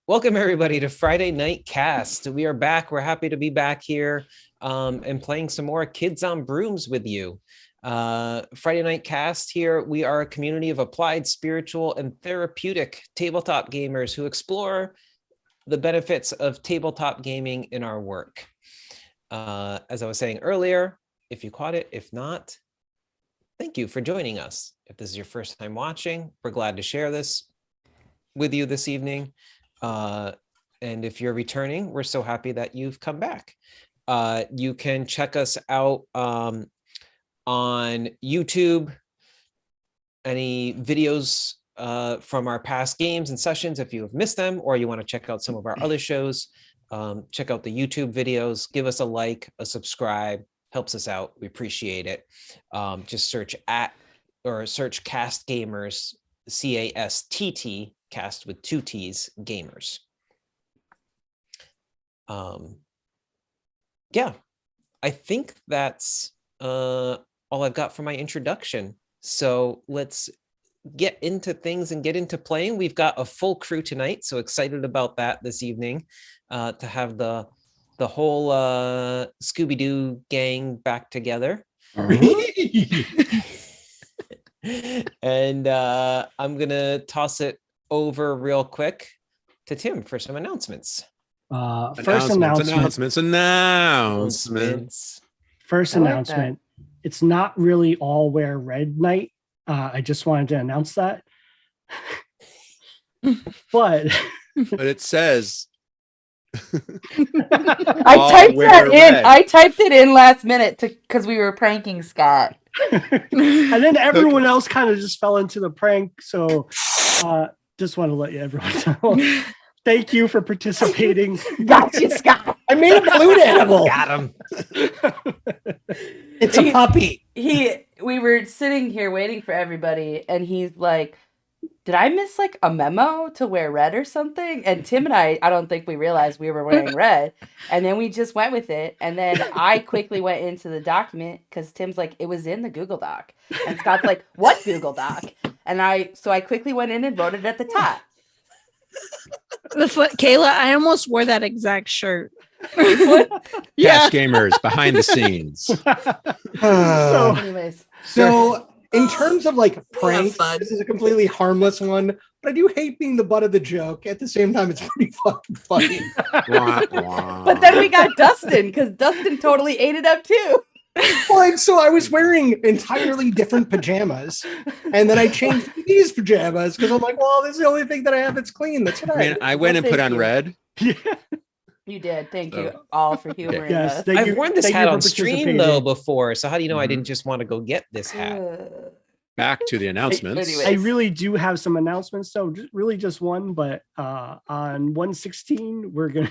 Welcome everybody to Friday Night Cast. We are back. We're happy to be back here and playing some more Kids on Brooms with you. Friday Night Cast here. We are a community of applied, spiritual, and therapeutic tabletop gamers who explore the benefits of tabletop gaming in our work. As I was saying earlier, if you caught it, if not, thank you for joining us. If this is your first time watching, we're glad to share this with you this evening. And if you're returning, we're so happy that you've come back. You can check us out on YouTube, any videos from our past games and sessions if you have missed them, or you want to check out some of our other shows. Check out the YouTube videos, give us a like, a subscribe, helps us out. We appreciate it. Just search CAST Gamers, CASTT, cast with 2 T's, gamers. Yeah, I think that's all I've got for my introduction. So let's get into things and get into playing. We've got a full crew tonight, so excited about that this evening, to have the whole Scooby-Doo gang back together. And I'm gonna toss it over real quick to Tim for some announcements. First announcement. First announcement. It's not really all wear red night. I just wanted to announce that. but it says I typed it in last minute because we were pranking Scott. And then everyone else kind of just fell into the prank. So just want to let everyone know. Thank you for participating. Gotcha, Scott. I made a balloon animal. Got him. It's a puppy. We were sitting here waiting for everybody, and he's like, did I miss like a memo to wear red or something? And Tim and I don't think we realized we were wearing red. And then we just went with it. And then I quickly went into the document because Tim's like, it was in the Google Doc. And Scott's like, what Google Doc? And I quickly went in and voted at the top. Kayla, I almost wore that exact shirt. Cast Gamers behind the scenes. So in terms of like pranks, this is a completely harmless one, but I do hate being the butt of the joke. At the same time, it's pretty fucking funny. But then we got Dustin, because Dustin totally ate it up too. Like, so I was wearing entirely different pajamas, and then I changed to these pajamas because I'm like, well, this is the only thing that I have that's clean. That's what I went and put on red. Yeah. You did. Thank you all for humoring us. I've worn this hat on stream though before, so how do you know I didn't just want to go get this hat? Back to the announcements. I really do have some announcements, though. Really just one, but on 1/16,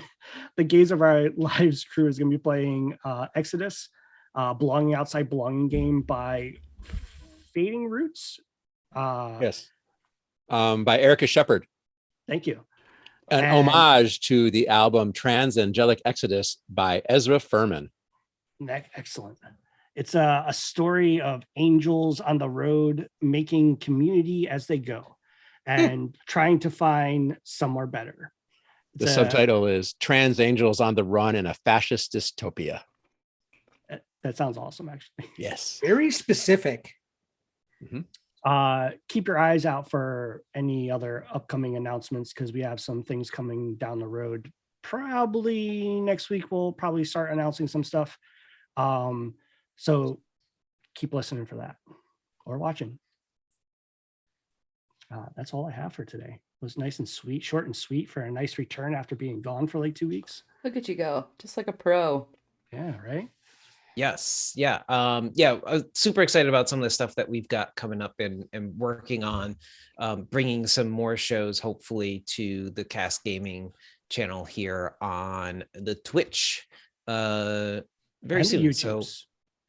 the Gaze of Our Lives crew is gonna be playing Exodus, Belonging Outside Belonging game by Fading Roots. Yes. By Erica Shepard. Thank you. An homage to the album Transangelic Exodus by Ezra Furman. Excellent. It's a story of angels on the road making community as they go and trying to find somewhere better. The subtitle is Trans Angels on the Run in a Fascist Dystopia. That sounds awesome, actually. Yes. Very specific. Mm-hmm. Keep your eyes out for any other upcoming announcements because we have some things coming down the road. Probably next week we'll probably start announcing some stuff. So keep listening for that or watching. That's all I have for today. It was nice and sweet, short and sweet for a nice return after being gone for like 2 weeks. Look at you go, just like a pro. Yeah, right. Yes. Yeah. I'm super excited about some of the stuff that we've got coming up and working on, bringing some more shows, hopefully, to the Cast Gaming channel here on the Twitch very soon. So,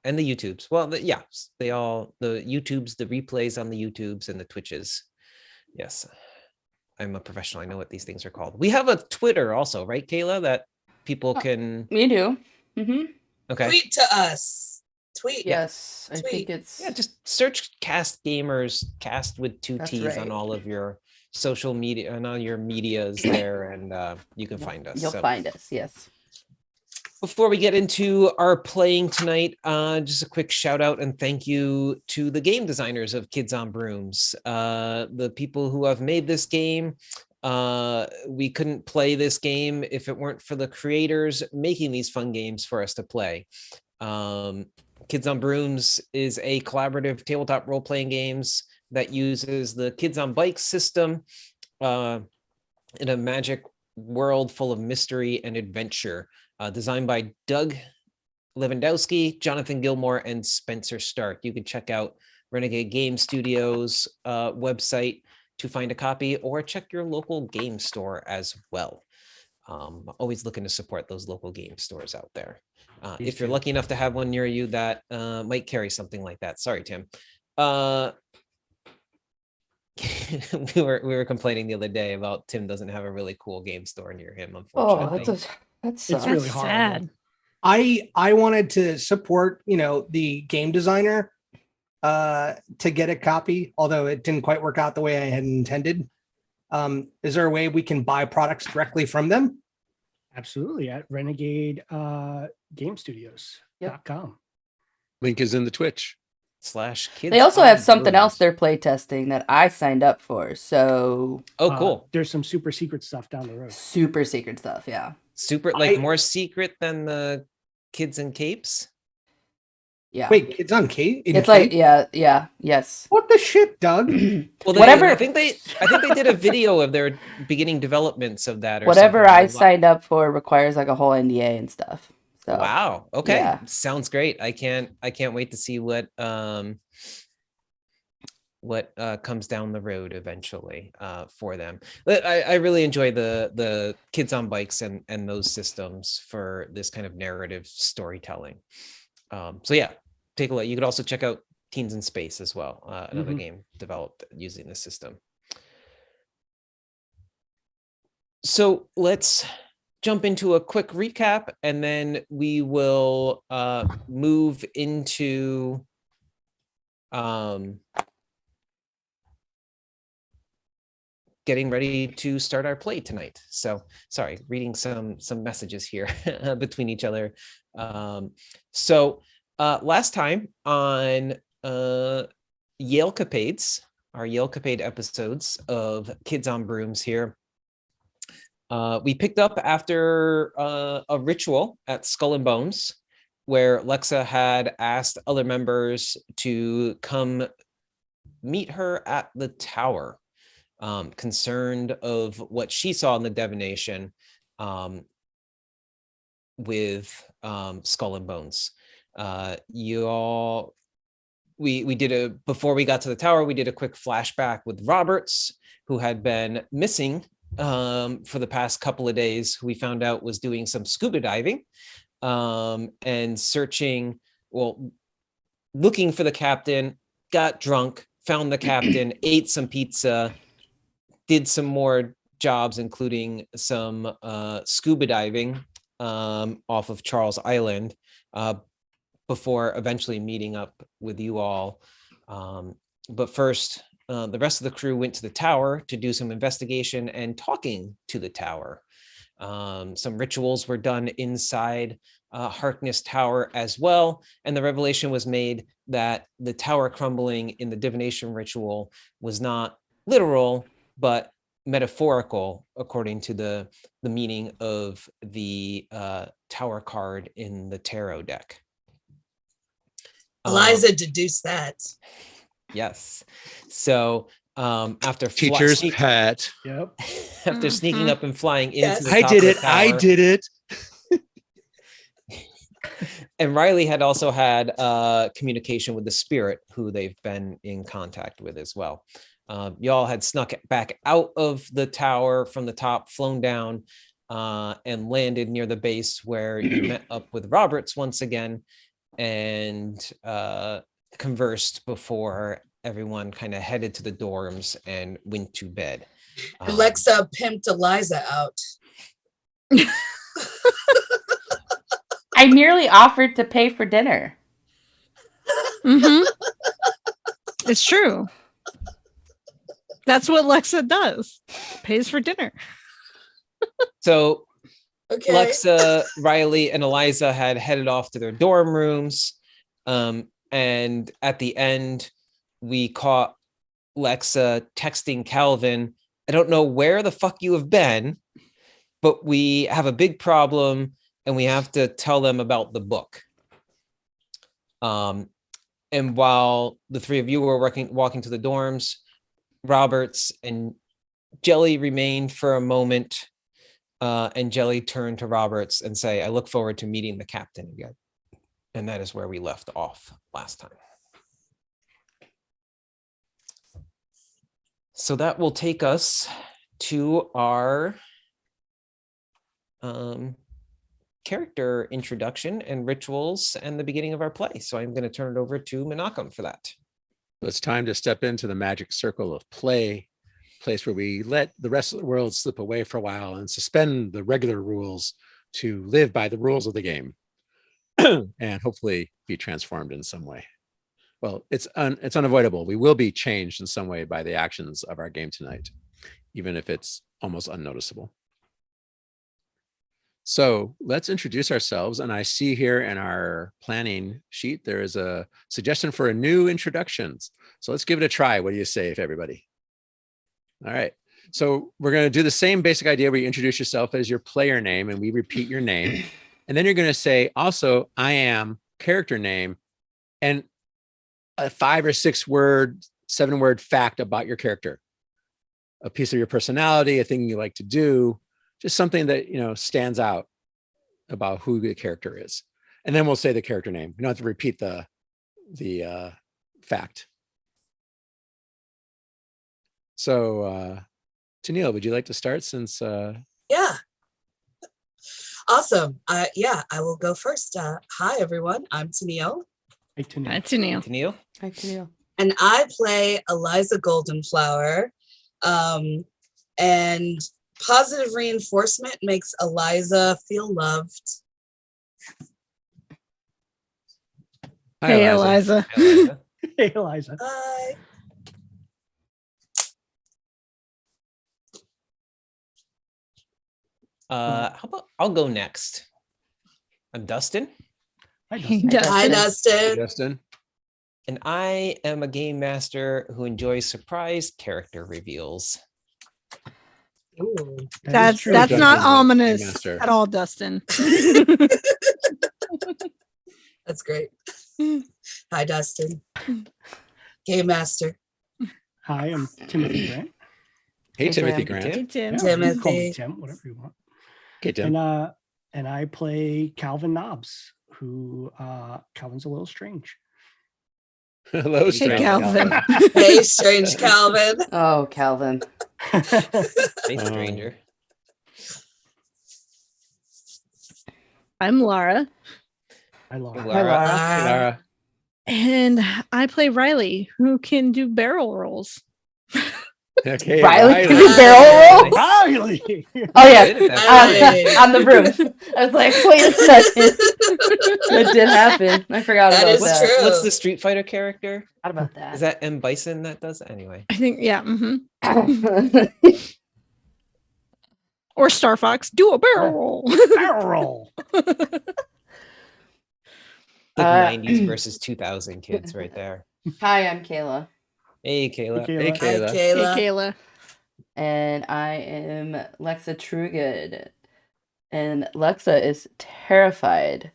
and the YouTubes. Well, the YouTubes, the replays on the YouTubes and the Twitches. Yes. I'm a professional. I know what these things are called. We have a Twitter also, right, Kayla, that people can... We do. Mm-hmm. Okay. Tweet to us. Tweet. Yes. I think it's... Yeah, just search Cast Gamers, cast with 2 T's right on all of your social media and all your medias there, and you can find us. You'll find us, yes. Before we get into our playing tonight, just a quick shout out and thank you to the game designers of Kids on Brooms, the people who have made this game. We couldn't play this game if it weren't for the creators making these fun games for us to play. Kids on Brooms is a collaborative tabletop role-playing games that uses the Kids on Bikes system in a magic world full of mystery and adventure, designed by Doug Lewandowski, Jonathan Gilmore, and Spencer Stark. You can check out Renegade Game Studios website to find a copy, or check your local game store as well. Always looking to support those local game stores out there. If you're lucky enough to have one near you that might carry something like that. Sorry, Tim. we were complaining the other day about Tim doesn't have a really cool game store near him, unfortunately. That's It's really hard. sad. I wanted to support, the game designer to get a copy, although it didn't quite work out the way I had intended. Is there a way we can buy products directly from them? Absolutely, at Renegade Game Studios.com. Link is in the Twitch. /kids. They also have something Brooms. else they're playtesting that I signed up for. So Oh, cool. There's some super secret stuff down the road. super secret stuff, yeah. Super, more secret than the Kids in Capes. Yeah. Wait, it's on Kate? It's like, yes. What the shit, Doug? Well, Whatever- I think they did a video of their beginning developments of that. Or Whatever something. I signed up for requires like a whole NDA and stuff. So Wow. Okay. yeah. Sounds great. I can't wait to see what comes down the road eventually for them. But I really enjoy the Kids on Bikes and those systems for this kind of narrative storytelling. So yeah, take a look. You could also check out Teens in Space as well, another game developed using the system. So let's jump into a quick recap, and then we will move into getting ready to start our play tonight. So sorry, reading some messages here between each other. So last time on Yalecapades, our Yalecapade episodes of Kids on Brooms here, we picked up after a ritual at Skull and Bones, where Lexa had asked other members to come meet her at the tower, concerned of what she saw in the divination with Skull and Bones. We did before we got to the tower, we did a quick flashback with Roberts, who had been missing for the past couple of days, who we found out was doing some scuba diving and searching, looking for the captain, got drunk, found the captain, ate some pizza, did some more jobs, including some scuba diving off of Charles Island, before eventually meeting up with you all. But first, the rest of the crew went to the tower to do some investigation and talking to the tower. Some rituals were done inside Harkness Tower as well, and the revelation was made that the tower crumbling in the divination ritual was not literal, but metaphorical, according to the meaning of the tower card in the tarot deck. Eliza deduced that. Yes. So after Teacher's pet. Yep. after sneaking up and flying into Yes. the I top did of it. the I tower, did it. and Riley had also had communication with the spirit, who they've been in contact with as well. Y'all had snuck back out of the tower from the top, flown down, and landed near the base, where you met up with Roberts once again and conversed before everyone kind of headed to the dorms and went to bed. Lexa pimped Eliza out. I merely offered to pay for dinner. Mm-hmm. It's true. That's what Lexa does. Pays for dinner. So Okay. Lexa, Riley, and Eliza had headed off to their dorm rooms. And at the end, we caught Lexa texting Calvin, I don't know where the fuck you have been, but we have a big problem and we have to tell them about the book. And while the three of you were walking to the dorms, Roberts and Jelly remained for a moment. And Jelly turned to Roberts and say, I look forward to meeting the captain again. And that is where we left off last time. So that will take us to our character introduction and rituals and the beginning of our play. So I'm going to turn it over to Menachem for that. It's time to step into the magic circle of play, place where we let the rest of the world slip away for a while and suspend the regular rules to live by the rules of the game and hopefully be transformed in some way. Well, it's unavoidable. We will be changed in some way by the actions of our game tonight, even if it's almost unnoticeable. So let's introduce ourselves. And I see here in our planning sheet, there is a suggestion for a new introductions. So let's give it a try. What do you say, everybody? All right. So we're going to do the same basic idea where you introduce yourself as your player name and we repeat your name. And then you're going to say also, I am character name and a 5 or 6 word, 7 word fact about your character, a piece of your personality, a thing you like to do, just something that, you know, stands out about who the character is. And then we'll say the character name. You don't have to repeat the fact. So, Tennille, would you like to start since? Yeah. Awesome. Yeah, I will go first. Hi, everyone. I'm Tennille. Hey, Tennille. That's a name. Tennille? Hi, Tennille. And I play Eliza Goldenflower. And positive reinforcement makes Eliza feel loved. Hi, Hey, Eliza. Eliza. Hey, Eliza. Hi. How about I'll go next. I'm Dustin, Hi, Hey, Dustin. Dustin. Hi, Hey, Dustin. Justin. and I am a game master who enjoys surprise character reveals. Ooh. That is true, That's not Dustin, ominous Game Master. at all, Dustin. That's great. Hi, Dustin. Game Master. Hi, I'm Timothy Grant. Hey, Hey, Timothy Tim. Hey, Grant. Tim. Yeah, you can call me Timothy. Tim, whatever you want. Okay, Tim. And I play Calvin Nobbs, who Calvin's a little strange. Hello, Hey, strange Calvin. Hey, strange Calvin. Oh, Calvin. Hey, stranger. I'm Laura, I love Hey, her. Laura. Laura. Hey, Lara. and I play Riley, who can do barrel rolls. Okay, Riley can Riley. do barrel rolls? Riley! Oh, yeah. Good at that. Riley. On the broom. I was like, wait a second. That did happen. I forgot That about is that. true. What's the Street Fighter character? Forgot about that. Is that M. Bison that does it? Anyway. I think, yeah. Or Star Fox, do a barrel roll. Barrel roll. Like 90s versus 2000 kids right there. Hi, I'm Kayla. Hey, Kayla. Hey, Hi, Kayla. Hey, Kayla. Kayla. And I am Lexa Trugood. And Lexa is terrified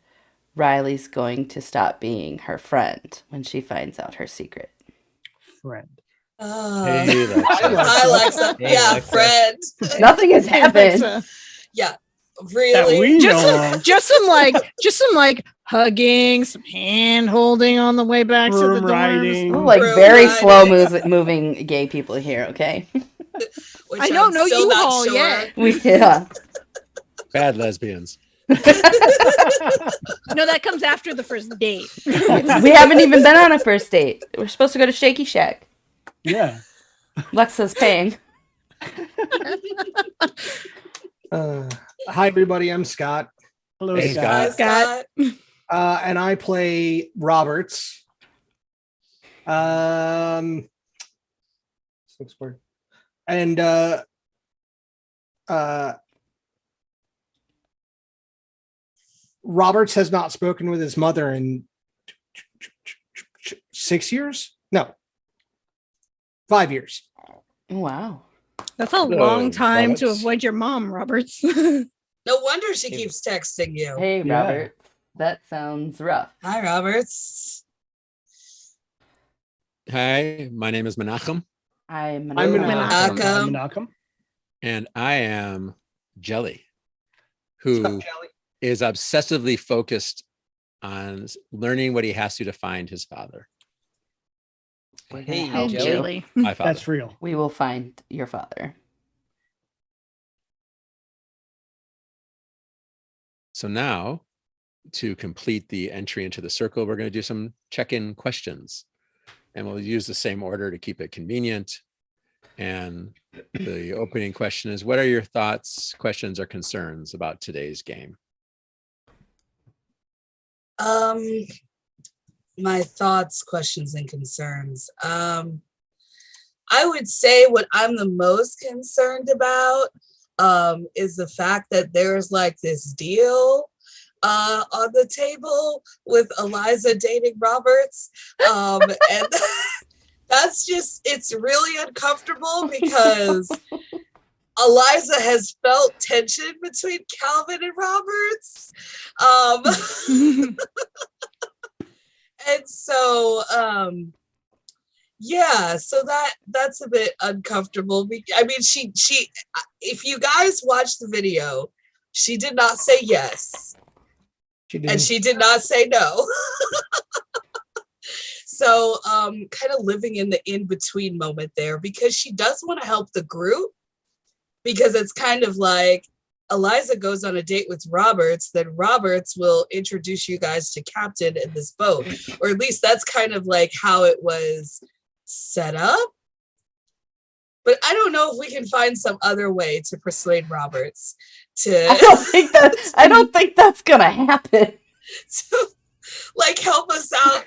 Riley's going to stop being her friend when she finds out her secret. Friend. Hey, Lexa. Hi, Lexa. Hey, Yeah, Lexa. friend. Nothing has Hey, happened. Lexa. Yeah, That really. we Just know some, of. just some like hugging, some hand holding on the way back to the Broom dorms. riding. Ooh, like Bro, very riding. slow moving gay people here, okay? Which I I'm don't know still you not all sure. yet. Yeah. Bad lesbians. No, that comes after the first date. We haven't even been on a first date. We're supposed to go to Shaky Shack. Yeah. Lexa's paying. Hi, everybody. I'm Scott, Hello, Hey, Scott. Hi, Scott. Scott. and I play Roberts. 6 word. And Roberts has not spoken with his mother in 6 years? No, 5 years. Wow. That's a long time to Roberts. avoid your mom, Roberts. No wonder she keeps texting you. Hey, Yeah. Robert. That sounds rough. Hi, Roberts. Hi, my name is Menachem, I'm I'm Menachem. Menachem. Menachem. and I am Jelly, What's up, who Jelly? is obsessively focused on learning what he has to find his father. We're gonna Hey, help Jelly. you. Jelly. My father. That's real. We will find your father. So now, to complete the entry into the circle, we're going to do some check-in questions. And we'll use the same order to keep it convenient. And the opening question is, what are your thoughts, questions, or concerns about today's game? My thoughts, questions, and concerns. I would say what I'm the most concerned about is the fact that there's like this deal on the table with Eliza dating Roberts. And that's just, it's really uncomfortable because Eliza has felt tension between Calvin and Roberts. And so, yeah, so that's a bit uncomfortable. I mean, she, if you guys watch the video, she did not say yes, and she did not say no. So, kind of living in the in-between moment there, because she does want to help the group, because it's kind of like Eliza goes on a date with Roberts, then Roberts will introduce you guys to Captain in this boat. Or at least that's kind of like how it was set up. But I don't know if we can find some other way to persuade Roberts I to, don't think that's gonna happen. to like help us out.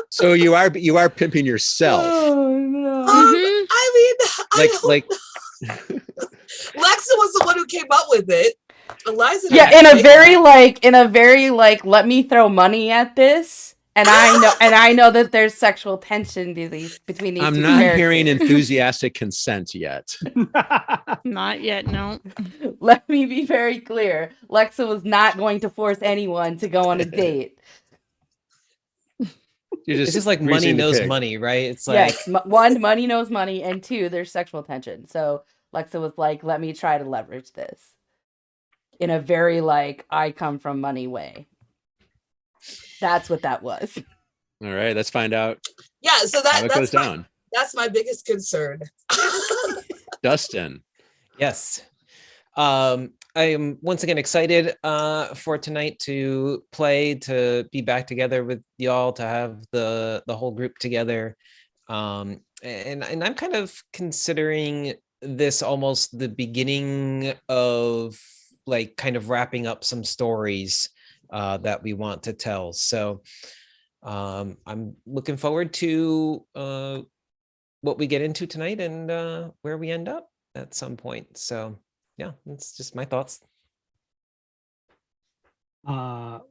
So you are pimping yourself. Oh no. I mean, I don't Like Lexa was the one who came up with it. Eliza Yeah, didn't in say a very like let me throw money at this. And I know that there's sexual tension between these I'm two not characters. hearing enthusiastic consent yet. Not yet, no. Let me be very clear. Lexa was not going to force anyone to go on a date. You're It's just like money greasing the knows pig. money, right? It's like, Yes, one, money knows money, and two, there's sexual tension. So Lexa was like, let me try to leverage this in a very like I come from money way. That's what that was. All right, let's find out Yeah, so how it goes down. that's my biggest concern. Dustin. yes. I am once again excited for tonight to play, to be back together with y'all, to have the whole group together. And I'm kind of considering this almost the beginning of like kind of wrapping up some stories that we want to tell. So I'm looking forward to what we get into tonight and where we end up at some point. So yeah, that's just my thoughts. My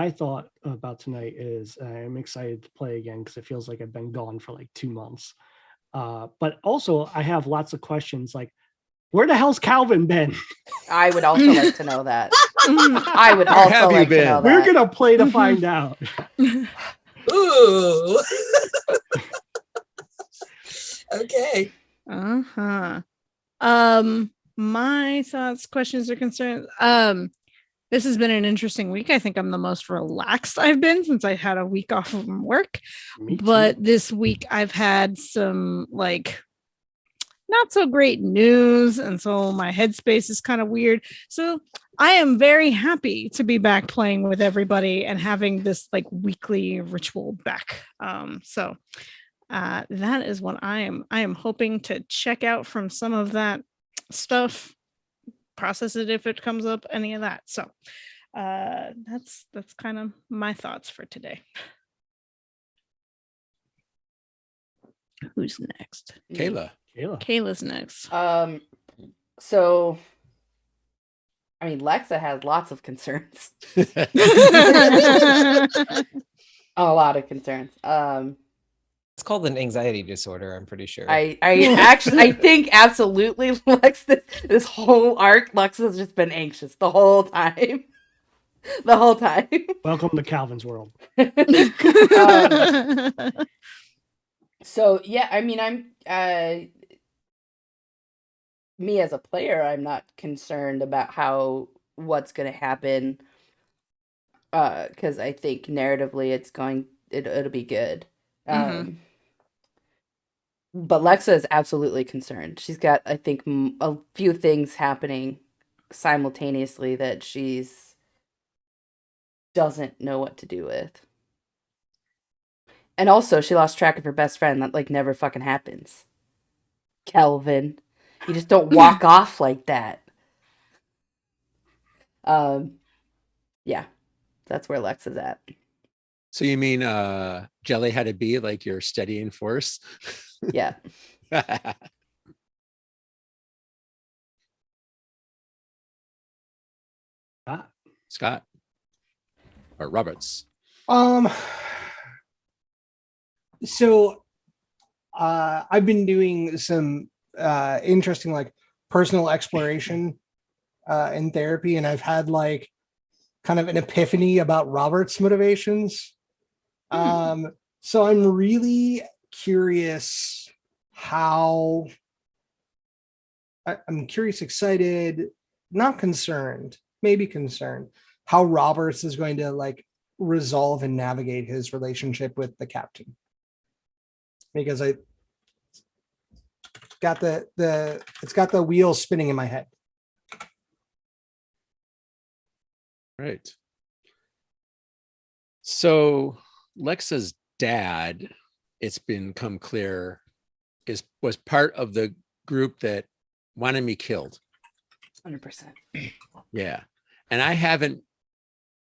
thought about tonight is I'm excited to play again because it feels like I've been gone for like 2 months. But also I have lots of questions like, where the hell's Calvin been? I would also like to know that. I would Where also have you like to been? know that. We're gonna play to find out. Ooh. Okay. Uh-huh. My thoughts, questions, or concerns. This has been an interesting week. I think I'm the most relaxed I've been since I had a week off from work. Me too. But this week I've had some like not so great news, and so my headspace is kind of weird. So I am very happy to be back playing with everybody and having this like weekly ritual back. So that is what I am hoping to check out from some of that stuff, process it if it comes up, any of that. So that's kind of my thoughts for today. Who's next? Kayla. Kayla. Kayla's next. So I mean, Lexa has lots of concerns. A lot of concerns. It's called an anxiety disorder, I'm pretty sure. I actually I think absolutely Lex this whole arc, Lexa's just been anxious the whole time. The whole time. Welcome to Calvin's world. So yeah, I mean I'm me as a player, I'm not concerned about what's gonna happen. Because I think narratively it'll be good. Mhm. But Lexa is absolutely concerned. She's got, I think, a few things happening simultaneously that she's doesn't know what to do with. And also, she lost track of her best friend. That like never fucking happens. Kelvin, you just don't walk off like that. Yeah, that's where Lexa's at. So you mean Jelly had to be like your steadying force? Yeah. Scott or Roberts? So I've been doing some interesting like personal exploration in therapy, and I've had like kind of an epiphany about Robert's motivations. So I'm really curious how I'm curious, excited, not concerned, maybe concerned, how Roberts is going to like resolve and navigate his relationship with the captain. Because I got it's got the wheels spinning in my head. Right. So Lexa's dad, it's become clear, was part of the group that wanted me killed. 100%. Yeah. And I haven't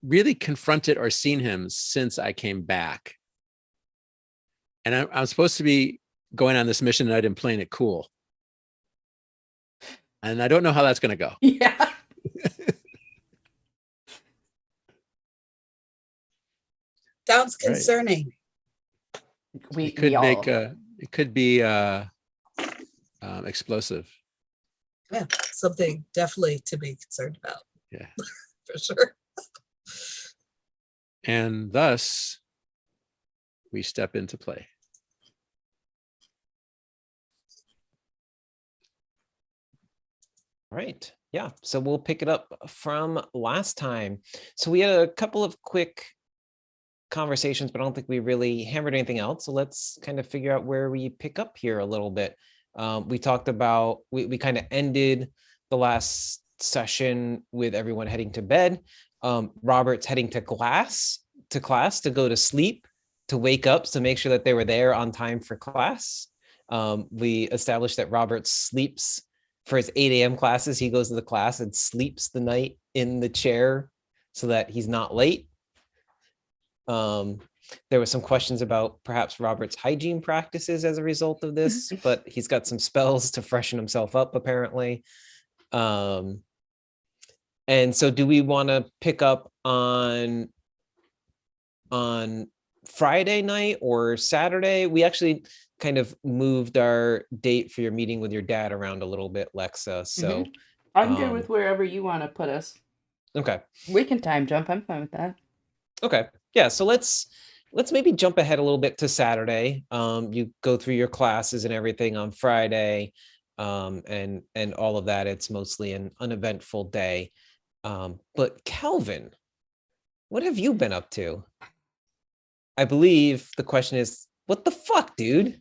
really confronted or seen him since I came back. And I'm supposed to be going on this mission tonight and playing it cool. And I don't know how that's going to go. Yeah. Sounds concerning. It could be explosive. Yeah, something definitely to be concerned about. Yeah. For sure. And thus we step into play. Right. Yeah. So we'll pick it up from last time. So we had a couple of quick conversations, but I don't think we really hammered anything else. So let's kind of figure out where we pick up here a little bit. We talked about, we kind of ended the last session with everyone heading to bed. Robert's heading to class to go to sleep, to wake up, to make sure that they were there on time for class. We established that Robert sleeps for his 8 a.m. classes. He goes to the class and sleeps the night in the chair so that he's not late. There were some questions about perhaps Robert's hygiene practices as a result of this, but he's got some spells to freshen himself up apparently. And so do we want to pick up on Friday night or Saturday? We actually kind of moved our date for your meeting with your dad around a little bit, Lexa. So I'm good with wherever you want to put us. Okay. We can time jump. I'm fine with that. Okay. Yeah. So let's maybe jump ahead a little bit to Saturday. You go through your classes and everything on Friday, and all of that. It's mostly an uneventful day. But Calvin, what have you been up to? I believe the question is, what the fuck, dude?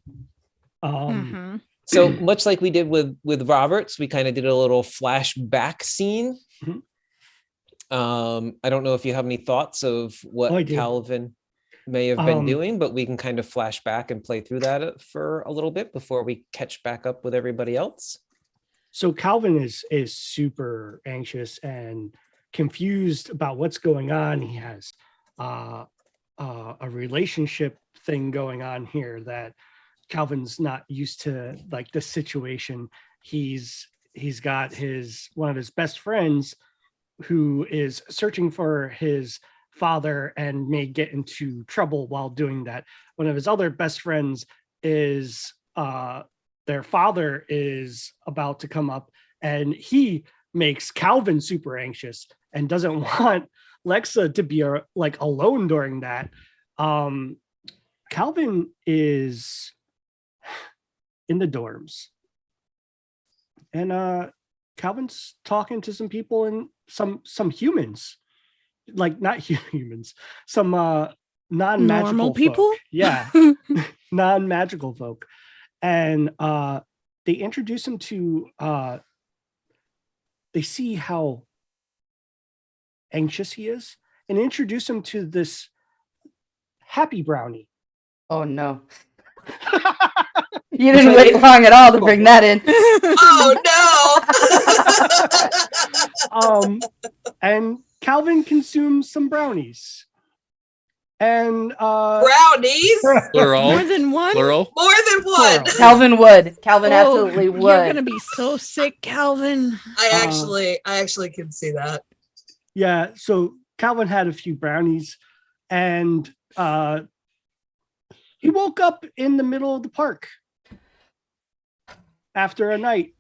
So much like we did with Roberts, we kind of did a little flashback scene. I don't know if you have any thoughts of what Calvin may have been doing, but we can kind of flash back and play through that for a little bit before we catch back up with everybody else. So Calvin is super anxious and confused about what's going on. He has a relationship thing going on here that Calvin's not used to like this situation. He's got one of his best friends who is searching for his father and may get into trouble while doing that. One of his other best friends is their father is about to come up, and he makes Calvin super anxious and doesn't want Lexa to be like alone during that. Calvin is in the dorms, and Calvin's talking to some people and some humans, like not humans, some non-magical Normal folk. people? Yeah, non-magical folk. And they introduce him to they see how anxious he is and introduce him to this happy brownie. Oh no. You didn't wait long at all to bring that in. Oh no. And Calvin consumes some brownies. And Brownies? Plural. More than one? Plural. More than one. Plural. Calvin would. Calvin Oh, absolutely would. You're gonna be so sick, Calvin. I actually can see that. Yeah, so Calvin had a few brownies, and he woke up in the middle of the park after a night.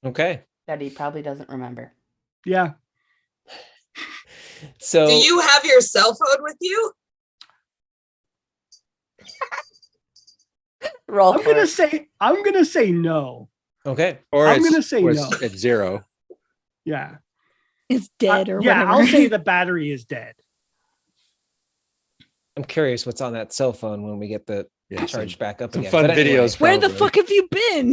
Okay. That he probably doesn't remember. Yeah. So Do you have your cell phone with you? Roll I'm for gonna say no. okay. Or I'm it's- gonna say or no. it's 0. Yeah. It's dead or yeah, whatever. I'll say the battery is dead. I'm curious what's on that cell phone when we get the Yeah, charge back up some again. fun But anyway, videos. Where the probably. fuck have you been?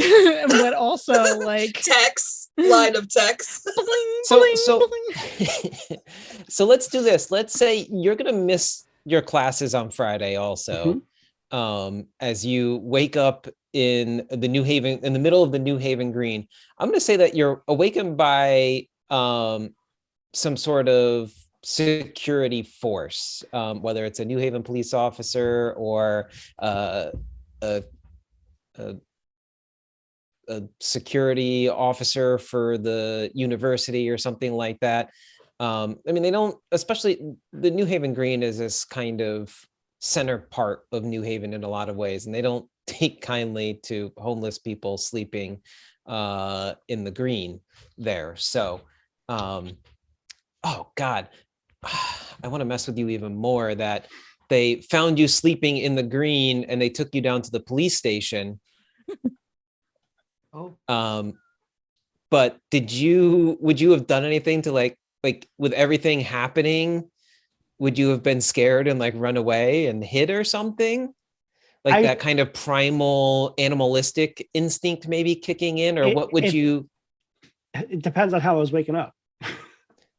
But also like Text. Line of text. bling, So- bling, so- bling. So let's do this. Let's say you're gonna miss your classes on Friday also. As you wake up in the middle of the New Haven Green. I'm gonna say that you're awakened by some sort of security force, whether it's a New Haven police officer or a security officer for the university or something like that. I mean, they don't, especially the New Haven Green is this kind of center part of New Haven in a lot of ways, and they don't take kindly to homeless people sleeping in the green there. So, oh God, I want to mess with you even more that they found you sleeping in the green and they took you down to the police station. But would you have done anything to like with everything happening, would you have been scared and like run away and hid or something? Like that kind of primal animalistic instinct maybe kicking in, or what would you? It depends on how I was waking up.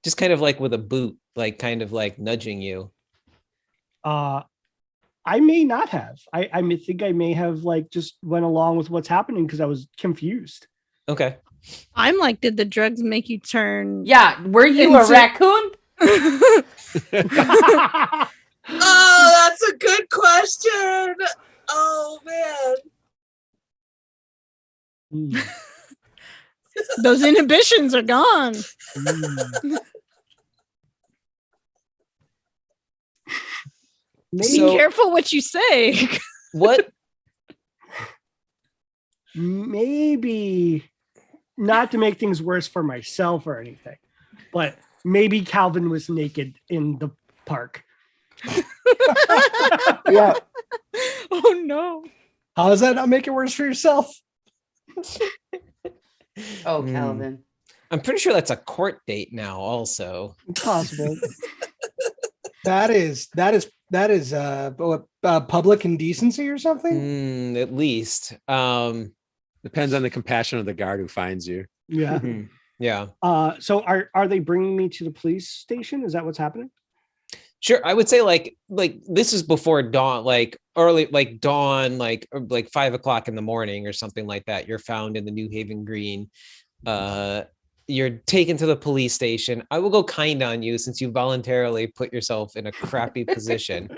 Just kind of like with a boot, like kind of like nudging you. I may not have. I think I may have like just went along with what's happening because I was confused. Okay. I'm like, did the drugs make you turn? Yeah, were you a raccoon? Oh, that's a good question. Oh man. Mm, Those inhibitions are gone. mm. Be So- careful what you say. What? Maybe not to make things worse for myself or anything, but maybe Calvin was naked in the park. Yeah. Oh no. How does that not make it worse for yourself? Oh, Hmm. Calvin. I'm pretty sure that's a court date now also. Possible. That is public indecency or something. At least. Depends on the compassion of the guard who finds you. Yeah. Yeah. So are they bringing me to the police station? Is that what's happening? Sure. I would say like this is before dawn, like early, like dawn, like 5 o'clock in the morning or something like that. You're found in the New Haven Green. You're taken to the police station. I will go kind on you since you voluntarily put yourself in a crappy position.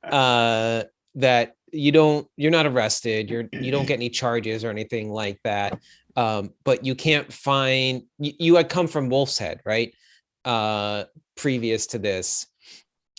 That you're not arrested. You don't get any charges or anything like that. But you can't find, you had come from Wolf's Head, right? Previous to this,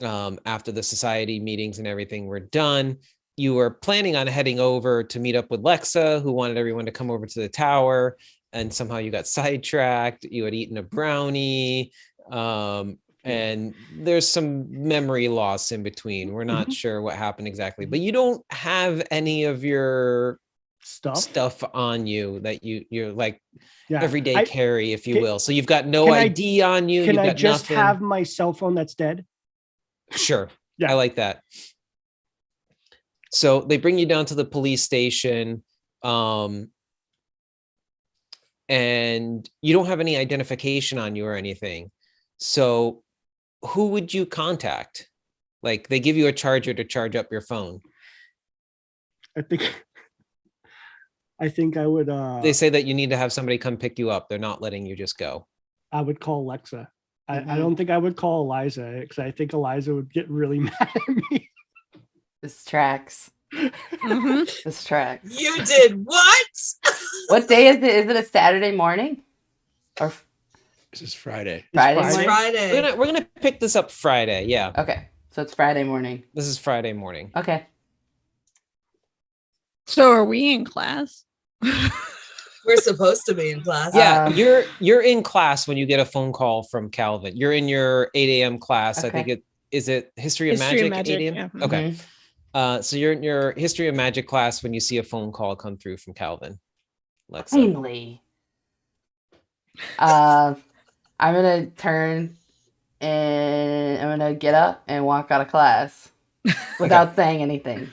after the society meetings and everything were done, you were planning on heading over to meet up with Lexa, who wanted everyone to come over to the tower, and somehow you got sidetracked. You had eaten a brownie, and there's some memory loss in between. We're not sure what happened exactly, but you don't have any of your stuff on you that you're like everyday carry, if you will. So you've got no ID on you. Can You've I got just nothing. have my cell phone that's dead? Sure. Yeah. I like that. So they bring you down to the police station, and you don't have any identification on you or anything. So who would you contact? Like, they give you a charger to charge up your phone. I think I would They say that you need to have somebody come pick you up. They're not letting you just go. I would call Lexa. I don't think I would call Eliza, because I think Eliza would get really mad at me. This tracks. This tracks. You did what? What day is it? Is it a Saturday morning? Or This is Friday. Friday It's morning? Friday. We're gonna pick this up Friday. Yeah, Okay. So it's Friday morning. this is Friday morning. Okay. So are we in class? We're supposed to be in class. Yeah, Um, you're in class when you get a phone call from Calvin. You're in your 8 a.m. class. I think Okay. is it History of History of Magic, 8 Magic, a.m. yeah. Okay. So you're in your History of Magic class when you see a phone call come through from Calvin. Lexa. Finally. I'm gonna turn and I'm gonna get up and walk out of class without saying anything.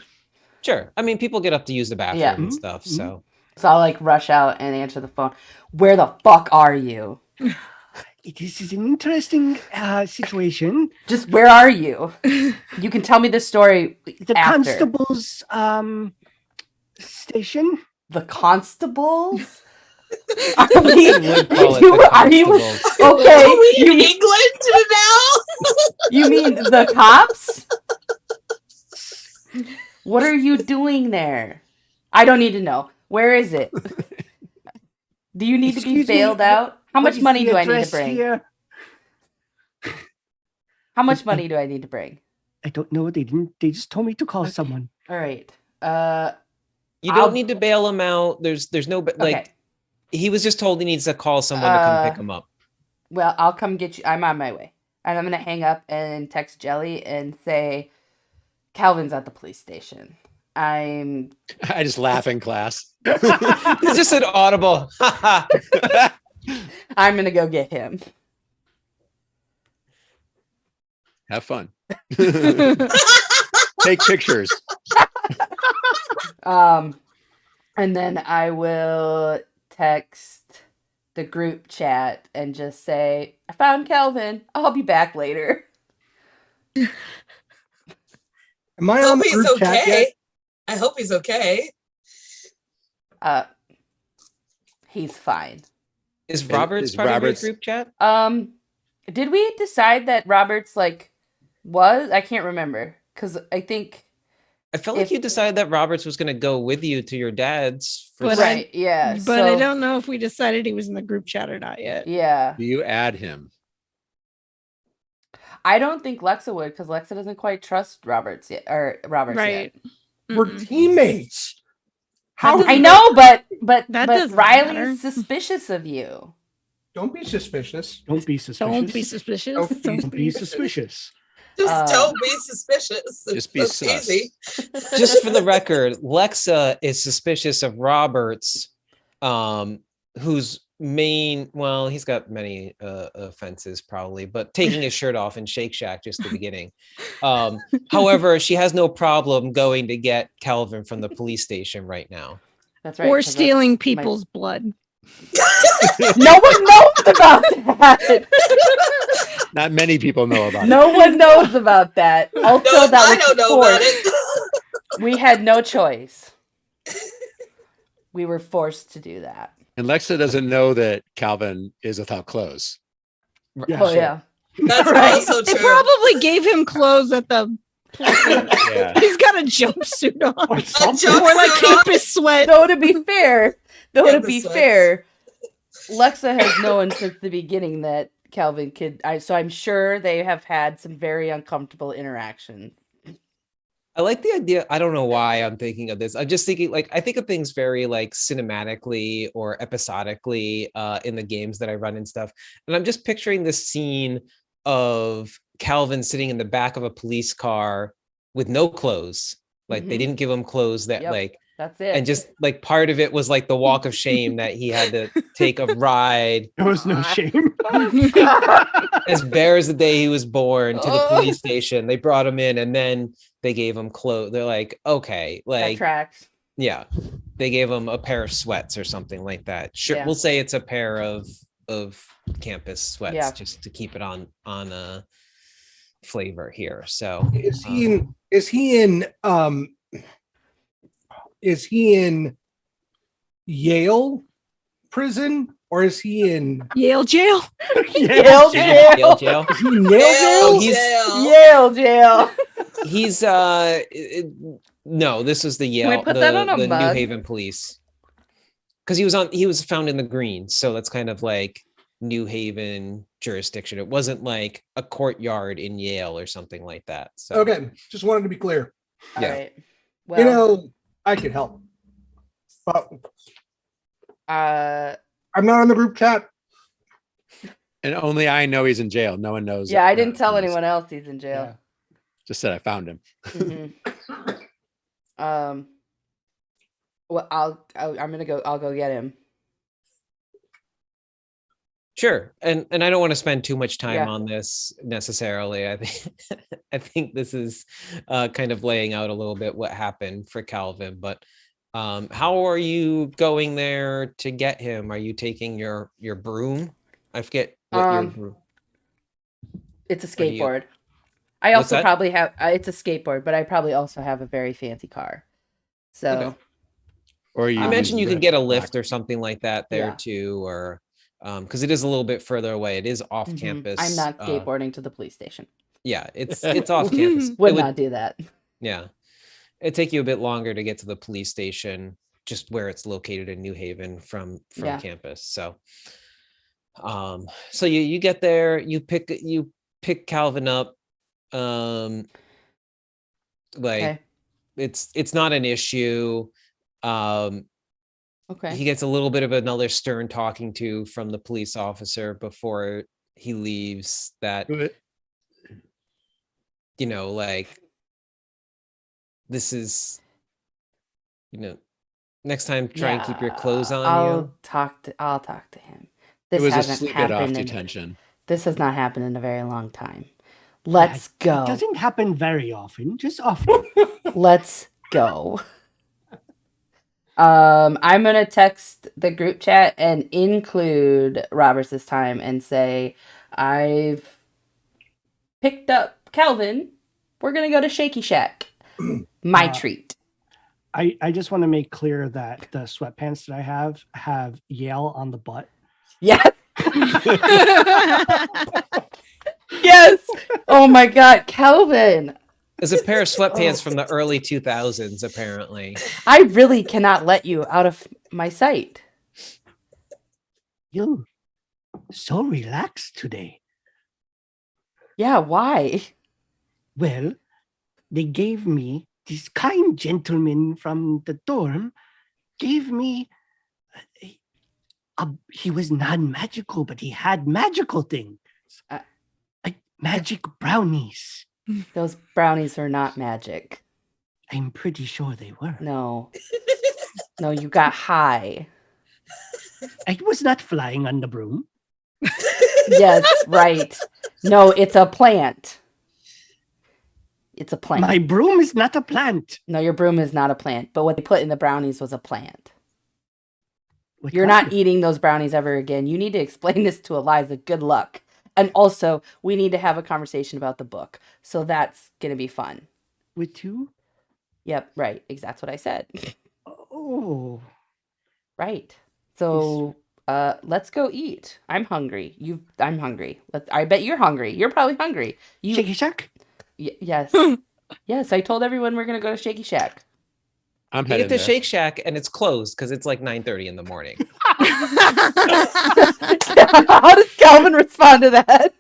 Sure. I mean, people get up to use the bathroom Yeah. and stuff. So So I'll like rush out and answer the phone. Where the fuck are you? This is an interesting situation. Just where are you? You can tell me the story The after. constable's station. The constables? Are we, I would call it the are you constables. okay? Are we in You, England now? you mean the cops? What are you doing there? I don't need to know. Where is it? Do you need to be Excuse me, bailed out? How What much is money the do I need to address bring? here? How much money do I need to bring? I don't know. They didn't. They just told me to call someone. All right. You I'll- don't need to bail him out. There's no like. Okay. He was just told he needs to call someone to come pick him up. Well, I'll come get you. I'm on my way. And I'm going to hang up and text Jelly and say, Calvin's at the police station. I just laugh in class. It's just an audible. I'm going to go get him. Have fun. Take pictures. And then I will text the group chat and just say, I found Calvin. I'll be back later. Am I I on hope the he's group chat okay. yet? I hope he's okay. He's fine. Is Robert's part of your group chat? Did we decide that Robert's was? I can't remember. Because I think I felt like you decided that Roberts was going to go with you to your dad's. But right, yeah. But I so- don't know if we decided he was in the group chat or not yet. Yeah. Do you add him? I don't think Lexa would, because Lexa doesn't quite trust Roberts yet. Right. We're Mm-mm. teammates. How I know, but That but doesn't Riley's matter. suspicious of you. Don't be suspicious. Don't be suspicious. Don't be suspicious. Don't Be suspicious. Just don't be suspicious. Just be That's sus. easy. Just for the record, Lexa is suspicious of Roberts, whose he's got many offenses probably, but taking his shirt off in Shake Shack just the beginning. However, she has no problem going to get Calvin from the police station right now. That's right. Or 'cause that's stealing my- people's blood. No one knows about that. Not many people know about it. No one knows about that. Also, No, that I was don't know about forced. it. We had no choice. We were forced to do that. And Lexa doesn't know that Calvin is without clothes. Yeah, Oh so- yeah. That's Right. also They true. probably gave him clothes at the Yeah. He's got a jumpsuit on. Or A something. jumpsuit Or like on. campus sweat. Though to be fair, Campus sweats. Lexa has known since the beginning that Calvin could. So I'm sure they have had some very uncomfortable interactions. I like the idea. I don't know why I'm thinking of this. I'm just thinking like I think of things very like cinematically or episodically in the games that I run and stuff. And I'm just picturing this scene of Calvin sitting in the back of a police car with no clothes. Like they Mhm. didn't give him clothes that Yep. like That's it. and just like part of it was like the walk of shame that he had to take a ride There was no shame. as bare as the day he was born to the Oh. police station. They brought him in and then they gave him clothes. They're like, okay, that like, tracks. yeah, they gave him a pair of sweats or something like that. Sure, Yeah. we'll say it's a pair of campus sweats Yeah. just to keep it on a flavor here. So Is he in Yale prison or is he in Yale jail. Yale jail. Yale jail. is he in Yale Yale jail? he's- jail. Yale jail. He's no, this is the Yale, put that on a the New mug? Haven police. Because he was found in the green, so that's kind of like New Haven jurisdiction. It wasn't like a courtyard in Yale or something like that. So Okay, just wanted to be clear. All Yeah. right. Well, You know, I could help, but uh, I'm not on the group chat. And only I know he's in jail. No one knows. yeah, I didn't tell knows. anyone else he's in jail. Just said I found him. Mhm. Well, I'm gonna go. I'll go get him. sure, and I don't want to spend too much time Yeah. on this necessarily. I think I think this is kind of laying out a little bit what happened for Calvin. But how are you going there to get him? Are you taking your broom? I forget what your broom. It's a What do you- skateboard. I What's also that? probably have. It's a skateboard, but I probably also have a very fancy car. So Okay. Or you I mentioned you use could the get a black- lift or something like that there Yeah. too, or because it is a little bit further away. It is off mhm. campus. I'm not skateboarding to the police station. Yeah, it's off campus. Would It would- not do that. Yeah, it'd take you a bit longer to get to the police station, just where it's located in New Haven from Yeah. campus. So, so you get there, you pick Calvin up, like Okay. it's not an issue. Okay. He gets a little bit of another stern talking to from the police officer before he leaves that, you know, like this is, you know, next time try and keep your clothes on I'll talk to him. It This was a hasn't sleep it off happened. detention. This has not happened in a very long time. Let's go. It doesn't happen very often, just often. Let's go. I'm gonna text the group chat and include Roberts this time and say, I've picked up Calvin. We're gonna go to Shaky Shack. My treat. I just want to make clear that the sweatpants that I have Yale on the butt. Yes. Yes. Oh my God, Calvin. There's a pair of sweatpants from the early 2000s, apparently. I really cannot let you out of my sight. You're so relaxed today. Yeah, why? Well, they gave me, this kind gentleman from the dorm gave me, he was non-magical, but he had magical things. Uh, Like magic brownies. Those brownies are not magic. I'm pretty sure they were. No. No, you got high. I was not flying on the broom. Yes, right. No, it's a plant. It's a plant. My broom is not a plant. No, your broom is not a plant, but what they put in the brownies was a plant. What You're kind not of- eating those brownies ever again. You need to explain this to Eliza. Good luck. And also, we need to have a conversation about the book. So that's going to be fun. With you? Yep, right. That's what I said. Oh. Right. So let's go eat. I'm hungry. I'm hungry. I bet you're hungry. You're probably hungry. Shaky Shack? Yes. Yes, I told everyone we're gonna go to Shaky Shack. I'm You get headed to there. Shake Shack and it's closed because it's like 9:30 in the morning. How does Calvin respond to that?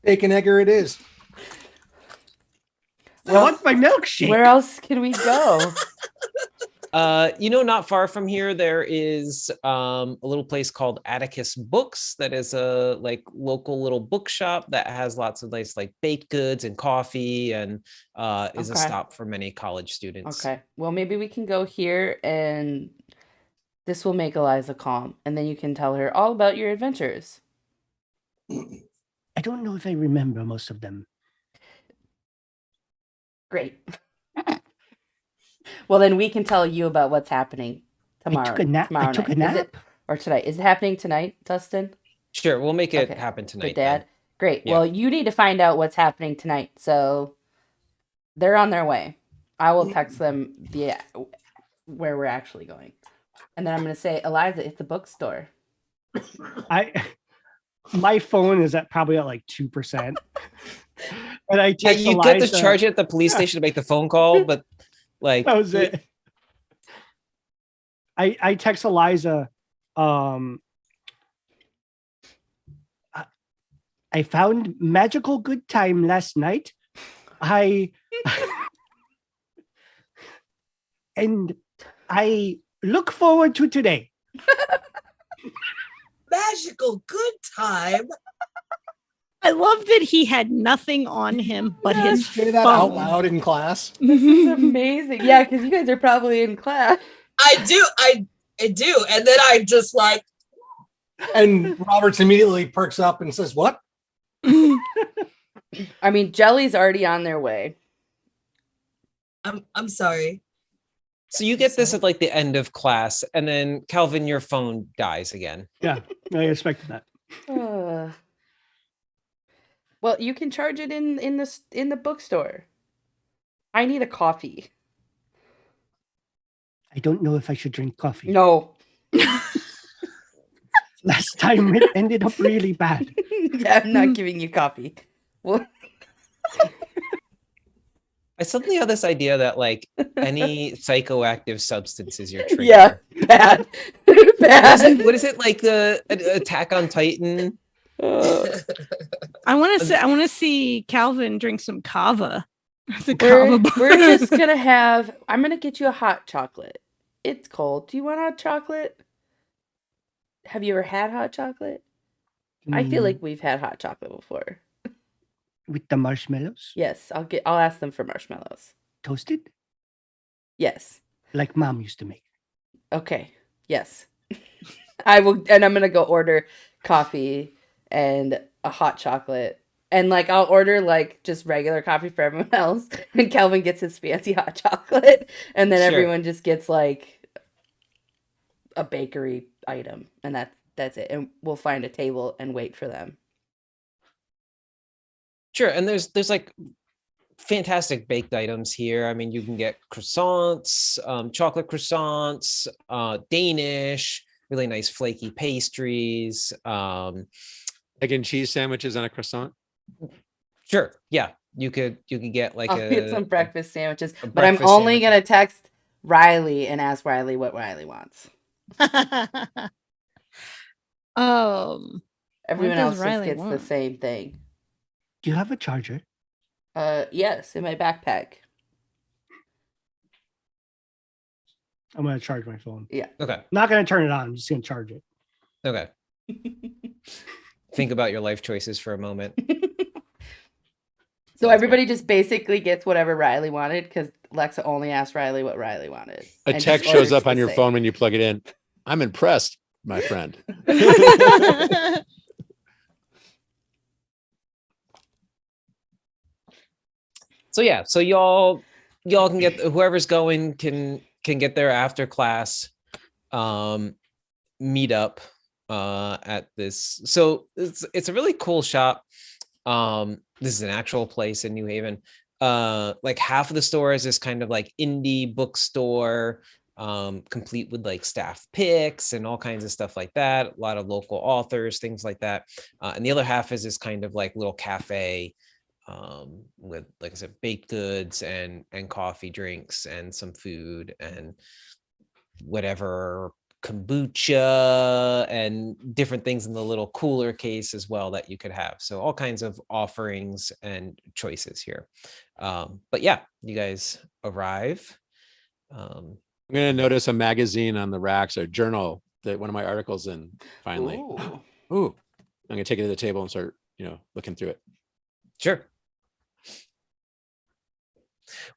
Bacon egger it is. I want my milkshake. Where else can we go? Not far from here, there is a little place called Atticus Books that is a like local little bookshop that has lots of nice like baked goods and coffee and is a Okay. stop for many college students. Okay. Well, maybe we can go here and this will make Eliza calm. And then you can tell her all about your adventures. I don't know if I remember most of them. Great. Well, then we can tell you about what's happening tomorrow. I took a nap. Tomorrow I took night. a Is nap. it, or tonight. Is it happening tonight, Dustin? Sure, we'll make it Okay. happen Good tonight. dad. then. Great. Yeah. Well, you need to find out what's happening tonight. So they're on their way. I will text them where we're actually going. And then I'm going to say, Eliza, it's a bookstore. My phone is probably at like 2%. And I Yeah, text you Eliza, get to charge it at the police station to make the phone call, but like that was it. I text Eliza, I found magical good time last night. And I look forward to today. Magical good time. I love that he had nothing on him but Did you his say that out phone. loud in class? This is amazing. Yeah, because you guys are probably in class. I do. And then I just like, And Roberts immediately perks up and says, "What?" I mean, Jelly's already on their way. I'm sorry. so you get this at like the end of class, and then Calvin, your phone dies again. Yeah, I expected that. Well, you can charge it in the bookstore. I need a coffee. I don't know if I should drink coffee. No. Last time it ended up really bad. Yeah, I'm not giving you coffee. Well, I suddenly have this idea that like any psychoactive substance is your trigger. yeah, bad. Bad. What is it like the Attack on Titan? I want to see Calvin drink some kava. The We're, kava bar. we're just gonna have. I'm gonna get you a hot chocolate. It's cold. Do you want hot chocolate? Have you ever had hot chocolate? I feel like we've had hot chocolate before. With the marshmallows Yes, I'll ask them for marshmallows. toasted, Yes. like Mom used to make. Okay. Yes. I will, and I'm gonna go order coffee and a hot chocolate. And like I'll order like just regular coffee for everyone else, and Calvin gets his fancy hot chocolate, and then Sure. everyone just gets like a bakery item, and that's it. And we'll find a table and wait for them. Sure, and there's like fantastic baked items here. I mean, you can get croissants, chocolate croissants, Danish, really nice flaky pastries. Egg and cheese sandwiches on a croissant. Sure, yeah, you could get like I'll a get some breakfast sandwiches, a but I'm breakfast only sandwich. gonna text Riley and ask Riley what Riley wants. Everyone does else just Riley gets the want? same thing. Do you have a charger? Yes, in my backpack. I'm going to charge my phone. Okay, I'm not going to turn it on. I'm just going to charge it. okay. Think about your life choices for a moment. So Sounds everybody just basically gets whatever Riley wanted because Lexa only asked Riley what Riley wanted. A and just text ordered shows up the on your same. phone when you plug it in. I'm impressed, my friend. So yeah, so y'all can get whoever's going can get there after class. Meet up at this. So it's a really cool shop. This is an actual place in New Haven. Like half of the store is this kind of like indie bookstore, complete with like staff picks and all kinds of stuff like that. A lot of local authors, things like that. And the other half is this kind of like little cafe, with, like I said, baked goods and coffee drinks and some food and whatever, kombucha and different things in the little cooler case as well that you could have. So all kinds of offerings and choices here. But yeah, you guys arrive. I'm gonna notice a magazine on the racks, or journal that one of my articles in finally. Ooh. Ooh, I'm gonna take it to the table and start, looking through it. Sure.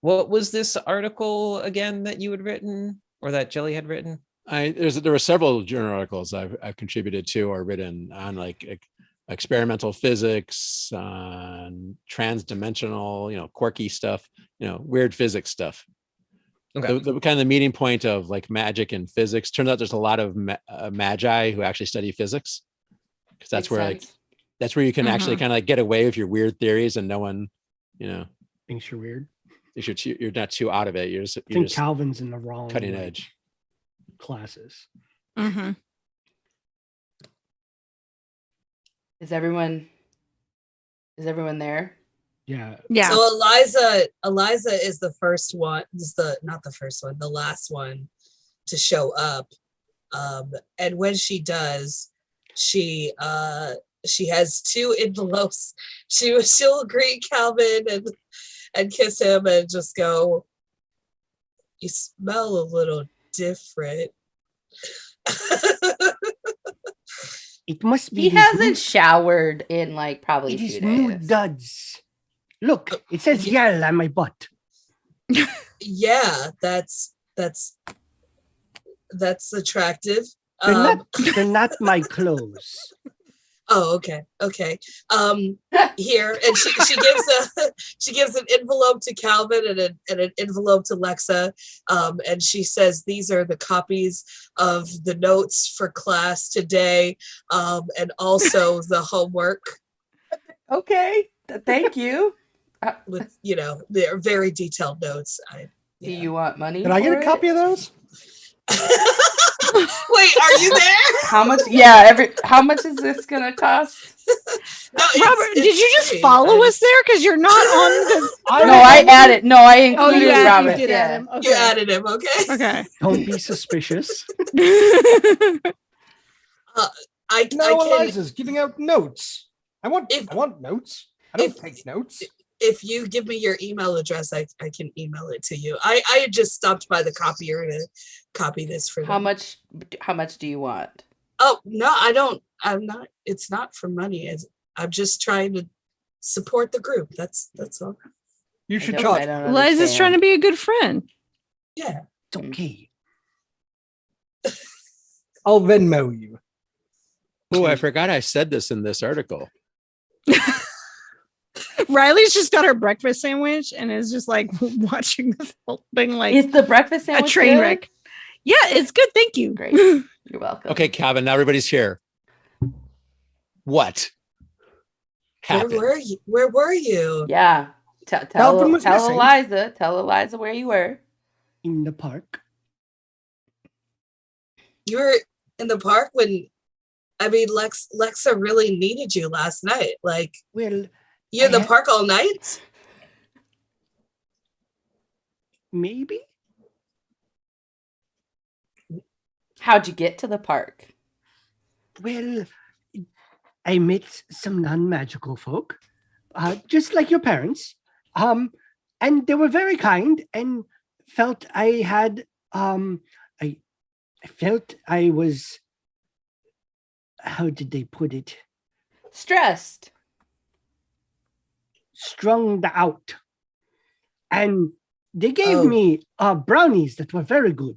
What was this article again that you had written, or that Jelly had written? There were several journal articles I've contributed to or written on, like experimental physics, on trans-dimensional, quirky stuff, weird physics stuff. Okay. The kind of the meeting point of like magic and physics. Turns out there's a lot of magi who actually study physics, because that's Makes where sense. that's where you can actually Mhm. kind of like get away with your weird theories, and no one, Thinks you're weird. you're not too out of it. You're I just think Calvin's in the wrong cutting like, edge. classes. Mhm. Is everyone there? Yeah. Yeah. So Eliza is the first one. Not the first one, the last one to show up. And when she does, she has 2 envelopes. She'll greet Calvin and kiss him and just go, "You smell a little different." It must be. He these hasn't new- showered in like probably It 2 is new days. duds. Look, it says Yale on my butt. Yeah, that's attractive. They're not my clothes. Oh, okay. Here, and she gives an envelope to Calvin and an envelope to Lexa, and she says these are the copies of the notes for class today, and also the homework Okay. Thank you. with they're very detailed notes. Do you want money? Did I get for a it? copy of those? Wait, are you there? How much? Yeah, how much is this gonna cost? No, Robert, did you just free. follow us there? Because you're not on the. No, I added. No, I Oh, included you Robert. did yeah. add him. You added him, okay? Okay. Don't be suspicious. I No, can. Eliza's giving out notes. I want notes. I don't take notes. If you give me your email address, I can email it to you. I had just stopped by the copier to copy this for How them. much? How much do you want? Oh no, I don't. I'm not. It's not for money. I'm just trying to support the group. That's all. You should I charge. don't Liza's trying to be a good friend. Yeah. It's okay. I'll Venmo you. Oh, I forgot I said this in this article. Riley's just got her breakfast sandwich and is just like watching this whole thing like Is the breakfast a sandwich train good? wreck. Yeah, it's good. Thank you. Great. You're welcome. Okay, Calvin, now everybody's here. What happened? Where were you? Yeah. Tell Calvin was missing. Eliza. Tell Eliza where you were. In the park. You were in the park when. I mean, Lexa really needed you last night. Like, Well, you're in the park all night? maybe. How'd you get to the park? Well, I met some non-magical folk, just like your parents, and they were very kind and felt I had, I felt I was, how did they put it? Stressed. Strung out. And they gave me brownies that were very good.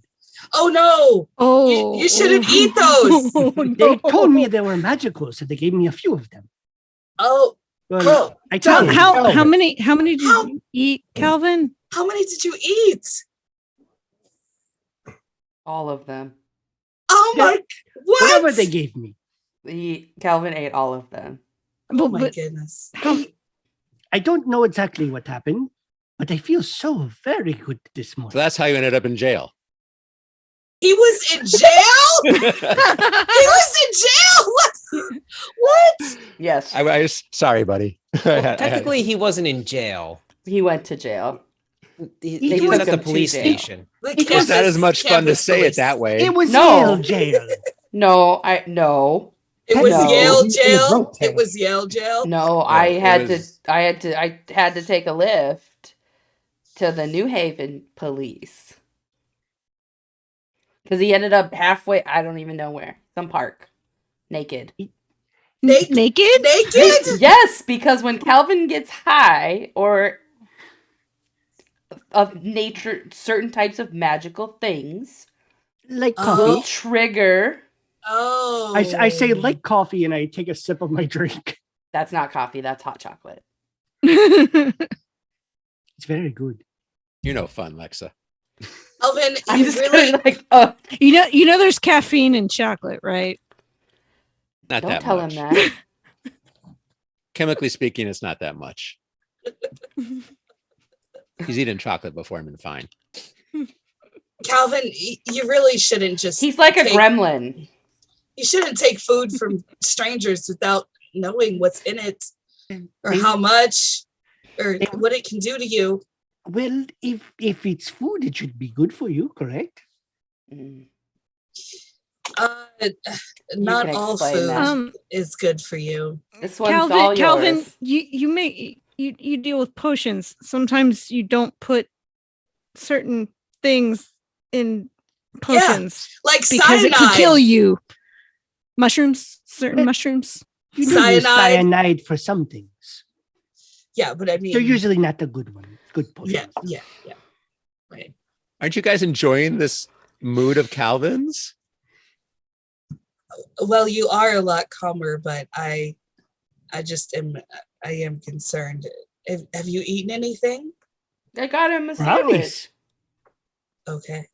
Oh no! Oh, You shouldn't eat those. They told me they were magical, so they gave me a few of them. Oh, Well, I How, told you. how many did you eat, Calvin? how many did you eat? All of them. Oh my! What? Whatever they gave me. Calvin ate all of them. Oh But- my but goodness! I don't know exactly what happened, but I feel so very good this morning. So that's how you ended up in jail. He was in jail. He was in jail. What? What? Yes, I was sorry, buddy. Well, technically, he wasn't in jail. he went to jail. He took was at the him to police jail. station. The It It's not as campus- much fun to campus say it police. that way. It was No. Yale jail. No. It was No. Yale He jail. wrote It that. was Yale jail. No, No, I it had was- to I had to take a lift to the New Haven police. Because he ended up halfway, I don't even know where. Some park. Naked. Naked? Naked? Naked? Yes, because when Calvin gets high or of nature certain types of magical things Like Oh. will coffee. trigger. Oh. I say like coffee and I take a sip of my drink. That's not coffee, that's hot chocolate. It's very good. You're no fun, Lexa. Alvin, I'm you just really like, you know there's caffeine in chocolate, right? Not don't that tell much. him that. Chemically speaking, it's not that much. He's eaten chocolate before and been fine. Calvin, you really shouldn't just He's like a take- gremlin. You shouldn't take food from strangers without knowing what's in it or how much or what it can do to you. Well, if it's food, it should be good for you, correct? Mm. Not can all explain food that. is good for you. This one's all Calvin, yours. you deal with potions. Sometimes you don't put certain things in potions Like because cyanide. it could kill you. Mushrooms, certain But- mushrooms. You do use Cyanide. cyanide for some things. Yeah, but I mean, They're usually not the good one. Good potions. yeah. Right. Aren't you guys enjoying this mood of Calvin's? Well, you are a lot calmer, but I am concerned. Have you eaten anything? I got him a Brownies. sandwich. Okay.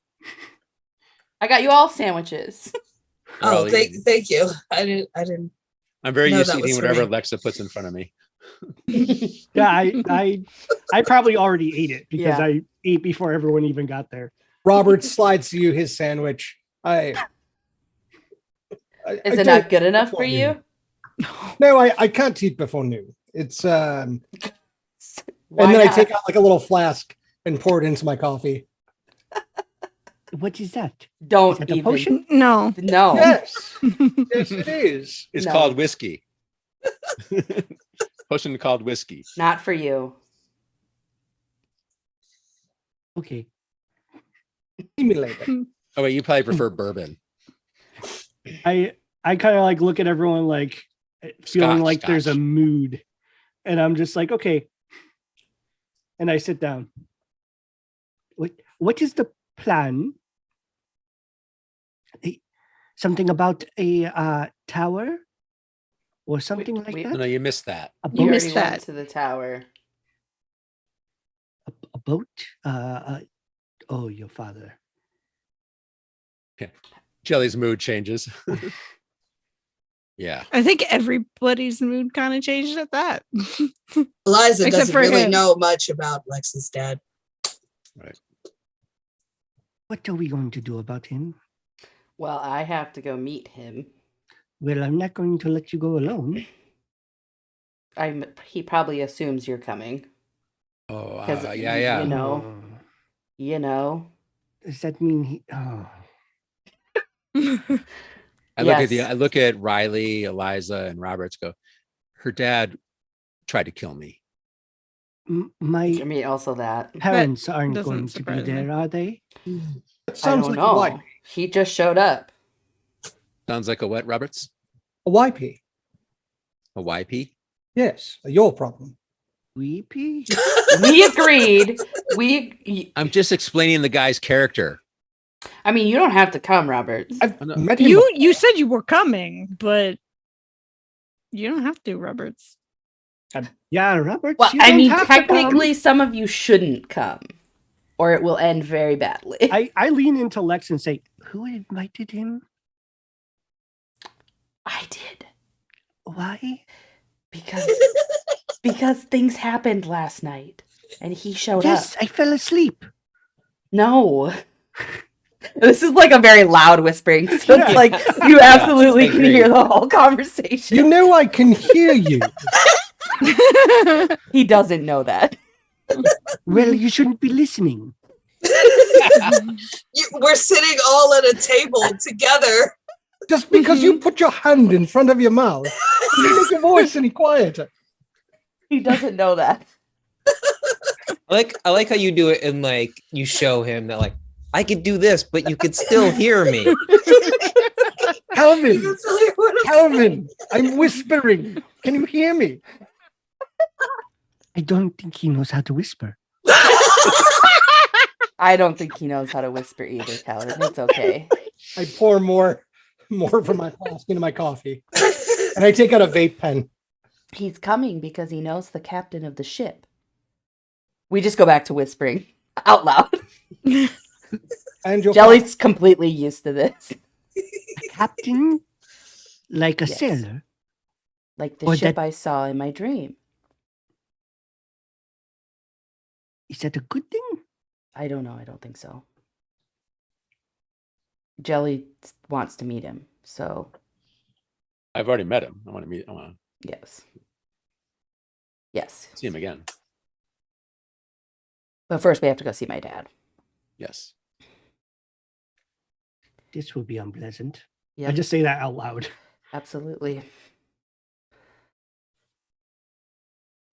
I got you all sandwiches. Oh, Well, thank you. I didn't. I'm very No, used that to was eating for whatever me. Alexa puts in front of me. Yeah, I probably already ate it because Yeah. I ate before everyone even got there. Robert slides you his sandwich. Is it not good enough for you? No, I can't eat before noon. It's Why and then I not? take out like a little flask and pour it into my coffee. What is that? Don't Is that a even. potion? No. No. Yes, yes, it is. It's No. called whiskey. Potion called whiskey. Not for you. Okay. See me later. Oh wait, you probably prefer bourbon. I kind of like look at everyone like feeling Scotch, like there's a scotch. mood, and I'm just like, okay. And I sit down. What is the plan? Something about a tower or something like we- No, that? you missed that. A You You boat? missed already went that. to the tower. A boat? Oh, your father. Jelly's mood changes. Yeah. I think everybody's mood kind of changed at that. Eliza Except doesn't for really him. know much about Lex's dad. What are we going to do about him? Well, I have to go meet him. Well, I'm not going to let you go alone. He probably assumes you're coming. Oh, 'Cause yeah, you yeah. know. Oh, You know. does that mean he? Oh, I look at Riley, Eliza, and Roberts. Go, her dad tried to kill me. I my mean, also that. parents aren't doesn't going to be surprise me. there, are they? It I sounds don't like a know. He just showed up. Sounds like a what, Roberts? YP. A YP? Yes, a your problem. Weepy? We agreed. I'm just explaining the guy's character. I mean, you don't have to come, Roberts. I've I know. met him. You said you were coming, but you don't have to, Roberts. Yeah, Robert. Well, you I don't mean, have to come. technically, some of you shouldn't come, or it will end very badly. I lean into Lex and say, "Who invited him? I did Why? because things happened last night, and he showed Yes, up. I fell asleep. No, This is like a very loud whispering. So it's like you absolutely I can agree. hear the whole conversation. You know I can hear you. He doesn't know that. Well, you shouldn't be listening. We're sitting all at a table together. Just because you put your hand in front of your mouth, you make your voice any quieter. He doesn't know that. I like how you do it and like you show him that like I could do this, but you could still hear me. Calvin, You can still hear what I'm Calvin, I'm whispering. Can you hear me? I don't think he knows how to whisper. I don't think he knows how to whisper either, Calvin. It's okay. I pour more from my flask into my coffee. And I take out a vape pen. He's coming because he knows the captain of the ship. We just go back to whispering out loud. And you'll Jelly's completely used to this. A captain? Like a Yes. sailor? Like the Or ship that- I saw in my dream. Is that a good thing? I don't know. I don't think so. Jelly wants to meet him. So, I've already met him. I want to yes. Yes. see him again. But first, we have to go see my dad. Yes. This will be unpleasant. Yeah, I just say that out loud. absolutely.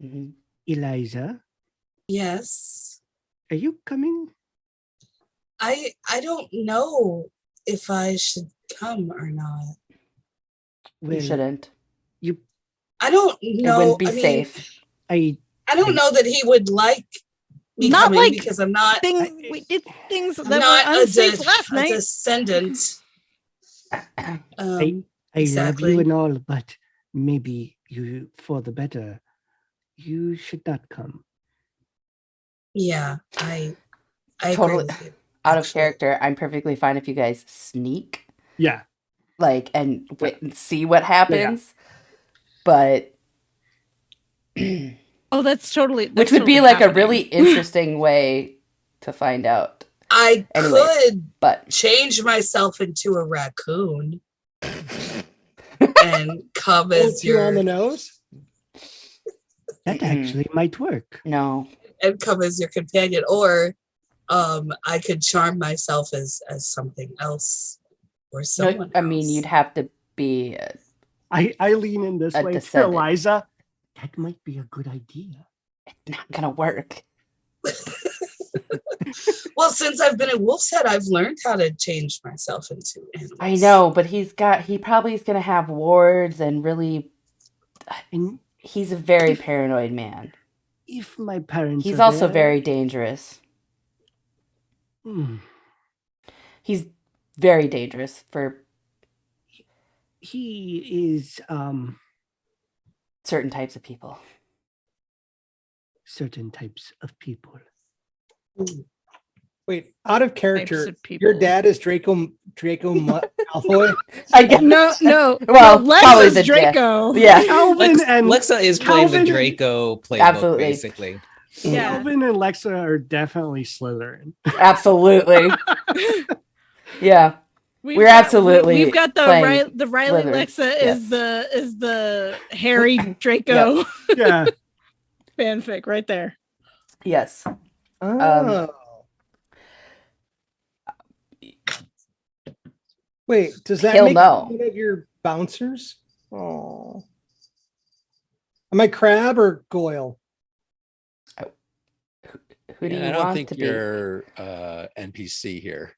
Mhm. Eliza, Yes. are you coming? I don't know if I should come or not. You shouldn't. I don't It know. wouldn't be I mean, safe. I don't know that he would like me Not coming like because I'm not. We did things that I'm were not unsafe last a night. descendant. I love Exactly. you and all, but maybe you, for the better, you should not come. Yeah, I Totally. agree with you. Out of actually. character, I'm perfectly fine if you guys sneak, Yeah. like, and wait and see what happens. But Oh, that's totally. which would be like a really interesting way to find out. I Anyways. could But change myself into a raccoon and come poke as you on the your nose. That actually might work. no, companion, or I could charm myself as something else or someone. I mean, else. you'd have to be. I lean in this A way to descendant. Eliza. That might be a good idea. It's not gonna work. Well, since I've been at Wolf's Head, I've learned how to change myself into animals. I know, but he probably is gonna have wards and really. And He's a very paranoid man. if my parents He's are also there- very dangerous. Hmm, He's very dangerous for he is certain types of people. certain types of people. Wait, out of character, of your people. dad is Draco Malfoy. I guess. No. Well, no, probably Lexa's the Draco. Yeah. Calvin and Lexa is playing the Calvin- Draco playbook, Absolutely. basically. Yeah. Calvin and Lexa are definitely Slytherin. Absolutely. Yeah. We've We're got- absolutely We've got the playing Riley Slytherin. Lexa Yes. is the Harry Draco Yeah. fanfic right there. Yes. Oh. Wait, does that He'll make know. one of your bouncers? Oh. Am I Crab or Goyle? Who do you I don't want think to be? you're NPC here.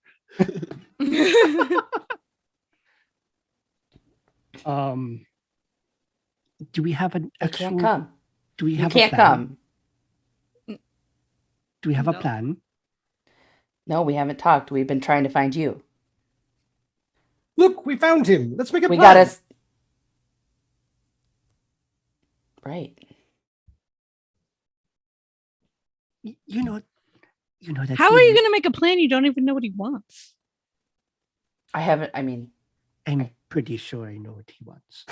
Do we have an You actual? can't come. Do we You have can't a plan? come. Do we have a No. plan? No, we haven't talked. We've been trying to find you. Look, we found him. Let's make a We plan. got us. Right. You know that. How are you going to make a plan? You don't even know what he wants. I haven't. I mean, I'm pretty sure I know what he wants.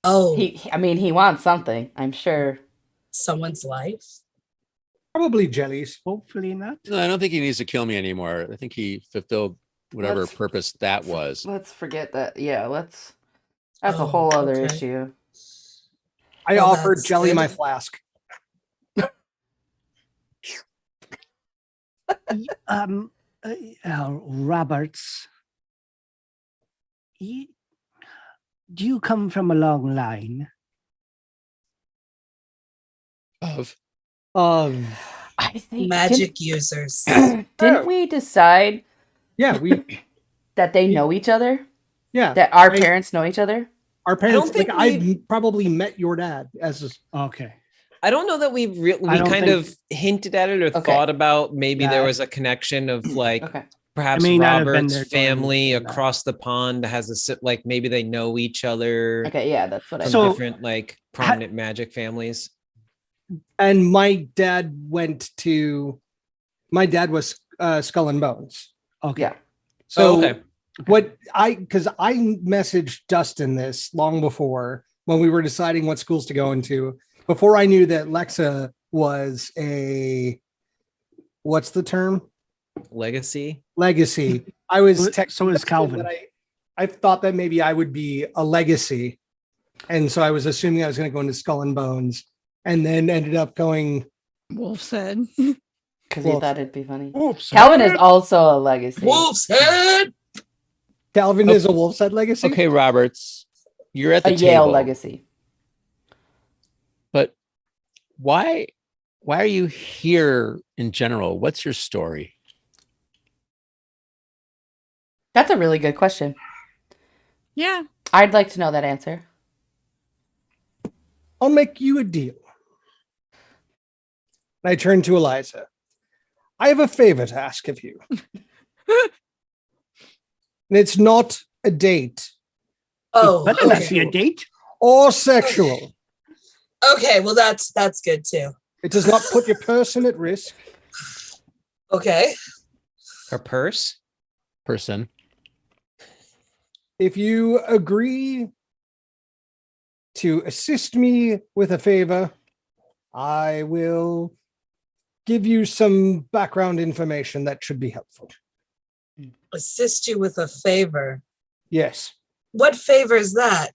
Oh, I mean, he wants something. I'm sure. someone's life. Probably jellies. Hopefully not. No, I don't think he needs to kill me anymore. I think he fulfilled whatever Let's- purpose that was. Let's forget that. Yeah, let's. That's a Oh, whole other okay. issue. I Well, offered that's jelly good. my flask. Um, Roberts, do you come from a long line? Of I think Magic users. Didn't we decide Yeah, that they know each other? yeah. That our parents know each other? Our parents, think like I've we've- probably met your dad as Okay. I don't know that we I don't kind think- of hinted at it or Okay. thought about maybe there Yeah. was a connection of like Okay. perhaps may not have been Robert's there during family that. across the pond has like maybe they know each other Okay. Yeah, that's what I. from So- different like prominent magic families. and my dad was Skull and Bones. Okay. Yeah. So okay. because I messaged Dustin this long before when we were deciding what schools to go into, before I knew that Lexa was what's the term? Legacy. Legacy. I was So texting is Dustin Calvin. that I thought that maybe I would be a legacy. And so I was assuming I was going to go into Skull and Bones, and then ended up going. Wolf said. Because he Wolf. thought it'd be funny. Oops. Calvin is also a legacy. Wolf's head. Calvin is a Wolf's Head legacy. okay, Roberts, you're at A the Yale table, legacy. but why are you here in general? What's your story? That's a really good question. Yeah. I'd like to know that answer. I'll make you a deal. And I turned to Eliza. I have a favor to ask of you. And it's not a date Oh, Better not okay. be a date. or sexual. Okay, well that's good too. It does not put your person at risk. Okay. Her purse. Person. If you agree to assist me with a favor, I will give you some background information that should be helpful. Assist you with a favor. Yes. What favor is that?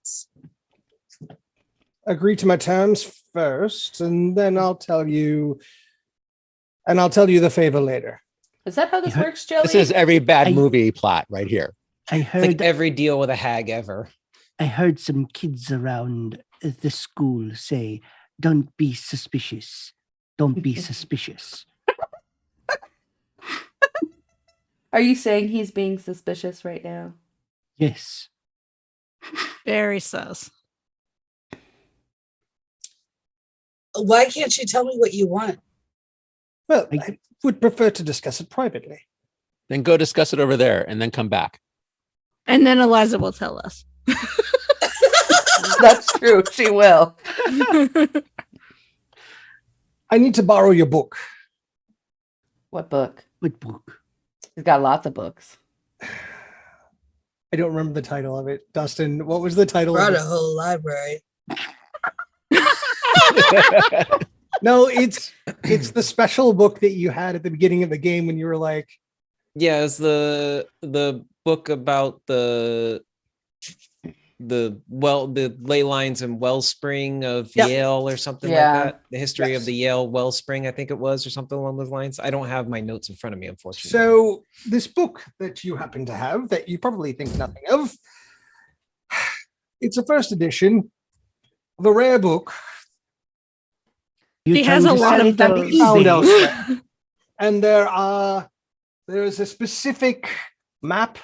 Agree to my terms first, and then I'll tell you. And I'll tell you the favor later. Is that how this Yeah. works, Jelly? This is every bad I- movie plot right here. I It's heard like every deal with a hag ever. I heard some kids around the school say, "Don't be suspicious. Don't be suspicious." Are you saying he's being suspicious right now? Yes. Very sus. Why can't you tell me what you want? Well, I would prefer to discuss it privately. Then go discuss it over there and then come back. And then Eliza will tell us. That's true. She will. I need to borrow your book. What book? What book? He's got lots of books. I don't remember the title of it. Dustin, what was the title Brought of a it? whole library. No, it's the special book that you had at the beginning of the game when you were like, Yeah, it's the book about the ley lines and wellspring of Yep. Yale or something Yeah. like that. The history Yes. of the Yale wellspring, I think it was, or something along those lines. I don't have my notes in front of me, unfortunately. so this book that you happen to have that you probably think nothing of, it's a first edition of a rare book You He has trying a to lot sell of it on those. found eBay? elsewhere. And there is a specific map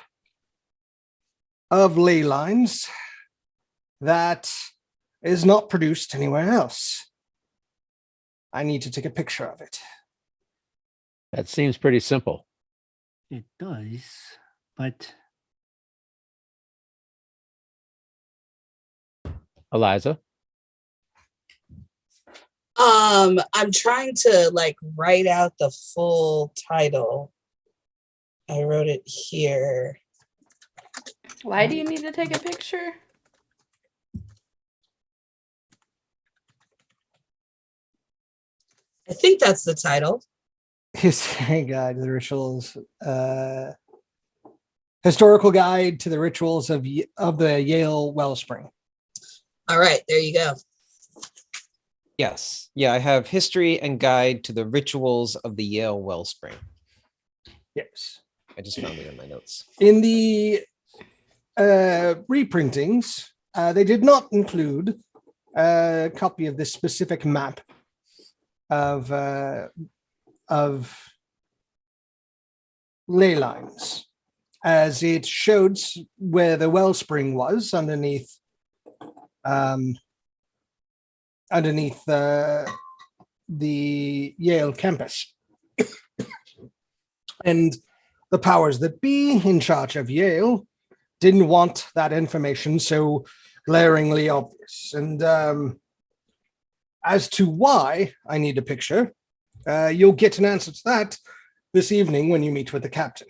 of ley lines that is not produced anywhere else. I need to take a picture of it. That seems pretty simple. It does, but Eliza. I'm trying to like write out the full title. I wrote it here. Why do you need to take a picture? I think that's the title. History guide to the rituals. Historical guide to the rituals of the Yale wellspring. All right, there you go. Yes. Yeah, I have history and guide to the rituals of the Yale wellspring. Yes. I just found it in my notes. In the reprintings, they did not include a copy of this specific map of ley lines, as it showed where the wellspring was underneath the Yale campus. And the powers that be in charge of Yale didn't want that information so glaringly obvious. And as to why I need a picture, you'll get an answer to that this evening when you meet with the captain.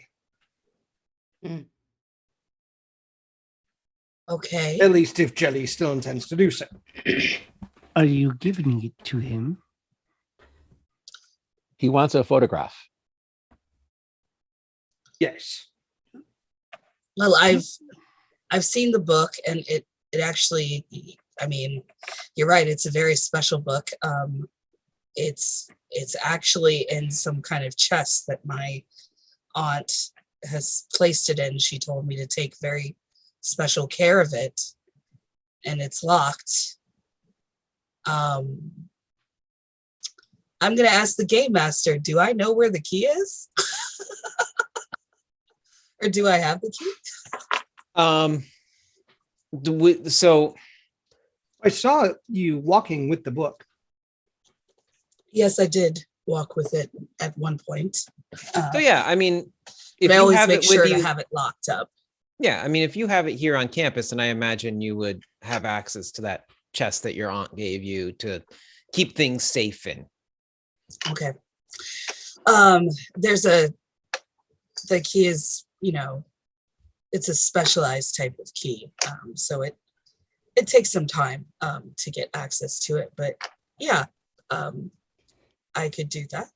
Okay. At least if Jelly still intends to do so. Are you giving it to him? He wants a photograph. Yes. Well, I've seen the book, and it actually, I mean, you're right. It's a very special book. It's actually in some kind of chest that my aunt has placed it in. She told me to take very special care of it, and it's locked. I'm going to ask the game master, do I know where the key is? Or do I have the key? So I saw you walking with the book. Yes, I did walk with it at one point. so yeah, I mean, if But I you always have make it sure with to you, have it locked up. yeah, I mean, if you have it here on campus, then I imagine you would have access to that chest that your aunt gave you to keep things safe in. Okay. The key is, it's a specialized type of key. So it takes some time to get access to it, but yeah, I could do that.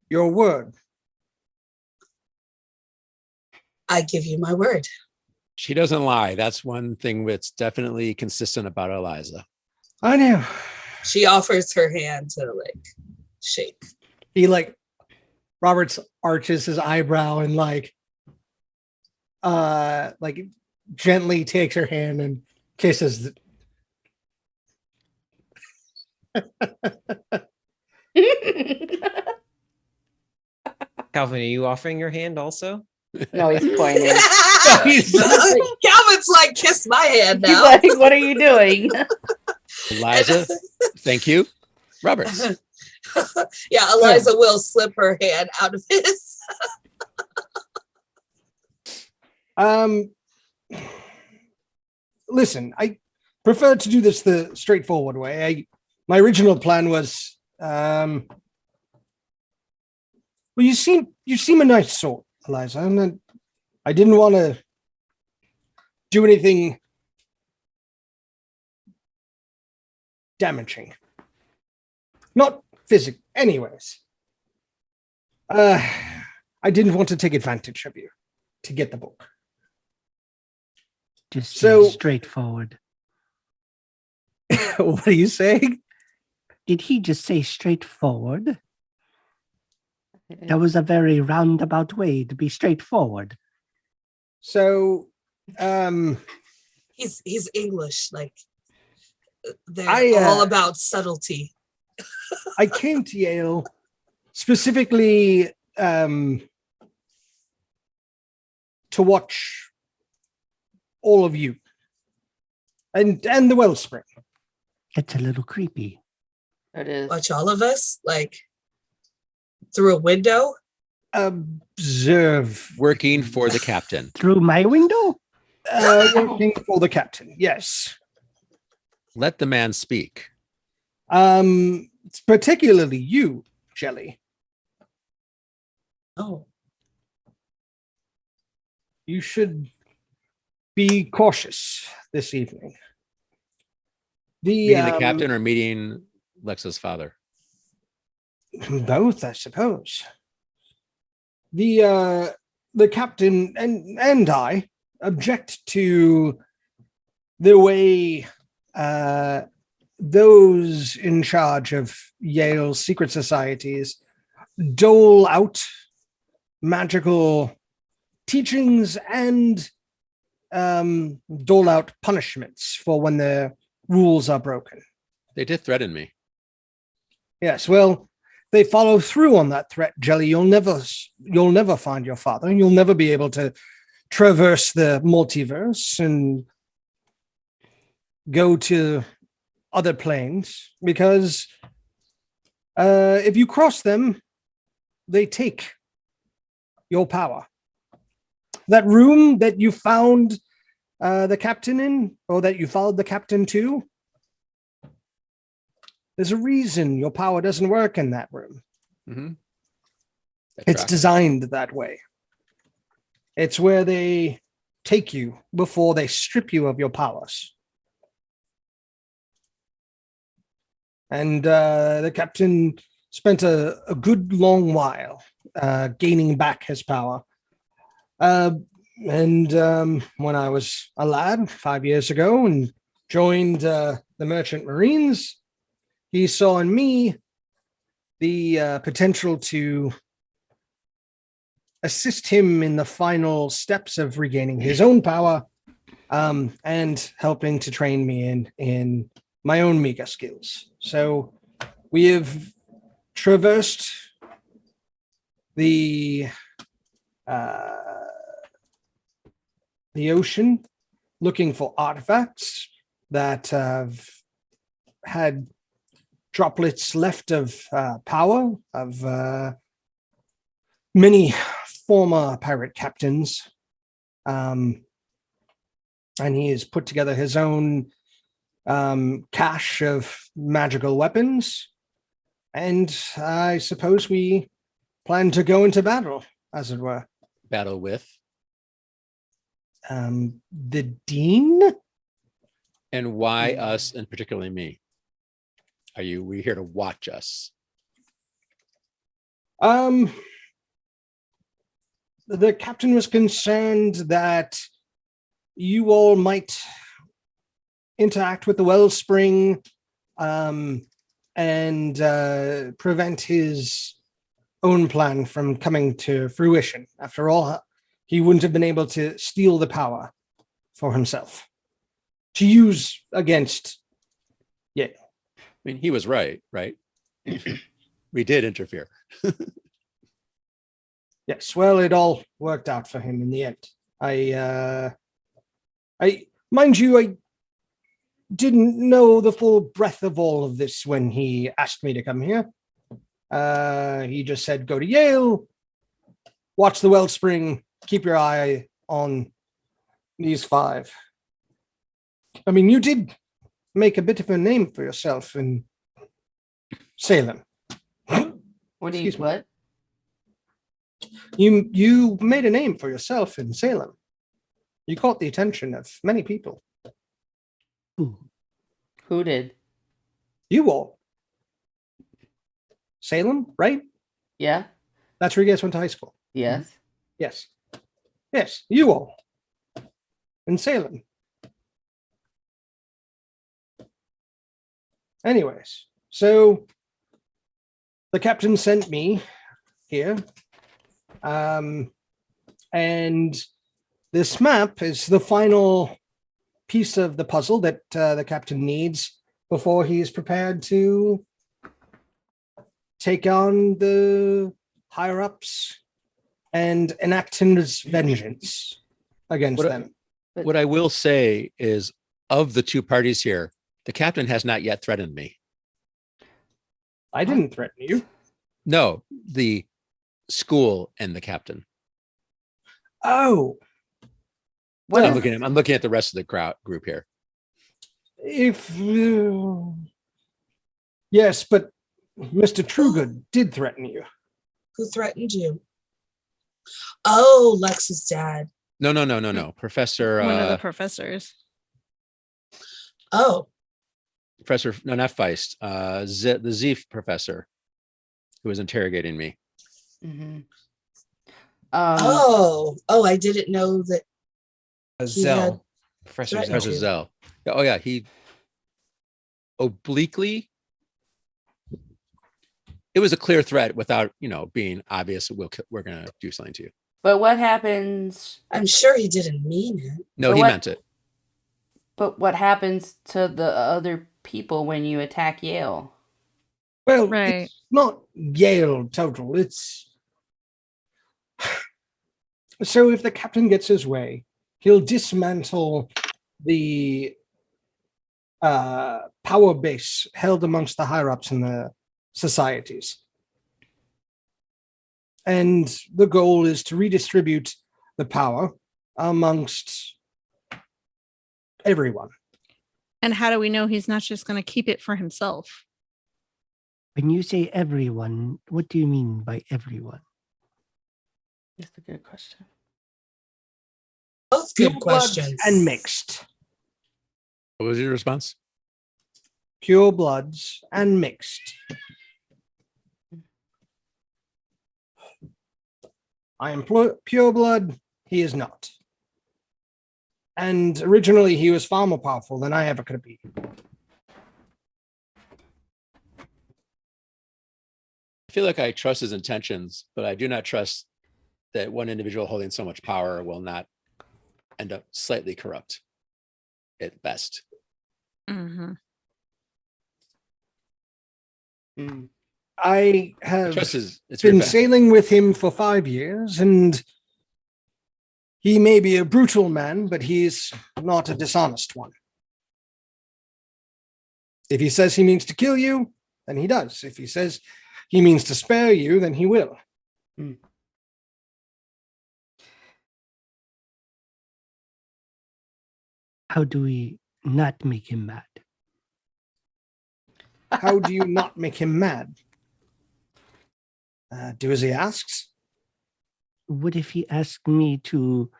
Your word. I give you my word. She doesn't lie. That's one thing that's definitely consistent about Eliza. I know. She offers her hand to shake. He Roberts arches his eyebrow and gently takes her hand and kisses. Calvin, are you offering your hand also? No, he's pointing. Calvin's like, kiss my hand He's now. like, what are you doing? Eliza, thank you. Roberts. Yeah, Eliza will slip her hand out of his. Listen, I prefer to do this the straightforward way. My original plan was, well, you seem a nice sort, Eliza, and I didn't want to do anything damaging. Not physical, anyways. I didn't want to take advantage of you to get the book. Just So- straightforward. What are you saying? Did he just say straightforward? That was a very roundabout way to be straightforward. So, He's English, they're all about subtlety. I came to Yale specifically to watch all of you and the wellspring. It's a little creepy. It is. Watch all of us, through a window. Observe. Working for the captain. Through my window? Working for the captain, yes. Let the man speak. It's particularly you, Jelly. Oh, You should be cautious this evening. Meeting the captain or meeting Lexa's father? Both, I suppose. The captain and I object to the way those in charge of Yale's secret societies dole out magical teachings and dole out punishments for when the rules are broken. They did threaten me. Yes, well, they follow through on that threat, Jelly. You'll never find your father. You'll never be able to traverse the multiverse and go to other planes because if you cross them, they take your power. That room that you found the captain in, or that you followed the captain to, there's a reason your power doesn't work in that room. Mm-hmm. It's designed that way. It's where they take you before they strip you of your powers. And the captain spent a good long while gaining back his power. And when I was a lad 5 years ago and joined the Merchant Marines, he saw in me the potential to assist him in the final steps of regaining his own power and helping to train me in my own Mega skills. So we have traversed the ocean looking for artifacts that have had droplets left of power of many former pirate captains. And he has put together his own cache of magical weapons. And I suppose we plan to go into battle, as it were. Battle with? The Dean? And why us, and particularly me? Are we here to watch us? The captain was concerned that you all might interact with the wellspring and prevent his own plan from coming to fruition. After all, he wouldn't have been able to steal the power for himself to use against Yale. I mean, he was right? We did interfere. Yes, well, it all worked out for him in the end. I mind you, I didn't know the full breadth of all of this when he asked me to come here. He just said, go to Yale, watch the wellspring, keep your eye on these 5. I mean, you did make a bit of a name for yourself in Salem. What? You made a name for yourself in Salem. You caught the attention of many people. Who did? You all. Salem, right? Yeah. That's where you guys went to high school. Yes. Yes. Yes, you all. In Salem. Anyways, so the captain sent me here. And this map is the final piece of the puzzle that the captain needs before he is prepared to take on the higher-ups and enact his vengeance against them. What I will say is, of the 2 parties here, the captain has not yet threatened me. I didn't threaten you. No, the school and the captain. Oh. I'm looking at the rest of the group here. Yes, but Mr. Trugood did threaten you. Who threatened you? Oh, Lexa's dad. No. Professor. One of the professors. Oh. Professor, no, not Feist. The Zeef professor, who was interrogating me. Mm-hmm. I didn't know that. He had Zell, Professor threatened Zell. Professor you. Zell. Oh yeah, he obliquely. It was a clear threat without, being obvious. We're gonna do something to you. But what happens? I'm sure he didn't mean it. No, But he what- meant it. But what happens to the other people when you attack Yale? Well, Right. it's not Yale total. It's so if the captain gets his way, he'll dismantle the power base held amongst the higher ups in the societies. And the goal is to redistribute the power amongst everyone. And how do we know he's not just going to keep it for himself? When you say everyone, what do you mean by everyone? That's a good question. Both good Pure bloods questions. and mixed. What was your response? Pure bloods and mixed. I am pure blood. He is not. And originally, he was far more powerful than I ever could have been. I feel like I trust his intentions, but I do not trust that one individual holding so much power will not end up slightly corrupt at best. Mm-hmm. Mm. I I have trust it's very been bad. sailing with him for 5 years, and he may be a brutal man, but he's not a dishonest one. If he says he means to kill you, then he does. If he says he means to spare you, then he will. How do we not make him mad? How do you not make him mad? Do as he asks. What if he asked me to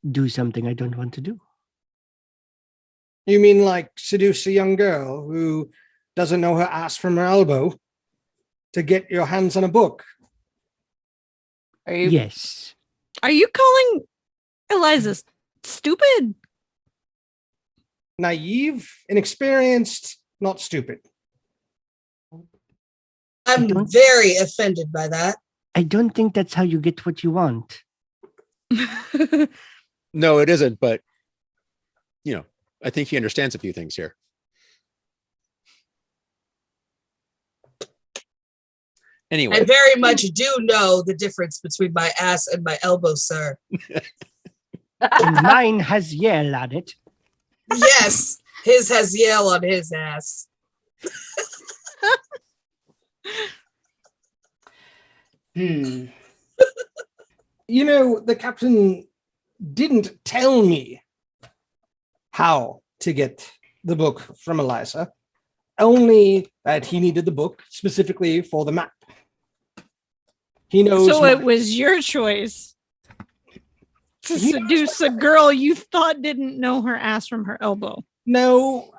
do something I don't want to do? You mean like seduce a young girl who doesn't know her ass from her elbow to get your hands on a book? Are you? Yes. Are you calling Eliza stupid? Naive, inexperienced, not stupid. I'm don't- very offended by that. I don't think that's how you get what you want. No, it isn't, but I think he understands a few things here. Anyway, I very much do know the difference between my ass and my elbow, sir. And mine has Yale on it. Yes, his has Yale on his ass. Hmm. You know, the captain didn't tell me how to get the book from Eliza, only that he needed the book specifically for the map. He knows. So it was your choice to He knows seduce a girl you thought didn't know her ass from her elbow. No,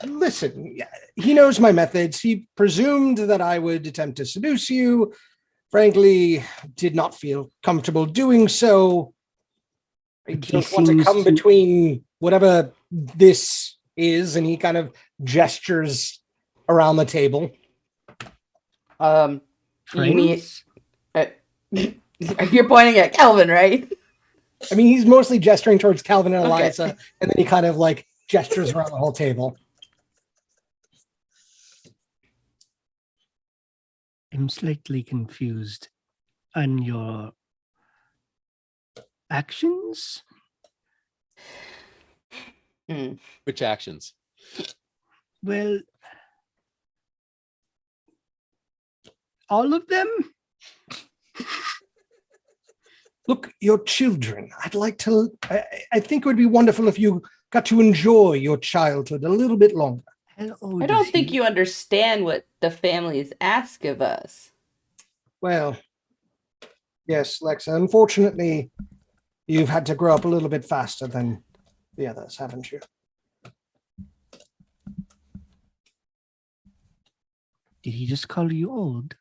listen. He knows my methods. He presumed that I would attempt to seduce you. Frankly, did not feel comfortable doing so. I But he don't want to seems come to- between whatever this is, and he kind of gestures around the table. You mean Friends? you're pointing at Calvin, right? I mean, he's mostly gesturing towards Calvin and Okay. Eliza, and then he kind of like gestures around the whole table. I'm slightly confused on your actions. Hmm. which actions? Well, all of them? Look, your children. I'd like to. I think it would be wonderful if you got to enjoy your childhood a little bit longer. How old I don't is think he? you understand what the families ask of us. Well, yes, Lexa. Unfortunately, you've had to grow up a little bit faster than the others, haven't you? Did he just call you old?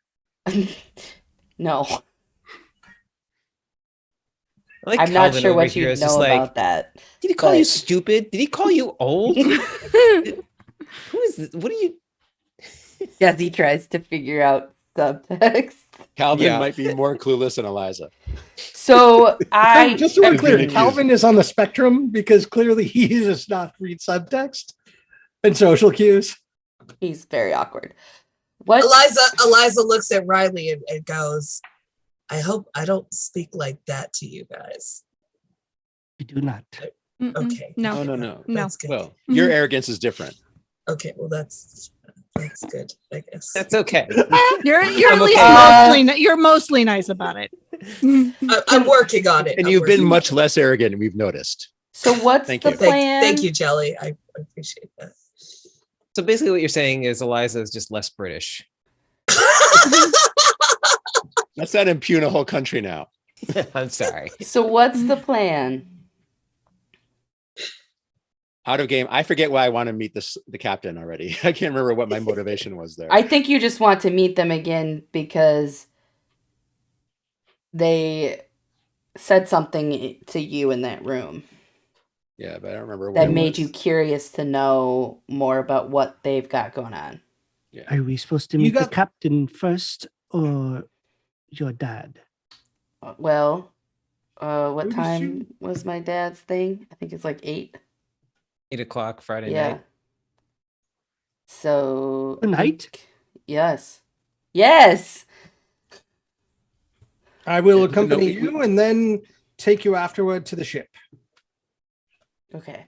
No, I like I'm not Calvin sure over what here you is just know like, about that. did he call you but- stupid? Did he call you old? Who is this? What are you? Jesse tries to figure out subtext. Calvin Yeah. might be more clueless than Eliza. So So I just so we're I've been clear, accused. Calvin is on the spectrum because clearly he does not read subtext and social cues. he's very awkward. What? Eliza looks at Riley and goes, I hope I don't speak like that to you guys. We do not. Mm-mm. Okay. No. No. No. That's good. Well, your arrogance is different. Okay, well that's good, I guess. That's okay. You're I'm at least okay. you're mostly nice about it. I'm working on it. And I'm you've been working on much it. less arrogant, we've noticed. So what's Thank the you. plan? Thank you, Jelly. I appreciate that. So basically, what you're saying is Eliza is just less British. Let's not impugn a whole country now. I'm sorry. So what's the plan? Out of game. I forget why I want to meet the captain already. I can't remember what my motivation was there. I think you just want to meet them again because they said something to you in that room Yeah, but I don't remember what that it made was. you curious to know more about what they've got going on. Are we supposed to You meet the got- captain first or your dad? Well, what Who'd you time shoot? was my dad's thing? I think it's like 8. 8 o'clock Friday Yeah. night. So Tonight? Yes. Yes. I will Yeah, accompany we- you and then take you afterward to the ship. Okay.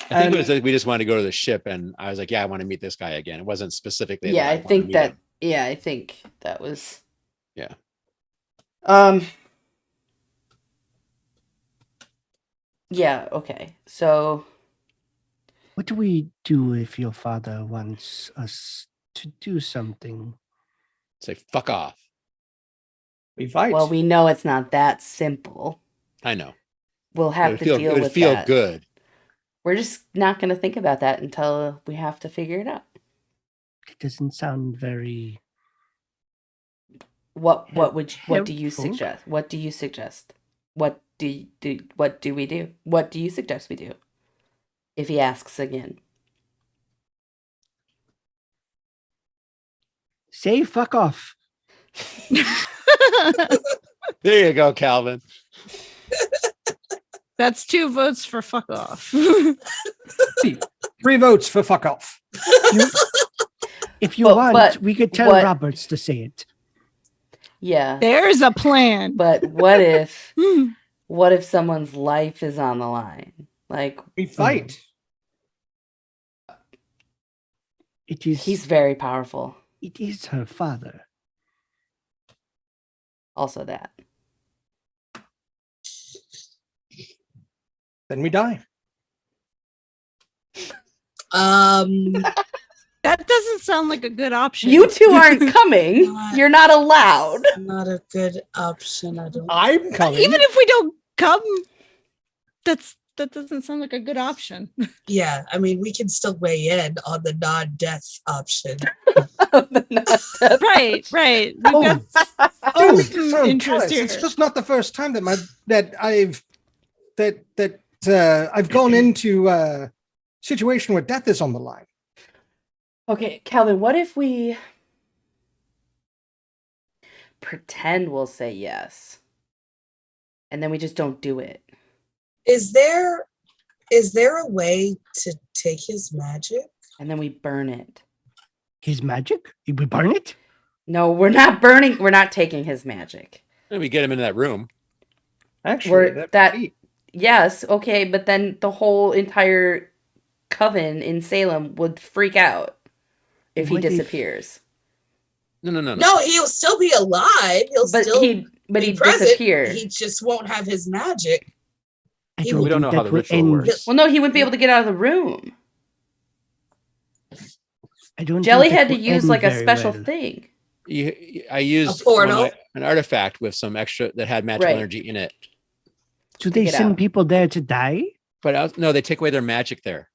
I think it And- was that we just wanted to go to the ship, and I was like, "Yeah, I want to meet this guy again." It wasn't specifically. Yeah, that I wanted to think meet that him. yeah, I think that was Yeah. Yeah, okay. So What do we do if your father wants us to do something? Say fuck off. We fight. well, we know it's not that simple. I know. We'll It have would to feel. deal It would with feel that. good. We're just not going to think about that until we have to figure it out. It doesn't sound very. What Help- would what do you helpful. suggest? What do you suggest? What do what do we do? What do you suggest we do? If he asks again. Say fuck off. There you go, Calvin. That's 2 votes for fuck off. 3 votes for fuck off. If you But- want, but we could tell what- Roberts to say it. Yeah. There's a plan. But what if someone's life is on the line? Like We fight. It is. he's very powerful. It is her father. Also that. Then we die. That doesn't sound like a good option. You two aren't coming. You're not allowed. Not a good option. I don't. I'm coming. Even if we don't come, that doesn't sound like a good option. Yeah, I mean, we can still weigh in on the non-death option. Right. We've got Oh, some so interest guys, here. it's just not the first time that I've gone into a situation where death is on the line. Okay, Calvin, what if we pretend we'll say yes and then we just don't do it? Is there a way to take his magic? And then we burn it. His magic? We burn it? No, we're not burning. We're not taking his magic. And we get him into that room. Actually, We're that. be- Yes, okay, but then the whole entire coven in Salem would freak out if he What if- disappears. No. No, he'll still be alive. He'll But still he'd be present. disappear. He just won't have his magic. I We don't don't think know how that the will ritual end- works. Well, no, he wouldn't be able to get out of the room. I don't. Jelly think had that to will use end like a very special well. thing. I used A portal? an artifact with some extra that had magical Right. energy in it. Do they Get send out. people there to die? But no, they take away their magic there,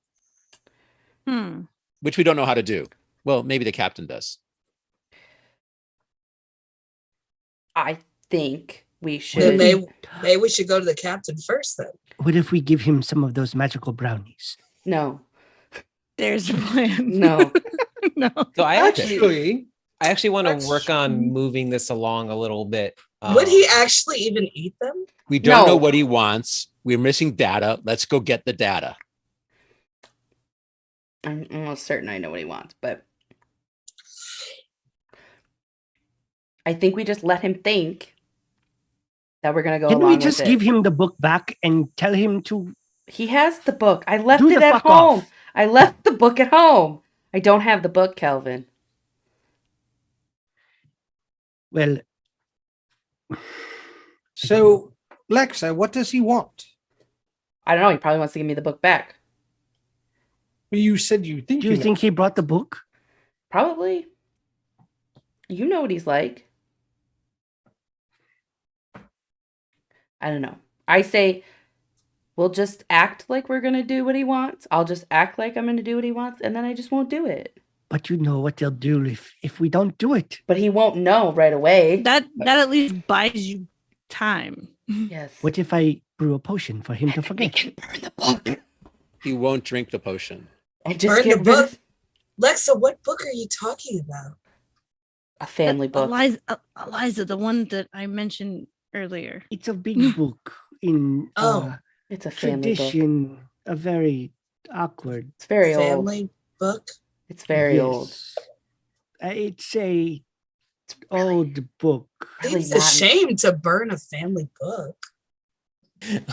Hmm. which we don't know how to do. Well, maybe the captain does. I think we Then should. maybe we should go to the captain first then. What if we give him some of those magical brownies? No, There's a plan. no. No. So I actually want to That's- work on moving this along a little bit. Would he actually even eat them? We don't know No. what he wants. We're missing data. Let's go get the data. I'm almost certain I know what he wants, but I think we just let him think that we're gonna go Can along we with just it. give him the book back and tell him to He has the book. I left do it the at fuck home. off? I left the book at home. I don't have the book, Kelvin. Well, So, Lexa, what does he want? I don't know. He probably wants to give me the book back. Well, you said you think. do you know. think he brought the book? Probably. You know what he's like. I don't know. I say we'll just act like we're gonna do what he wants. I'll just act like I'm gonna do what he wants, and then I just won't do it. But you know what they'll do if we don't do it. But he won't know right away. That at least buys you time. Yes. What if I brew a potion for him to We forget? can burn the book He won't drink the potion. and just Burn get the rid book? of Lexa, what book are you talking about? a family book. Eliza, the one that I mentioned earlier. It's a big book in Oh. It's a family book. tradition, a very awkward. It's very old. Family book? It's very old. Yes. It's a old book. Really It's a not- shame to burn a family book.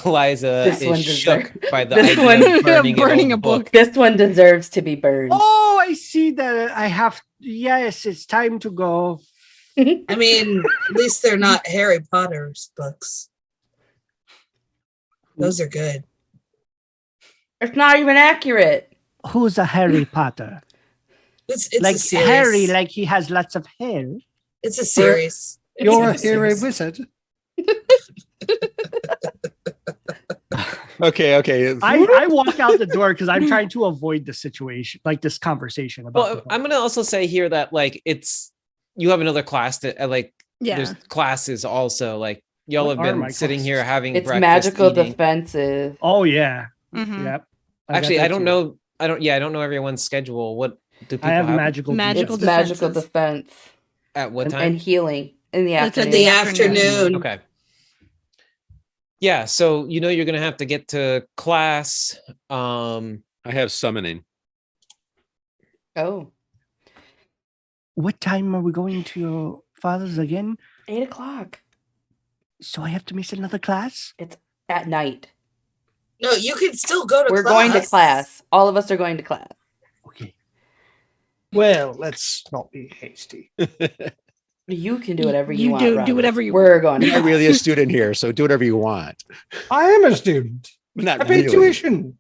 Eliza This one is deserves- shook by the this idea one- of burning, Burning an a old book. This one deserves to be burned. Oh, I see that I have. Yes, it's time to go. I mean, at least they're not Harry Potter's books. Those are good. It's not even accurate. Who's a Harry Potter? It's Like a series. Harry, like he has lots of hair. It's a series. It's You're a a hero series. wizard. Okay. I walk out the door because I'm trying to avoid the situation, like this conversation about. Well, I'm gonna also say here that like it's you have another class that like Yeah. there's classes also like y'all What have are been my sitting here classes? having It's breakfast, magical eating. defensive. Oh yeah, Mhm. yep. got Actually, that I don't too. know. I don't know everyone's schedule. What do people I have have magical. Magical It's defense. magical defenses. defense at what and- time? and healing in the It's at In afternoon. the afternoon. afternoon. Okay. Yeah, so you're gonna have to get to class. I have summoning. Oh, What time are we going to your father's again? 8:00 So I have to miss another class? at night. No, you can still go to We're class. going to class. All of us are going to class. Okay. Well, let's not be hasty. You can do whatever you, You want. do Robert. whatever you We're going to You're not class. really a student here, so do whatever you want. I am a student. Not I paid really. tuition.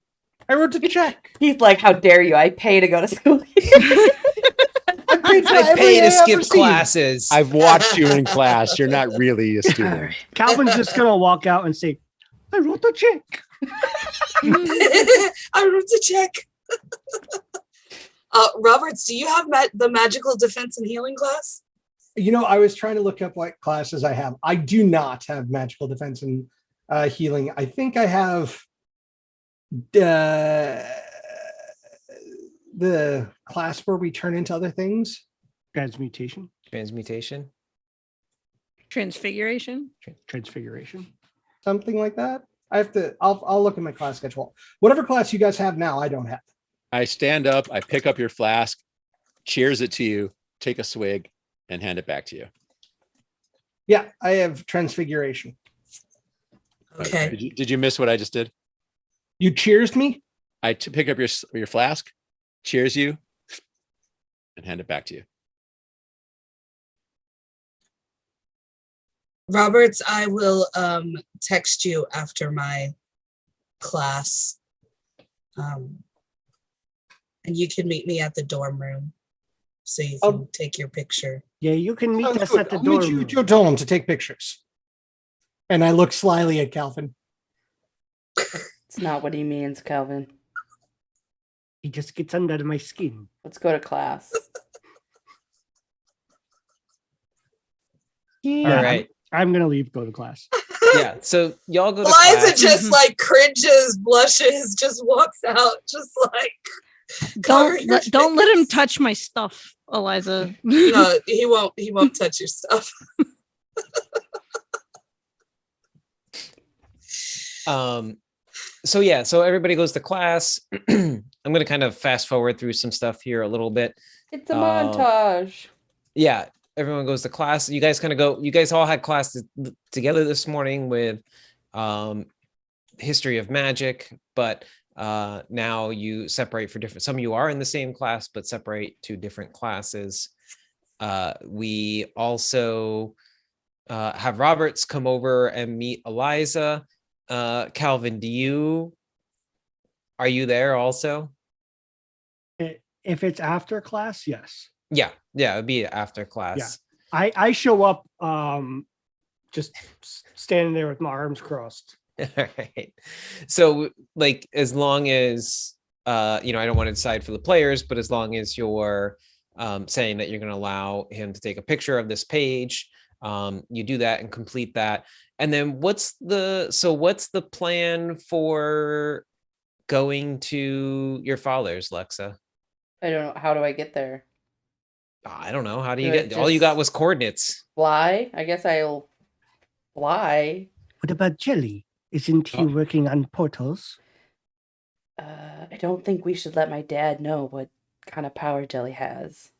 I wrote a check. He's like, "How dare you? I pay to go to school." I paid for I every pay A to I've skip received. classes. I've watched you in class. You're not really a student. Calvin's just gonna walk out and say, "I wrote a check." I wrote a check. Roberts, do you have the magical defense and healing class? You know, I was trying to look up what classes I have. I do not have magical defense and healing. I think I have the class where we turn into other things. Transmutation, Transmutation. Transfiguration. transfiguration. Something like that. I have to. I'll look at my class schedule. Whatever class you guys have now, I don't have. I stand up, I pick up your flask, cheers it to you, take a swig, and hand it back to you. Yeah, I have transfiguration. Okay. Did you miss what I just did? You cheersed me. I pick up your flask, cheers you, and hand it back to you. Roberts, I will text you after my class. And you can meet me at the dorm room so you can take your picture. Yeah, you can meet Sounds us good. at the I'll door. meet you at your dorm to take pictures. And I look slyly at Calvin. It's not what he means, Calvin. He just gets under my skin. Let's go to class. Yeah, right. I'm gonna leave. Go to class. Yeah. So y'all go to Eliza class. just like cringes, blushes, just walks out, just like cover your Don't let him face. touch my stuff, Eliza. No, he won't. He won't touch your stuff. So yeah, so everybody goes to class. I'm going to kind of fast forward through some stuff here a little bit. It's a montage. Yeah, everyone goes to class. You guys kind of go, you guys all had class together this morning with history of magic, but now you separate for different, some of you are in the same class, but separate to different classes. We also have Roberts come over and meet Eliza. Calvin, are you there also? If it's after class, yes. Yeah, it'd be after class. I show up just standing there with my arms crossed. All right. So like, as long as I don't want to decide for the players, but as long as you're saying that you're going to allow him to take a picture of this page, you do that and complete that. And then what's the plan for going to your father's, Lexa? I don't know. How do I get there? I don't know. How do you Do I get? All you just- got was coordinates. Fly? I guess I'll fly. What about Jelly? Isn't he working on portals? I don't think we should let my dad know what kind of power Jelly has.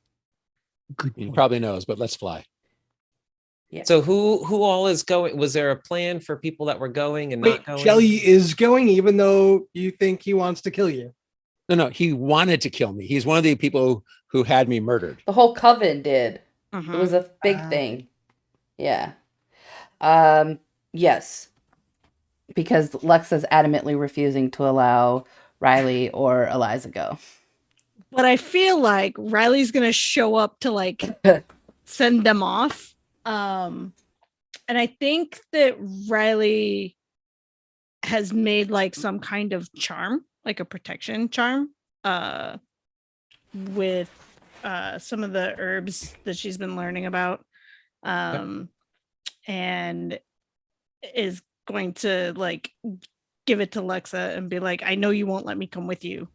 Good. He point. probably knows, but let's fly. Yeah. So who all is going? Was there a plan for people that were going and Wait, not going? Jelly is going, even though you think he wants to kill you. No, he wanted to kill me. He's one of the people who had me murdered. The whole coven did. Mhm. It was a big Ah. thing. Yeah. Yes. Because Lexa's adamantly refusing to allow Riley or Eliza go. But I feel like Riley's gonna show up to like send them off. And I think that Riley has made like some kind of charm, like a protection charm, with some of the herbs that she's been learning about. And is going to like give it to Lexa and be like, I know you won't let me come with you,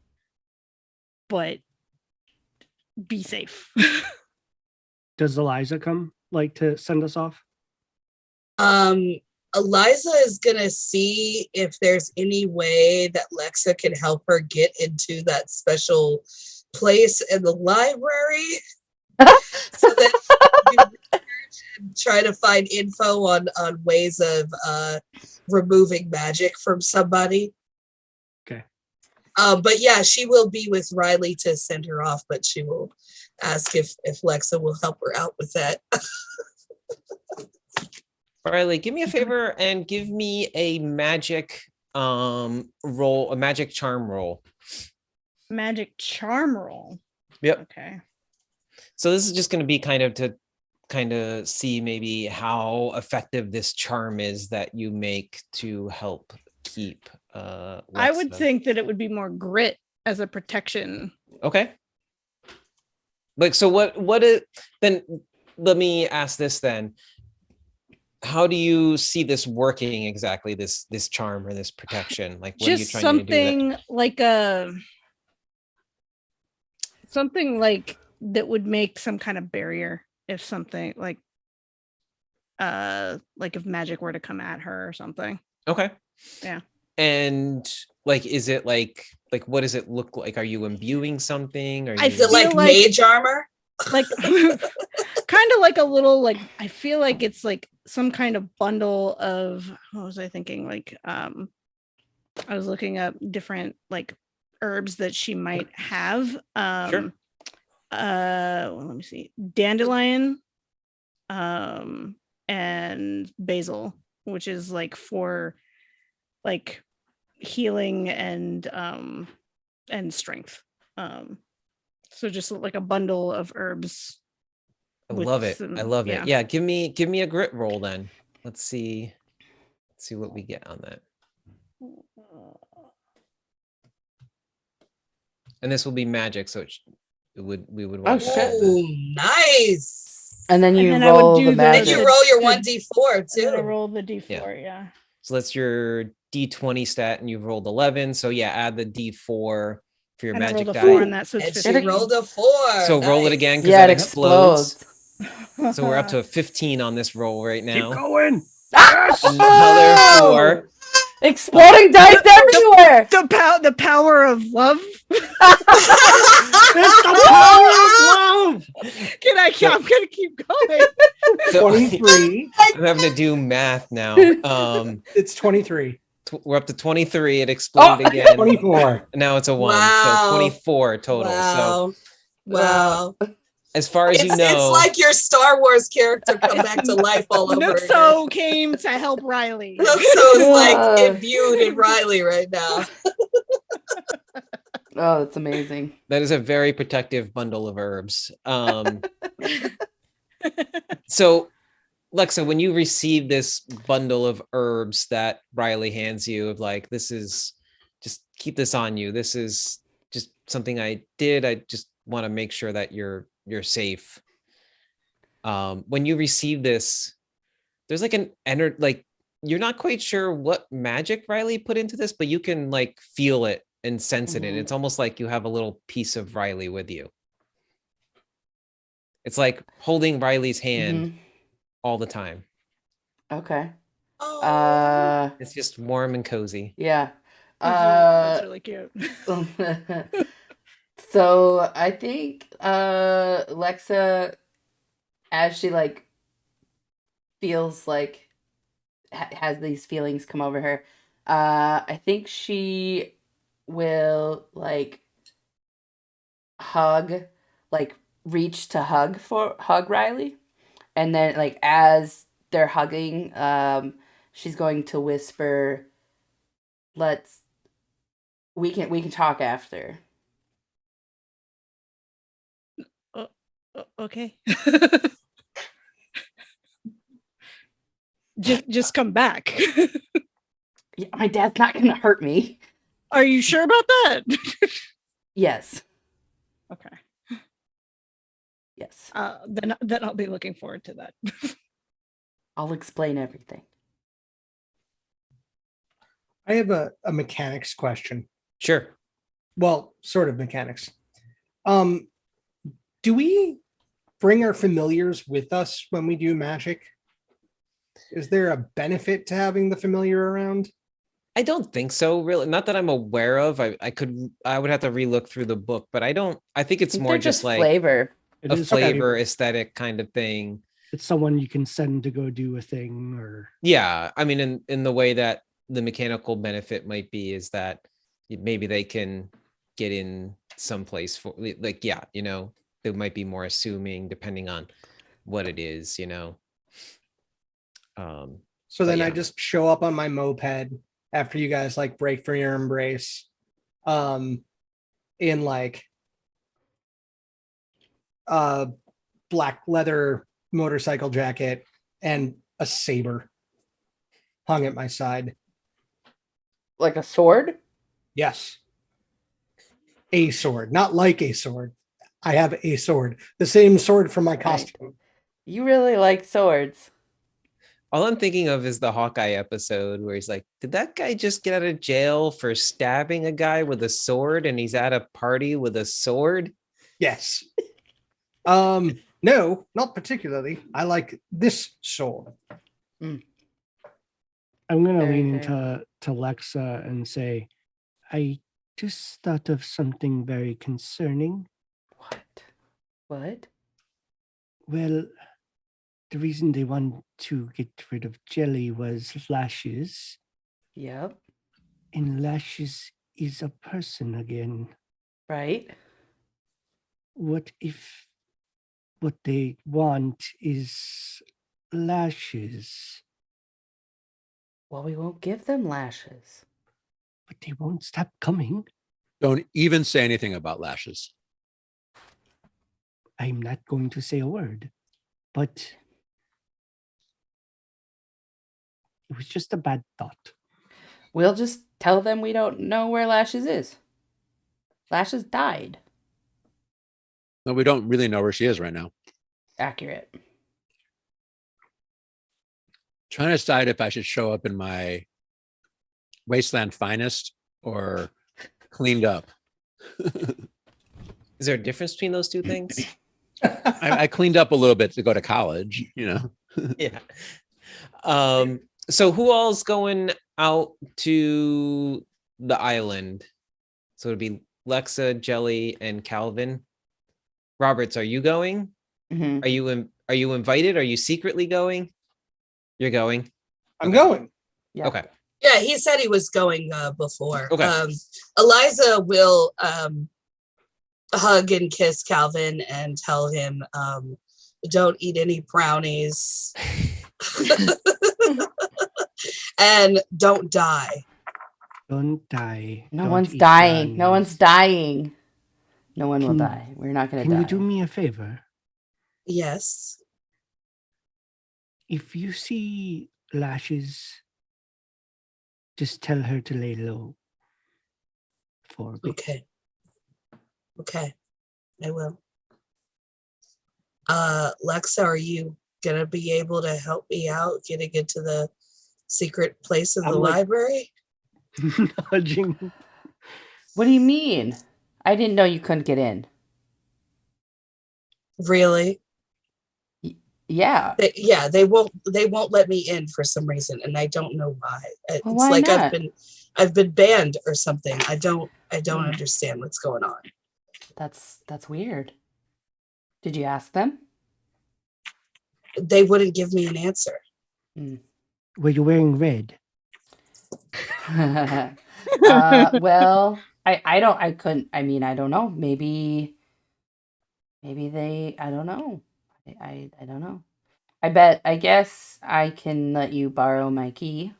but be safe. Does Eliza come like to send us off? Eliza is gonna see if there's any way that Lexa can help her get into that special place in the library so that she can research and try to find info on ways of removing magic from somebody. Okay. But yeah, she will be with Riley to send her off, but she will ask if Lexa will help her out with that. Riley, give me a favor and give me a magic roll, a magic charm roll. Magic charm roll. Yep. Okay. So this is just going to be kind of see maybe how effective this charm is that you make to help keep I would Lexa. think that it would be more grit as a protection. Okay. Like, so what is, then let me ask this then. How do you see this working exactly, this charm or this protection? Like, what Just are you trying to do? something like something like that would make some kind of barrier if something like if magic were to come at her or something. Okay. Yeah. And like, is it like what does it look like? Are you imbuing something? Are you... Is it feel like like- mage armor? Like kind of like a little like I feel like it's like some kind of bundle of what was I thinking? Like I was looking up different like herbs that she might have. Sure. Well, let me see. Dandelion and basil, which is like for like healing and strength. So just like a bundle of herbs. I with love it. some- I love yeah. it. Yeah. Give me a grit roll then. Let's see what we get on that. And this will be magic, so we would Oh, want shit. Oh, nice. And then you then I would roll do the the- magic. And you roll your the- 1d4 I'm gonna too. roll the D4. Yeah. So that's your D20 stat, and you've rolled 11. So yeah, add the D4 for your And I magic rolled a die. 4 on that, so it's And 15. she rolled a 4. So roll it Nice. again because Yeah, that it explodes. explodes. So we're up to a 15 on this roll right Keep now. going. Another Oh! 4. Exploding dice everywhere. The power of love. It's the power of love. I'm gonna keep going. So 23. I'm having to do math now. It's 23. We're up to 23. It exploded Oh. again. 24. Now it's a 1. Wow. So 24 total. So Wow. as far as you It's know, like your Star Wars character come back to life all over again. Nuxo came to help Riley. So it's like Uh. imbued in Riley right now. Oh, that's amazing. that is a very protective bundle of herbs. So Lexa, when you receive this bundle of herbs that Riley hands you, of like, this is just keep this on you. This is just something I did. I just want to make sure that you're safe. When you receive this, there's like an like you're not quite sure what magic Riley put into this, but you can like feel it and sense it. And Mhm. it's almost like you have a little piece of Riley with you. It's like holding Riley's hand Mhm. all the time. Okay. Oh. It's just warm and cozy. Yeah. That's really cute. So I think Lexa, as she like feels like has these feelings come over her, I think she will like reach to hug Riley, and then like as they're hugging, she's going to whisper, we can talk after. Okay. just come back. Yeah, my dad's not gonna hurt me. Are you sure about that? Yes. Okay. Yes. Then I'll be looking forward to that. I'll explain everything. I have a mechanics question. Sure. Well, sort of mechanics. Do we bring our familiars with us when we do magic? Is there a benefit to having the familiar around? I don't think so, really. Not that I'm aware of. I would have to relook through the book, but I think it's I think more they're just like flavor. It a is flavor aesthetic kind of thing. It's someone you can send to go do a thing, or Yeah. I mean, in the way that the mechanical benefit might be is that maybe they can get in someplace for like, yeah, they might be more assuming depending on what it is, So then yeah. I just show up on my moped after you guys like break from your embrace, in like black leather motorcycle jacket and a saber hung at my side. Like a sword? Yes. A sword, not like a sword. I have a sword, the same sword from my costume. You really like swords. All I'm thinking of is the Hawkeye episode where he's like, did that guy just get out of jail for stabbing a guy with a sword and he's at a party with a sword? Yes. No, not particularly. I like this sword. I'm gonna Very lean fair. into Lexa and say, I just thought of something very concerning. What? Well, the reason they want to get rid of Jelly was Lashes, Yep. and Lashes is a person again. Right? What if what they want is Lashes, Well, we won't give them lashes. but they won't stop coming? Don't even say anything about lashes. I'm not going to say a word, but it was just a bad thought. We'll just tell them we don't know where Lashes is. Lashes died. No, we don't really know where she is right now. Accurate. Trying to decide if I should show up in my Wasteland Finest or cleaned up. Is there a difference between those two things? I cleaned up a little bit to go to college, you know. Yeah. So who all's going out to the island? So it'd be Lexa, Jelly, and Calvin. Roberts, are you going? Mhm. Are you invited? Are you secretly going? You're going. I'm going. Yeah. Okay. Yeah, he said he was going before. Okay. Eliza will hug and kiss Calvin and tell him don't eat any brownies and don't die. Don't die. No Don't one's eat dying. No brownies. one's dying. No one will Can- die. We're not gonna Can die. you do me a favor? Yes. If you see Lashes, just tell her to lay low for a bit. Okay. Okay. I will. Lexa, are you gonna be able to help me out getting into the secret place in the I'm like- library? Nudging. What do you mean? I didn't know you couldn't get in. Really? Yeah. They won't let me in for some reason, and I don't know why. It's Well, why like not? I've been banned or something. I don't Hmm. understand what's going on. That's weird. Did you ask them? They wouldn't give me an answer. Were you wearing red? Well, I couldn't. I mean, I don't know. Maybe they. I don't know. I don't know. I guess I can let you borrow my key.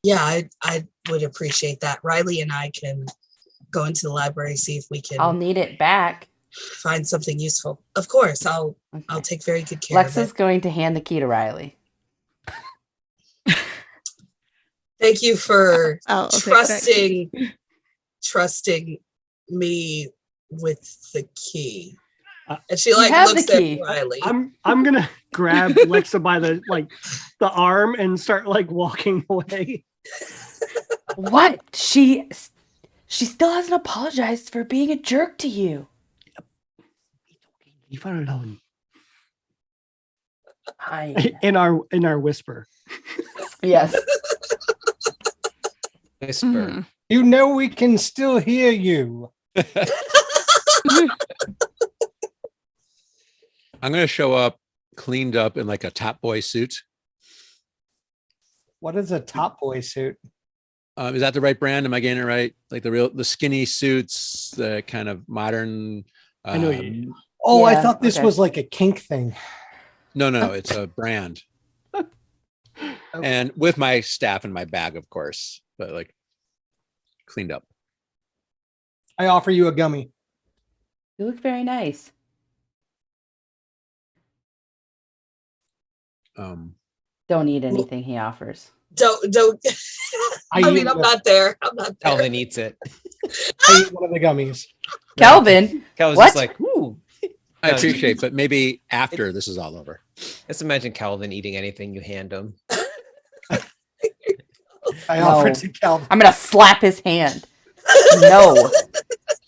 Yeah, I would appreciate that. Riley and I can go into the library, see if we can I'll need it back. find something useful. Of course, I'll Okay. take very good care of Lexa's it. going to hand the key to Riley. Thank you for I'll take that. trusting me with the key. Uh, And she You like have looks the at key. Riley. I'm gonna grab Lexa by the arm and start like walking away. What? She still hasn't apologized for being a jerk to you. Leave her alone. I In our whisper. yes. Whisper. Mhm. You know we can still hear you. I'm going to show up cleaned up in like a Top Boy suit. What is a top boy suit? Is that the right brand? Am I getting it right? Like the skinny suits, the kind of modern. I know you. Oh, I Yeah, thought this okay. was like a kink thing. No, it's a brand. And with my staff in my bag, of course, but like cleaned up. I offer you a gummy. You look very nice. Don't eat anything he offers. Don't I I mean eat I'm one- not there. I'm not there. Calvin eats it. I eat one of the gummies. Calvin, Calvin's What? just like, ooh. I No, appreciate, but maybe after this is all over. Just imagine Calvin eating anything you hand him. I No. offer it to Calvin. I'm gonna slap his hand. No,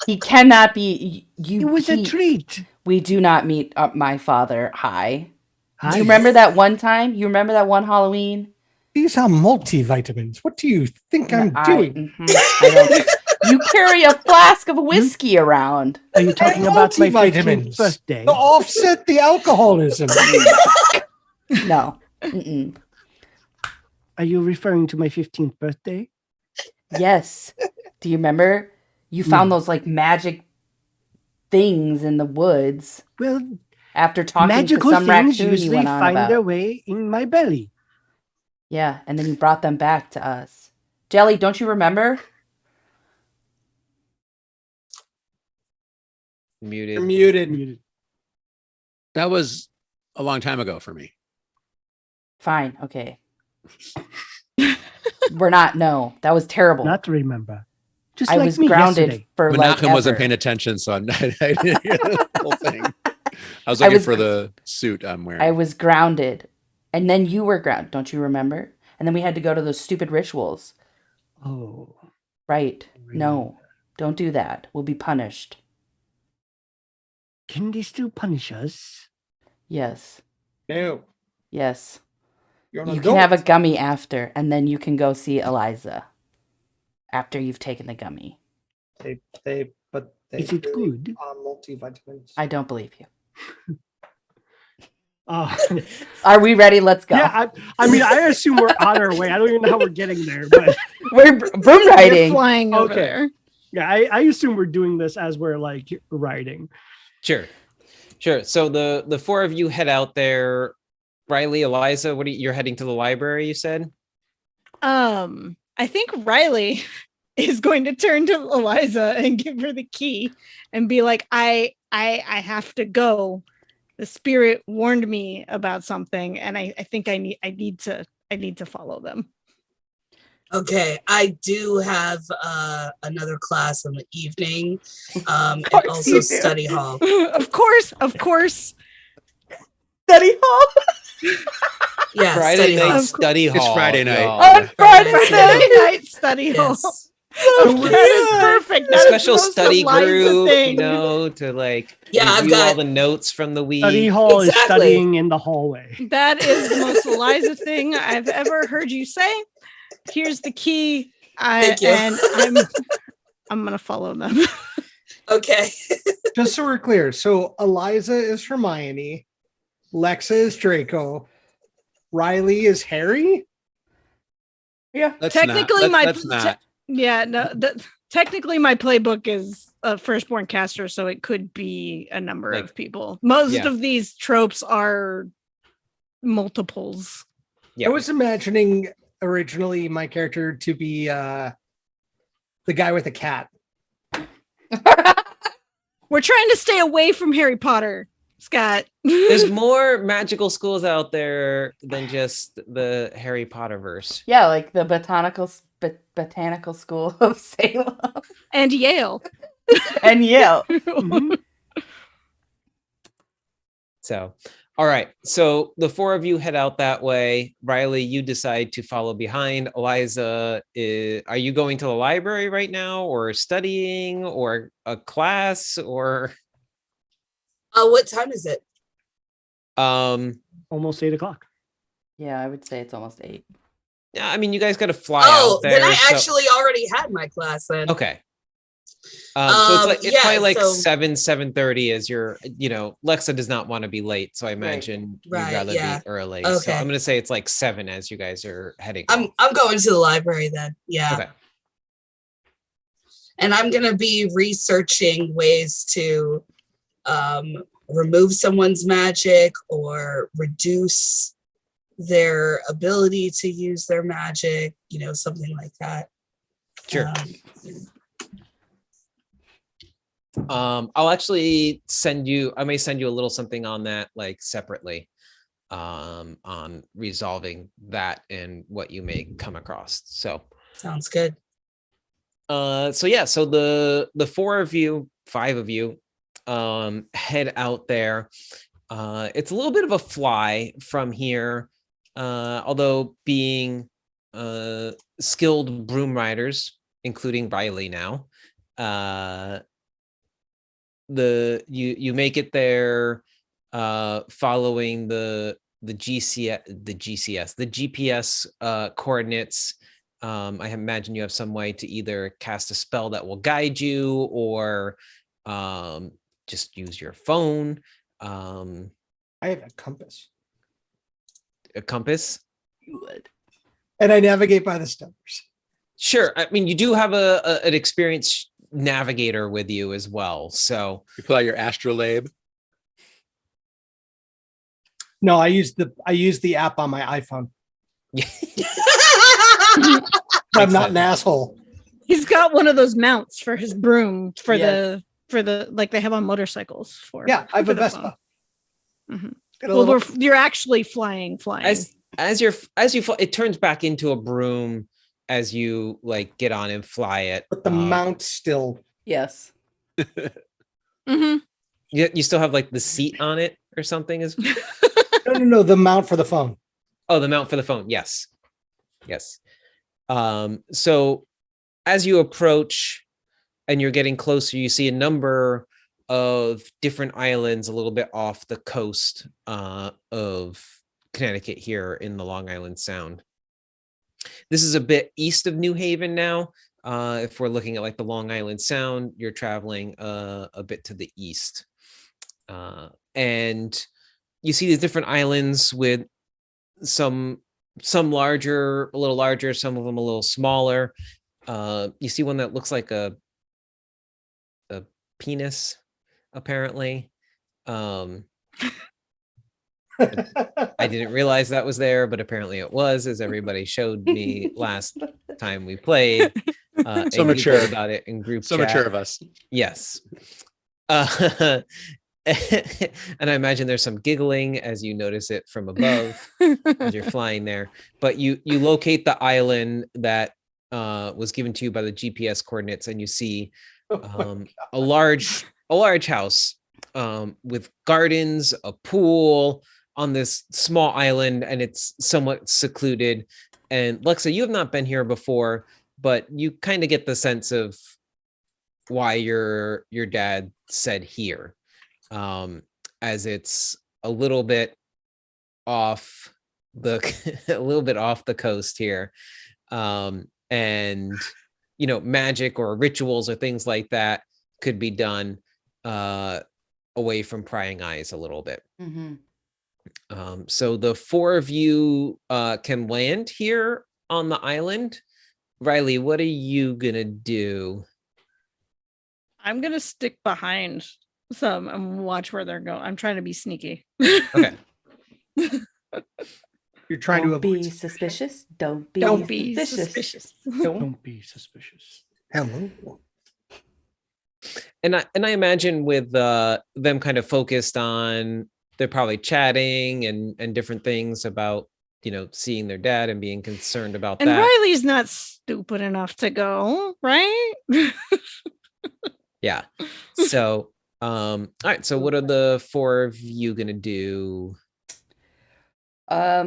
he cannot be. You. It was a he- treat. We do not meet my father high. Hi. Do you remember that one time? You remember that one Halloween? These are multivitamins. What do you think I'm doing? I don't. You carry a flask of whiskey around. Are you talking about my 15th Multivitamins. birthday? To offset the alcoholism. No. Mm-mm. Are you referring to my 15th birthday? Yes. Do you remember? You found those like magic things in the woods Well, after talking magical to some things raccoon you usually went on find about. their way in my belly. Yeah, and then you brought them back to us. Jelly, don't you remember? Muted. You're muted. That was a long time ago for me. Fine, okay. We're not. No, that was terrible. Not to remember. Just I like was me grounded yesterday. for But like Malcolm wasn't ever. paying attention, so I didn't hear the whole thing. I was looking was- for the suit I'm wearing. I was grounded, And then you were grounded. Don't you remember? And then we had to go to those stupid rituals. Oh, Right. No, don't do that. We'll be punished. can they still punish us? Yes. No, Yes. you're an You adult. can have a gummy after, and then you can go see Eliza after you've taken the gummy. They Is it really good? are multivitamins. I don't believe you. Oh, Are we ready? Let's go. yeah. I mean, I assume we're on our way. I don't even know how we're getting there, but We're broom You're riding. flying over Okay. there. yeah, I assume we're doing this as we're like riding. Sure. So the four of you head out there. Riley, Eliza, you're heading to the library, you said? I think Riley is going to turn to Eliza and give her the key and be like, I have to go. The spirit warned me about something, and I think I need to follow them. Okay, I do have another class in the evening, and course also you do. study hall. Of course. Study hall. Yeah, Friday study night hall. study hall. It's Friday night. y'all. On Friday Friday night. Night study hall. Yes. That is perfect. A That is special the most study Eliza group, thing. to like Yeah, I've review all got- the notes from the week. Study hall is Exactly. studying in the hallway. That is the most Eliza thing I've ever heard you say. Here's the key. Thank you. And I'm gonna follow them. Okay. Just so we're clear, so Eliza is Hermione, Lexa is Draco, Riley is Harry. Yeah. Technically, let's not. Yeah, no. Technically, my playbook is a firstborn caster, so it could be a number Like- of people. Most yeah. of these tropes are multiples. Yeah. I was imagining originally my character to be the guy with a cat. We're trying to stay away from Harry Potter, Scott. There's more magical schools out there than just the Harry Potter verse. Yeah, like the botanical school of Salem And Yale. and Yale. Mhm. So, all right. So the four of you head out that way. Riley, you decide to follow behind. Eliza, are you going to the library right now, or studying, or a class, or What time is it? Almost 8:00. Yeah, I would say it's almost 8. yeah, I mean, you guys got to fly Oh, out there. then I so- actually already had my class then. okay. So it's yeah, probably like so- 7:30 as you're, Lexa does not want to be late. So I imagine you'd Right, rather yeah. be early. So Okay. I'm going to say it's like 7 as you guys are heading. I'm going to the library then. Yeah. Okay. And I'm going to be researching ways to remove someone's magic or reduce their ability to use their magic, something like that. Sure. I'll actually I may send you a little something on that, like separately, on resolving that and what you may come across. So, Sounds good. so the five of you, head out there. It's a little bit of a fly from here, although being skilled broom riders, including Riley now, you make it there, following the GPS coordinates. I imagine you have some way to either cast a spell that will guide you, or just use your phone. I have a compass. A compass. You would. And I navigate by the stars. Sure. I mean, you do have an experienced navigator with you as well. So You pull out your astrolabe. No, I use the app on my iPhone. I'm not an asshole. He's got one of those mounts for his broom for Yes. the like they have on motorcycles for. Yeah, I have for a the Vespa. phone. Got a Well, little- you're actually flying. as you it turns back into a broom as you like get on and fly it. but the mount still. Yes. Mhm. You still have like the seat on it or something. Is No, the mount for the phone. Oh, the mount for the phone. Yes. Yes. So as you approach and you're getting closer, you see a number of different islands a little bit off the coast of Connecticut here in the Long Island Sound. This is a bit east of New Haven now. If we're looking at like the Long Island Sound, you're traveling a bit to the east. And you see these different islands with some larger, a little larger, some of them a little smaller. You see one that looks like a penis, apparently. I didn't realize that was there, but apparently it was, as everybody showed me last time we played. So and mature. giggled about it in group So chat. mature of us. Yes. And I imagine there's some giggling as you notice it from above as you're flying there. But you locate the island that was given to you by the GPS coordinates, and you see a large house with gardens, a pool on this small island, and it's somewhat secluded. And Lexa, you have not been here before, but you kind of get the sense of why your dad said here, as it's a little bit off the a little bit off the coast here, and magic or rituals or things like that could be done away from prying eyes a little bit. So the four of you can land here on the island. Riley, what are you gonna do? I'm gonna stick behind some and watch where they're going. I'm trying to be sneaky. Okay. You're trying Don't to avoid be suspicious. Don't be Don't be suspicious. suspicious. Don't be suspicious. Hello. And I imagine with them kind of focused on, they're probably chatting and different things about seeing their dad and being concerned about And that. Riley's not stupid enough to go, right? Yeah. So all right, so what are the four of you gonna do? I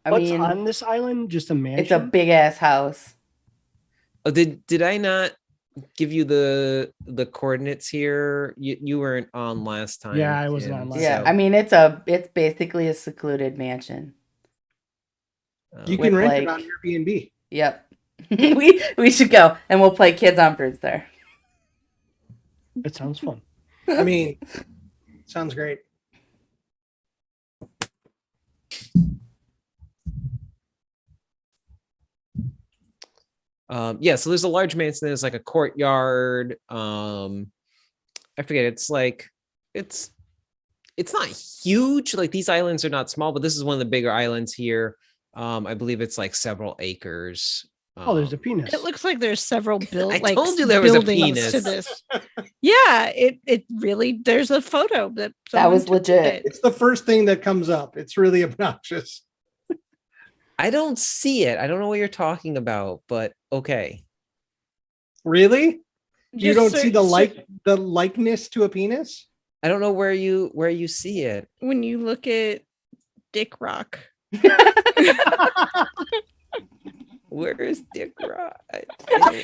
What's mean, on this island? Just a mansion? it's a big ass house. Oh, did I not give you the coordinates here? You weren't on last time. Yeah, I wasn't Tim, on last Yeah, time. I mean it's basically a secluded mansion. You With, can rent it like- on Airbnb. Yep. we should go and we'll play Kids on Brooms there. It sounds fun. I mean, sounds great. Yeah, so there's a large mansion. There's like a courtyard. I forget. It's like it's not huge. Like these islands are not small, but this is one of the bigger islands here. I believe it's like several acres. Oh, there's a penis. It looks like there's several I told you there was a buildings penis. to this. Yeah, it really, there's a photo that That was someone took legit. it. It's the first thing that comes up. It's really obnoxious. I don't see it. I don't know what you're talking about, but okay. Really? You Just don't search- see the likeness to a penis? I don't know where you see it. when you look at Dick Rock. Where is Dick Rock?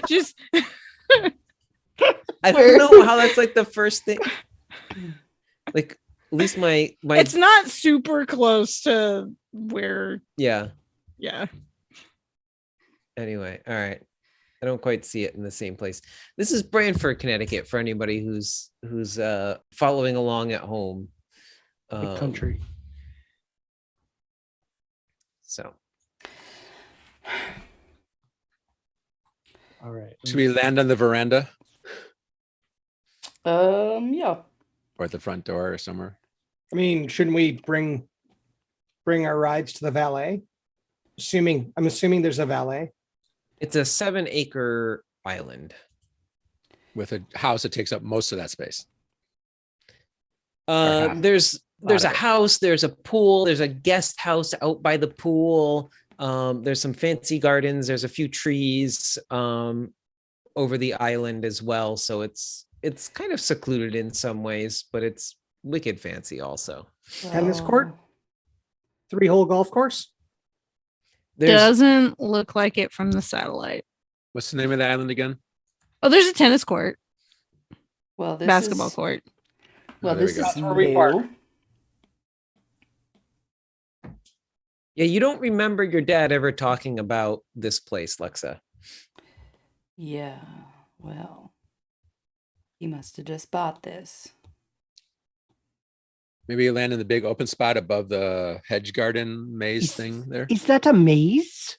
Just I don't know how that's like the first thing. Like at least my it's not super close to where, yeah. yeah. Anyway, all right. I don't quite see it in the same place. This is Branford, Connecticut, for anybody who's following along at home. The country. So All right. Should we land on the veranda Yeah. or at the front door or somewhere? I mean, shouldn't we bring our rides to the valet? I'm assuming there's a valet. it's a 7-acre island. With a house that takes up most of that space. There's Lot a of it. house, there's a pool, there's a guest house out by the pool. There's some fancy gardens, there's a few trees over the island as well. So it's kind of secluded in some ways, but it's wicked fancy also. Tennis court? 3-hole golf course? There's doesn't look like it from the satellite. What's the name of the island again? Oh, there's a tennis court, Well, this basketball is court. well, there we this go. is That's where we park. new. yeah, you don't remember your dad ever talking about this place, Lexa. Yeah. Well, he must have just bought this. Maybe you land in the big open spot above the hedge garden maze Is- thing there. Is that a maze?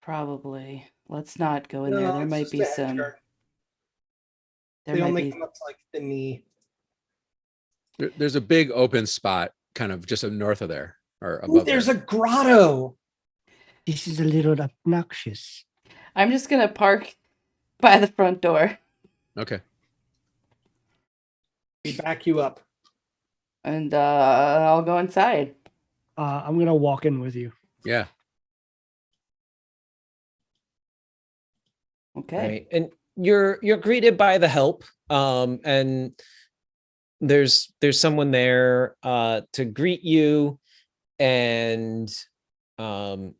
Probably. Let's not go in there. No, There it's might just be a hedge some. garden. There They might only be. come up to like the knee. There's a big open spot kind of just north of there or Ooh, above there's there. a grotto. This is a little obnoxious. I'm just gonna park by the front door, Okay. We back you up. and I'll go inside. I'm gonna walk in with you. Yeah. Okay. Right. And you're greeted by the help. And there's someone there to greet you and kind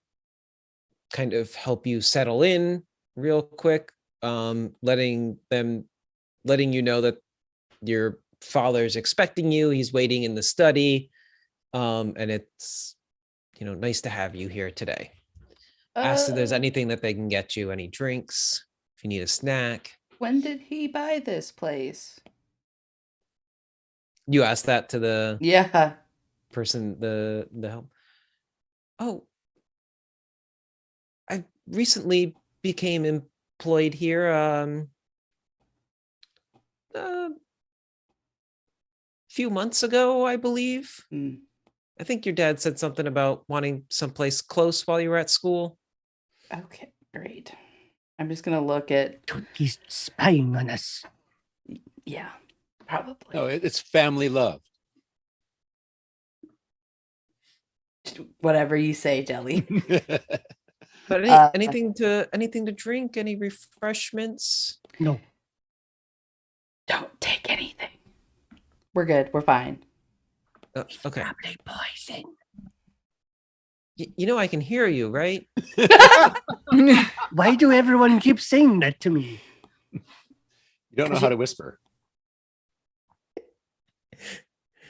of help you settle in real quick, letting you know that your father's expecting you. He's waiting in the study. And it's nice to have you here today. Ask if there's Uh, anything that they can get you, any drinks, if you need a snack. When did he buy this place? You asked that to the Yeah. person, the help. Oh, I recently became employed here. A few months ago, I believe. Hmm. I think your dad said something about wanting someplace close while you were at school. Okay, great. I'm just gonna look at. He's spying on us. Yeah, probably. No, it's family love. Whatever you say, Jelly. But Uh, anything to drink, any refreshments? No. Don't take anything. We're good. We're fine. Okay. Probably poison. You know I can hear you, right? Why do everyone keep saying that to me? You don't know how to whisper.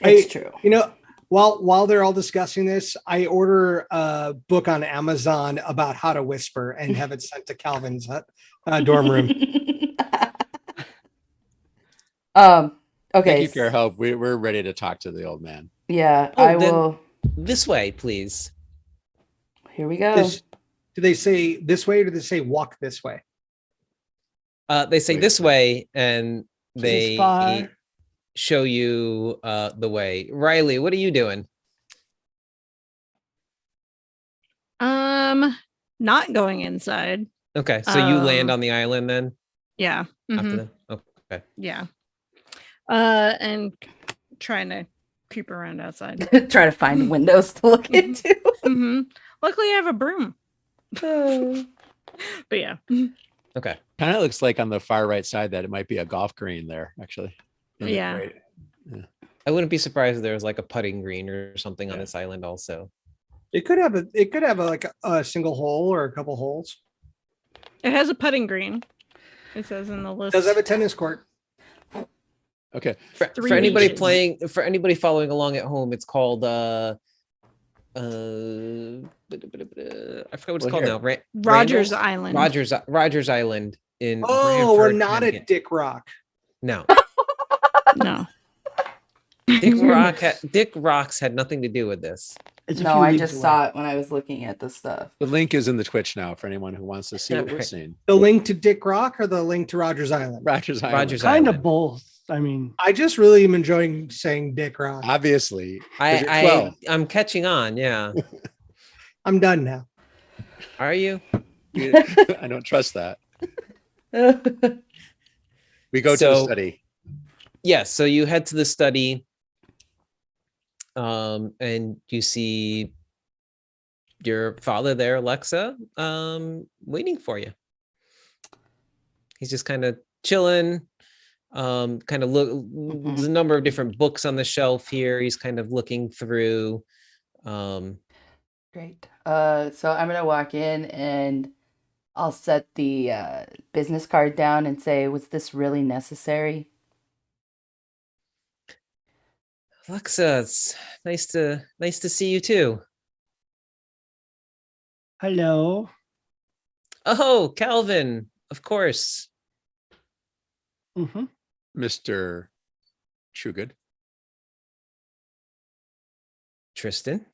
It's true. You know, while they're all discussing this, I order a book on Amazon about how to whisper and have it sent to Calvin's dorm room. Okay. Thank you for your help. We're ready to talk to the old man. Yeah, Oh, I then- will. This way, please. Here we go. Do they say this way or do they say walk this way? They say Wait, this wait. way, and they far. show you the way. Riley, what are you doing? Not going inside. Okay, so you land Um, on the island then Yeah. after mhm, them. Okay. Yeah. And trying to creep around outside. Try to find windows to look into. hmm Luckily, I have a broom. But yeah. Okay. Kind of looks like on the far right side that it might be a golf green there, actually. In the Yeah. right- I wouldn't be surprised if there was like a putting green or something on Yeah. this island also. It could have like a single hole or a couple holes. It has a putting green. It says in the It list. does have a tennis court. Okay. For 3 anybody beaches. for anybody following along at home, it's called I forgot what it's Well, called here. now. Rogers Randall's? Island. Rogers Island in Oh, we're Brantford, not at Connecticut. Dick Rock. No. No. Dick Rocks had nothing to do with this. It's a No, few I leagues just away. saw it when I was looking at the stuff. The link is in the Twitch now for anyone who wants to see what we're Right. seeing. The link to Dick Rock or the link to Rogers Island? Rogers Island. Rogers Kind of Island. both. I mean, I just really am enjoying saying Dick Rock. Obviously. 'cause you're 12. I'm catching on. Yeah. I'm done now. Are you? I don't trust that. We go to the So- study. Yes. So you head to the study, and you see your father there, Lexa, waiting for you. He's just kind of chilling. Kind of look. There's a number of different books on the shelf here. He's kind of looking through. Great. So I'm gonna walk in and I'll set the business card down and say, "Was this really necessary?" Lexa, it's nice to see you too. Hello. Oh, Calvin, of course. Mm-hmm. Mr. Chugad. Tristan.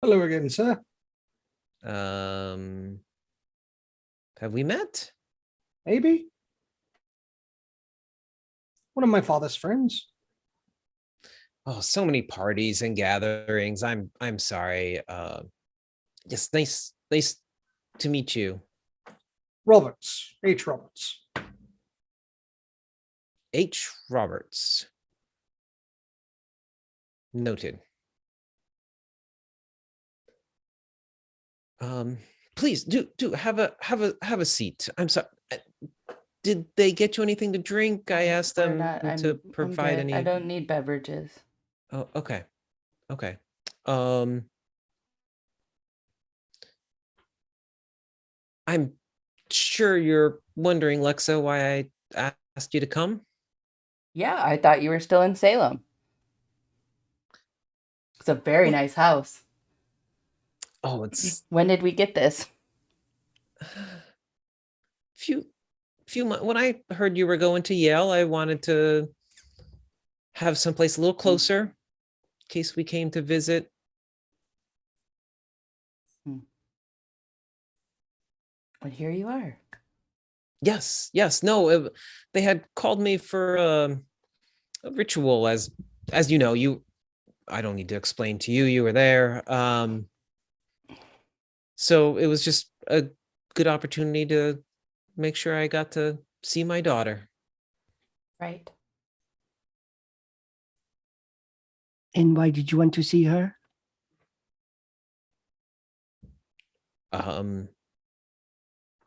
Hello again, sir. Um, have we met? Maybe one of my father's friends. Oh, so many parties and gatherings. I'm sorry. Just nice to meet you. Roberts, H. Roberts. H. Roberts. Noted. Please do have a seat. I'm sorry. Did they get you anything to drink? I asked We're them not. to I'm provide good. I any. don't need beverages. Oh, okay. Okay. Um, I'm sure you're wondering, Lexa, why I asked you to come. Yeah, I thought you were still in Salem. It's a very Well- nice house. Oh, it's When did we get this? few months. When I heard you were going to Yale, I wanted to have someplace a little closer in case we came to visit. But here you are. Yes. No, they had called me for a ritual, as you know. I don't need to explain to you. You were there. So it was just a good opportunity to make sure I got to see my daughter. Right. And why did you want to see her?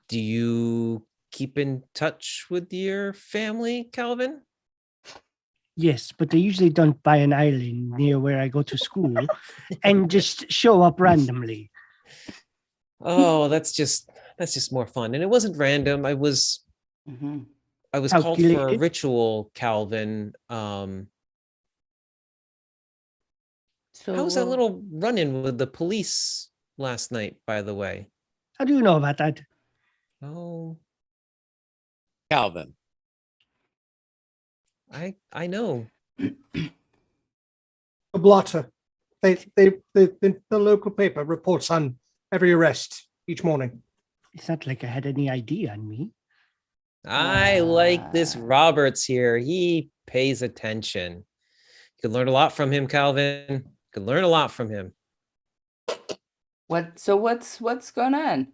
Do you keep in touch with your family, Calvin? Yes, but they usually don't buy an island near where I go to school and just show up randomly. Oh, that's just more fun. And it wasn't random. Mm-hmm. I was called for a Calculated. ritual, Calvin. How was that So, little run-in with the police last night, by the way? How do you know about that? Oh, Calvin. I know. The blotter. The local paper reports on every arrest each morning. It's not like I had any ID on me. I like this Roberts here. He pays attention. You can learn a lot from him, Calvin. You can learn a lot from him. what's going on?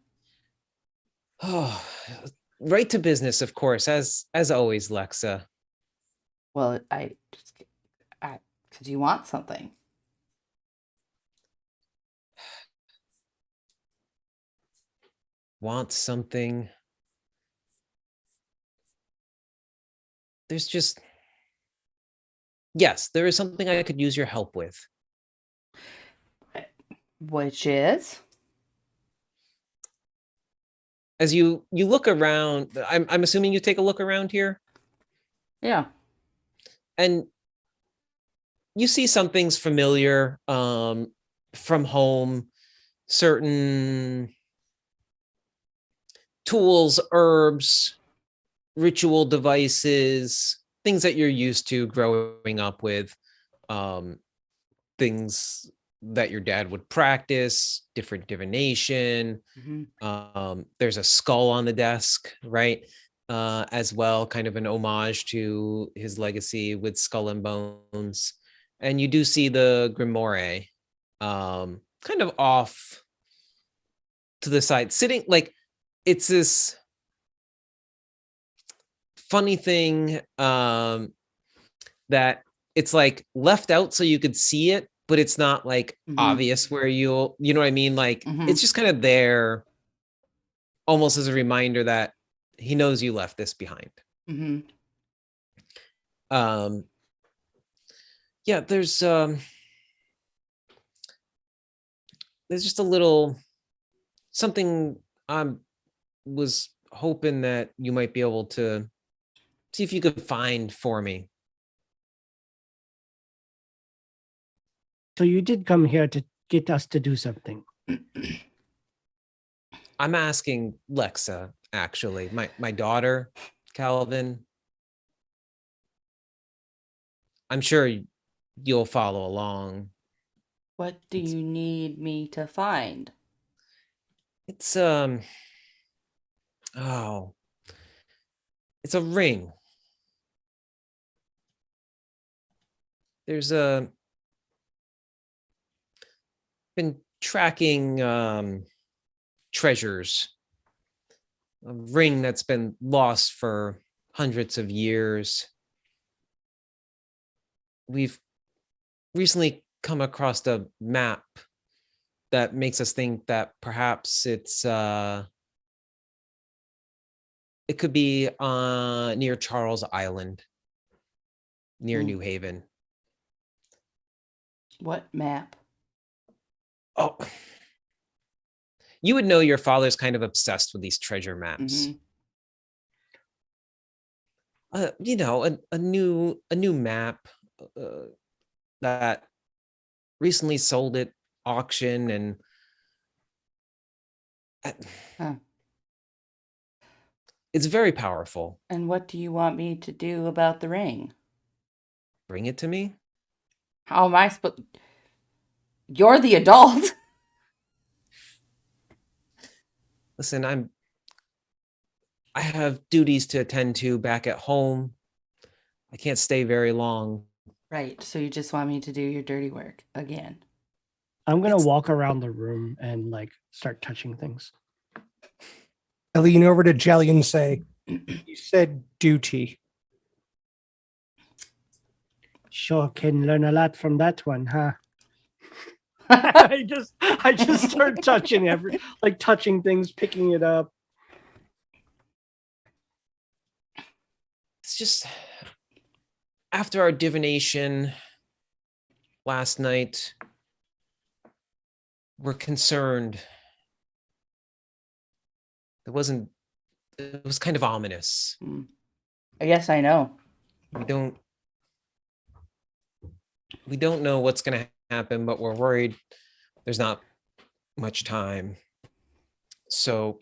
Oh, right to business, of course, as always, Lexa. Well, because you want something. Want something. There's just, yes, there is something I could use your help with. Which is? As you look around, I'm assuming you take a look around here, Yeah. and you see some things familiar from home, certain tools, herbs, ritual devices, things that you're used to growing up with, things that your dad would practice, different divination. There's a skull on the desk, right? As well, kind of an homage to his legacy with Skull and Bones. And you do see the Grimoire kind of off to the side, sitting like it's this funny thing that it's like left out so you could see it, but it's not like obvious where you know what I mean? Like it's just kind of there almost as a reminder that he knows you left this behind. Yeah, there's there's just a little something I was hoping that you might be able to see if you could find for me. So you did come here to get us to do something. I'm asking Lexa, actually, my daughter, Calvin. I'm sure you'll follow along. What do you need me to find? It's oh, it's a ring. There's been tracking treasures. A ring that's been lost for hundreds of years. We've recently come across a map that makes us think that perhaps it could be near Charles Island, near New Haven. What map? Oh, you would know your father's kind of obsessed with these treasure maps. You know, a new map that recently sold at auction, and it's very powerful. And what do you want me to do about the ring? Bring it to me. How am I supposed? You're the adult. Listen, I have duties to attend to back at home. I can't stay very long. Right. So you just want me to do your dirty work again. I'm gonna walk around the room and like start touching things. I lean over to Jelly and say, "You said duty." Sure can learn a lot from that one, huh? I just start touching touching things, picking it up. It's just after our divination last night, we're concerned. It was kind of ominous. I guess I know. We don't know what's going to happen, but we're worried there's not much time. So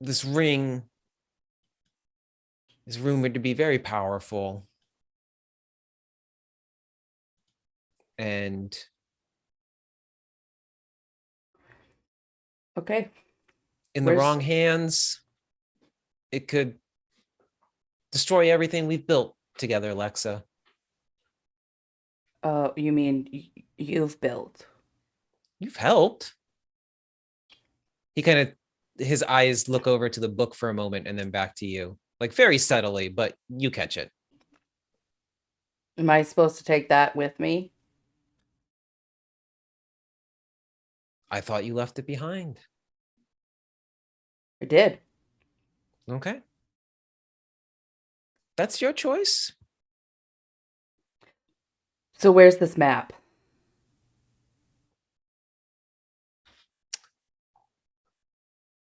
this ring is rumored to be very powerful. And okay. In the wrong hands, it could destroy everything we've built together, Lexa. You mean you've built? You've helped. He kind of, his eyes look over to the book for a moment and then back to you, like very subtly, but you catch it. Am I supposed to take that with me? I thought you left it behind. I did. Okay. That's your choice. So where's this map?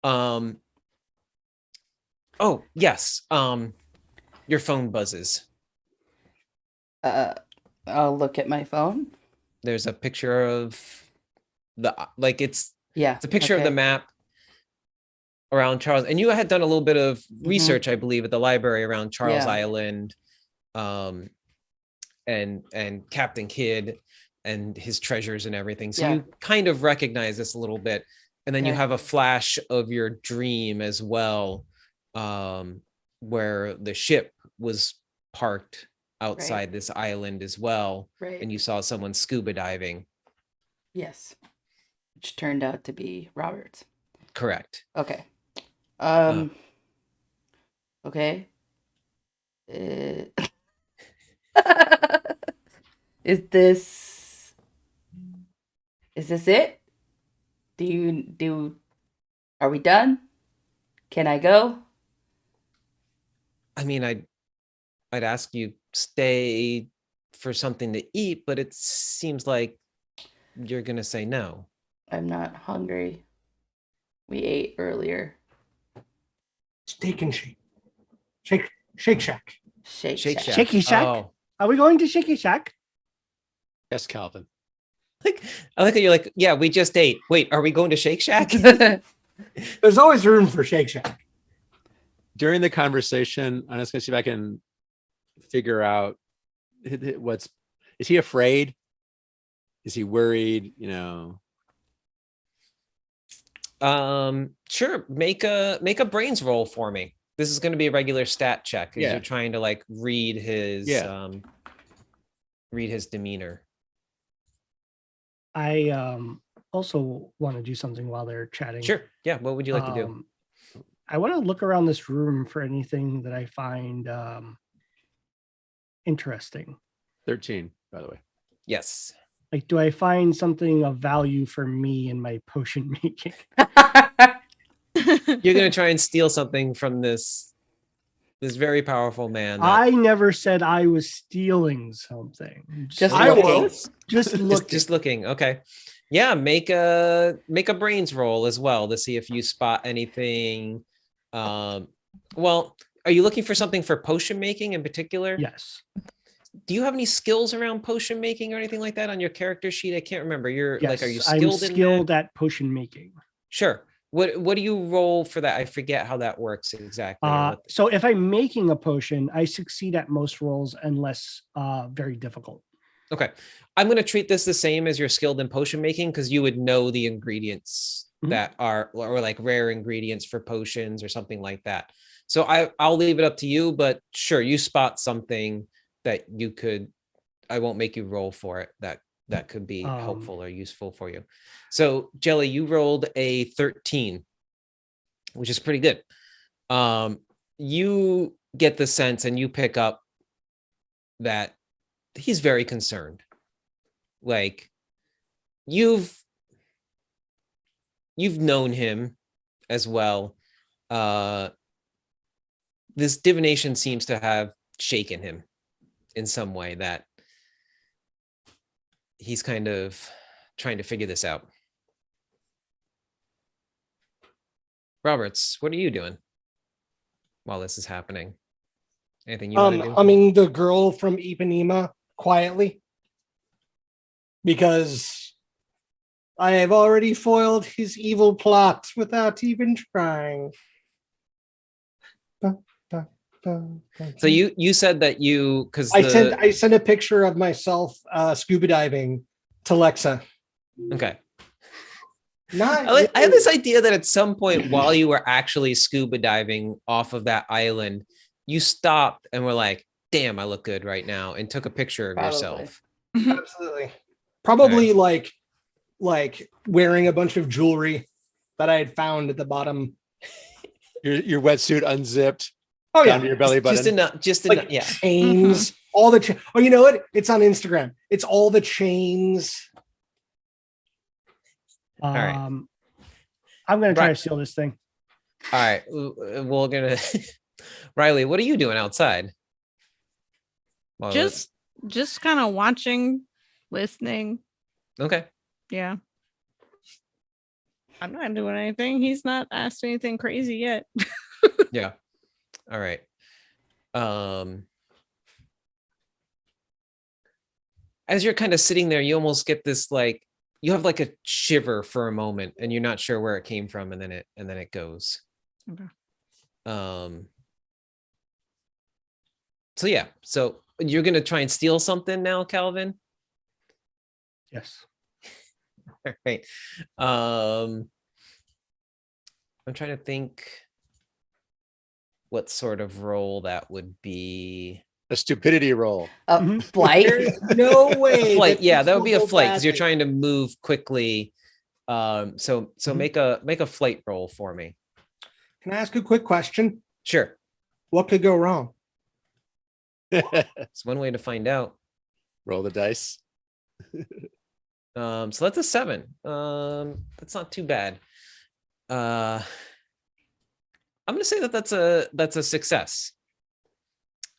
Oh, yes. Your phone buzzes. I'll look at my phone. There's a picture of it's a picture of the okay. map around Charles. And you had done a little bit of research, I believe, at the library around Charles Island, and Captain Kidd and his treasures and everything. So you kind of recognize this a little bit. And then you have a flash of your dream as well, where the ship was parked outside this island as well. Right. And you saw someone scuba diving. Yes. Which turned out to be Roberts. Correct. Okay. Okay. Is this it? Are we done? Can I go? I mean, I'd ask you stay for something to eat, but it seems like you're gonna say no. I'm not hungry. We ate earlier. Steak and shake. Shake Shack. Shake Shake Shack. Shack. Shaky Shack? Oh, Are we going to Shaky Shack? Yes, Calvin. like I like how you're like, yeah, we just ate. Wait, are we going to Shake Shack? There's always room for Shake Shack. During the conversation, I'm just gonna see if I can figure out what's. Is he afraid? Is he worried? You know. Sure. Make a brains roll for me. This is going to be a regular stat check because Yeah. you're trying to like read his demeanor. I also want to do something while they're chatting. Sure. Yeah. What would you like to do? I want to look around this room for anything that I find interesting. 13, by the way. Yes. Like, do I find something of value for me in my potion making? You're going to try and steal something from this very powerful man. I never said I was stealing something. Just I looking. will. Just look. just looking. Okay. Yeah, make a brains roll as well to see if you spot anything. Well, are you looking for something for potion making in particular? Yes. Do you have any skills around potion making or anything like that on your character sheet? I can't remember. You're Yes. like, are you I'm skilled in that? skilled at potion making. Sure. What do you roll for that? I forget how that works exactly. So if I'm making a potion, I succeed at most rolls unless very difficult. Okay. I'm going to treat this the same as you're skilled in potion making because you would know the ingredients that are or like rare ingredients for potions or something like that. So I'll leave it up to you, but sure, you spot something that you could, I won't make you roll for it. That could be helpful or useful for you. So Jelly, you rolled a 13, which is pretty good. You get the sense and you pick up that he's very concerned. Like you've known him as well. This divination seems to have shaken him in some way that he's kind of trying to figure this out. Roberts, what are you doing while this is happening? Anything you want to do? Humming the girl from Ipanema quietly because I have already foiled his evil plot without even trying. So you said that you because I sent a picture of myself scuba diving to Lexa. Okay. Not I had this idea that at some point while you were actually scuba diving off of that island, you stopped and were like, damn, I look good right now, and took a picture of yourself. Absolutely. Probably like wearing a bunch of jewelry that I had found at the bottom. Your wetsuit unzipped. Oh down yeah, to your belly button. Just like enough. Yeah. Chains, all the oh, you know what? It's on Instagram. It's all the chains. All right. I'm gonna try to steal this thing. All right, we're gonna. Riley, what are you doing outside? Well, Just kind of watching, listening. okay. Yeah. I'm not doing anything. He's not asked anything crazy yet. Yeah. All right. As you're kind of sitting there, you almost get this like you have like a shiver for a moment, and you're not sure where it came from, and then it goes. Okay. So yeah. So you're gonna try and steal something now, Calvin? Yes. All right. I'm trying to think what sort of role that would be. A stupidity roll. Flight. There's no way. A flight. Yeah, that would be a will go flight because you're badly. trying to move quickly. So make a flight roll for me. Can I ask a quick question? Sure. What could go wrong? It's one way to find out. Roll the dice. So that's a 7. That's not too bad. I'm gonna say that's a success.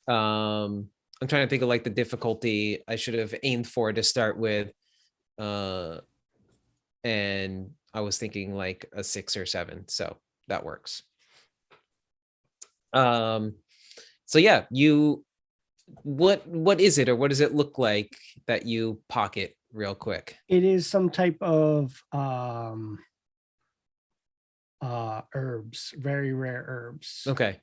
I'm trying to think of like the difficulty I should have aimed for to start with. And I was thinking like a 6 or 7, so that works. So yeah, what is it, or what does it look like that you pocket real quick? It is some type of herbs, very rare herbs. Okay.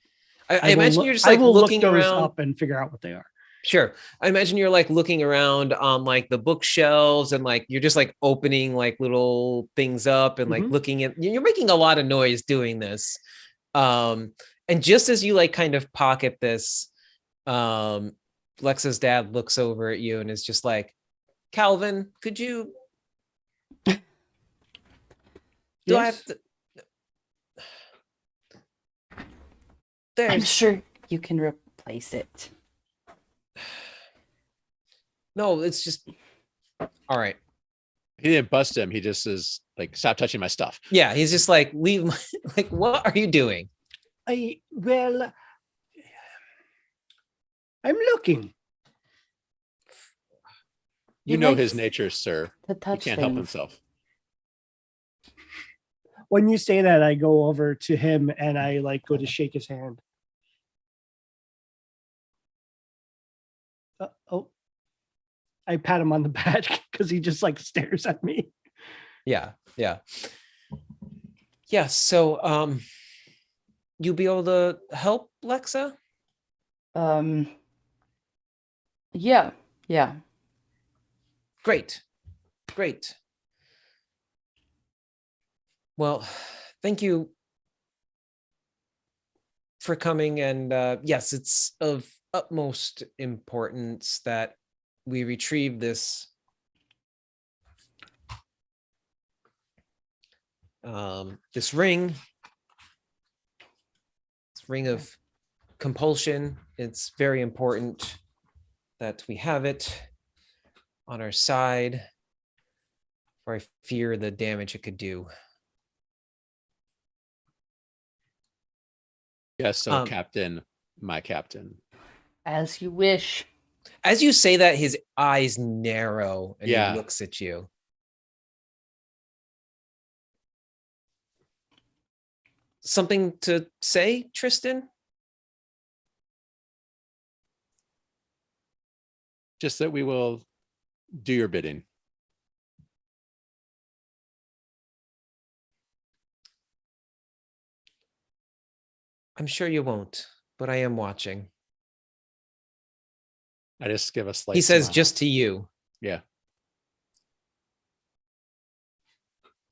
I I will imagine look- you're just I like will look looking those around. up and figure out what they are. Sure. I imagine you're like looking around on like the bookshelves, and like you're just like opening like little things up and like Mhm. looking at, you're making a lot of noise doing this. And just as you like kind of pocket this, Lexa's dad looks over at you and is just like, Calvin, could you do I have Yes? to, I'm there's sure you can replace it. no, it's just all right. He didn't bust him. He just is like, stop touching my stuff. Yeah, he's just like, leave my, like, what are you doing? Well, I'm looking. You He know his likes nature, sir. to He touch can't help things. himself. When you say that, I go over to him and I like go to shake his hand. Oh, I pat him on the back because he just like stares at me. Yeah. So you'll be able to help Lexa? Yeah. Great. Well, thank you for coming. And yes, it's of utmost importance that we retrieve this this ring of compulsion. It's very important that we have it on our side, for I fear the damage it could do. Yes, so Um, Captain, my captain. As you wish. As you say that, his eyes narrow and Yeah. he looks at you. Something to say, Tristan? Just that we will do your bidding. I'm sure you won't, but I am watching. I just give a slight He says smile. just to you. Yeah.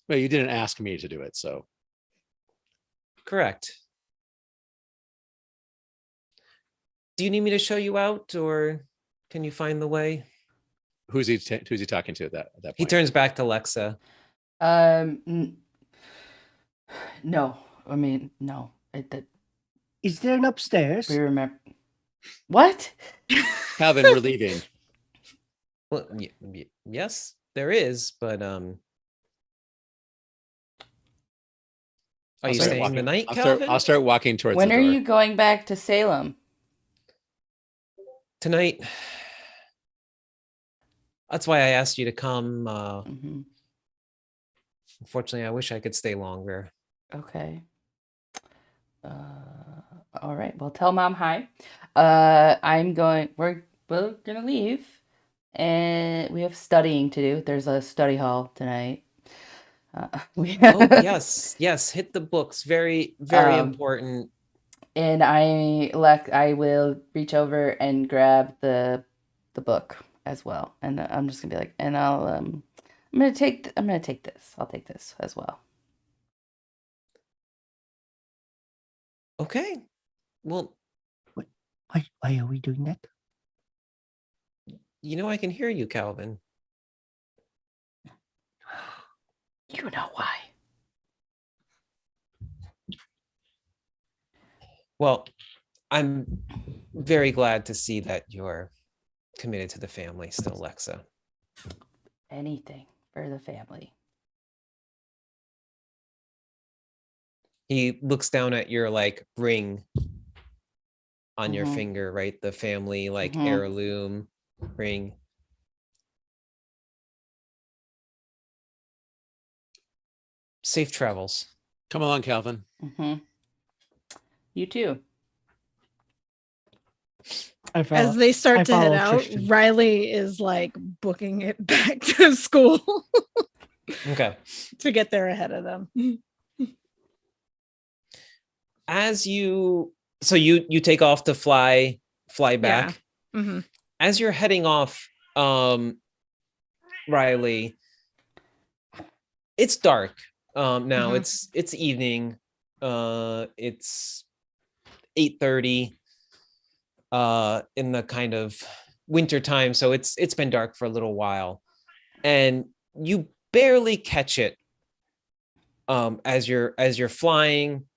Well, you didn't ask me to do it, so. Correct. Do you need me to show you out, or can you find the way? Who's he talking to at that point? He turns back to Lexa. No. I mean, no. Is there an upstairs? We remember. What? Calvin, we're leaving. Well, yes, there is, but are I'll you start staying the walking- night, I'll Calvin? start walking towards When the are door. you going back to Salem? Tonight. That's why I asked you to come. Mhm. Unfortunately, I wish I could stay longer. Okay. All right. Well, tell Mom hi. We're gonna leave, and we have studying to do. There's a study hall tonight. Oh, yes. Hit the books. Very important. And I will reach over and grab the book as well, and I'm just gonna be like, and I'm gonna take this. I'll take this as well. Okay. Well, Why are we doing that? I can hear you, Calvin. You know why? Well, I'm very glad to see that you're committed to the family still, Lexa. Anything for the family. He looks down at your like ring on your Mhm. finger, right? The family like Mhm. heirloom ring. Safe travels. Come along, Calvin. Hmm. You too. As they I start to head follow out, Tristan. Riley is like booking it back to school Okay. to get there ahead of them. As you take off to fly back. Mhm. As you're heading off, Riley, it's dark. Now Mhm. it's evening. It's 8:30 in the kind of winter time, so it's been dark for a little while, and you barely catch it as you're flying,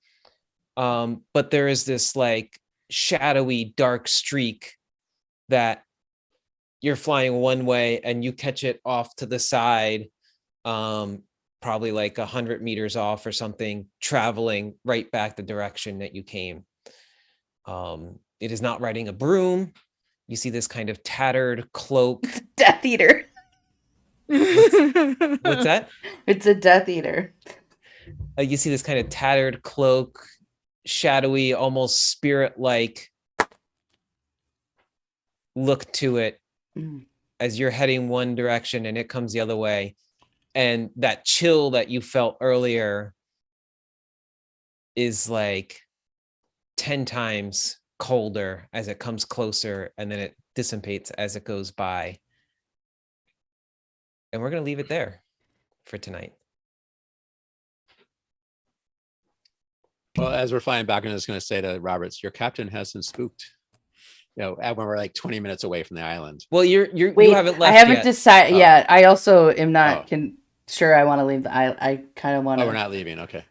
but there is this like shadowy dark streak that you're flying one way and you catch it off to the side, probably like 100 meters off or something, traveling right back the direction that you came. It is not riding a broom. You see this kind of tattered cloak. It's a Death Eater. What's that? It's a Death Eater. You see this kind of tattered cloak, shadowy, almost spirit-like look to it Mm. as you're heading one direction and it comes the other way. And that chill that you felt earlier is like 10 times colder as it comes closer, and then it dissipates as it goes by. And we're going to leave it there for tonight. Well, as we're flying back, I'm just going to say to Roberts, your captain has been spooked. You know, when we're like 20 minutes away from the island. Well, you Wait, haven't I left haven't yet. decided Oh. yet. I also am not Oh. sure I want to leave. I kind of want to. Oh, we're not leaving. Okay.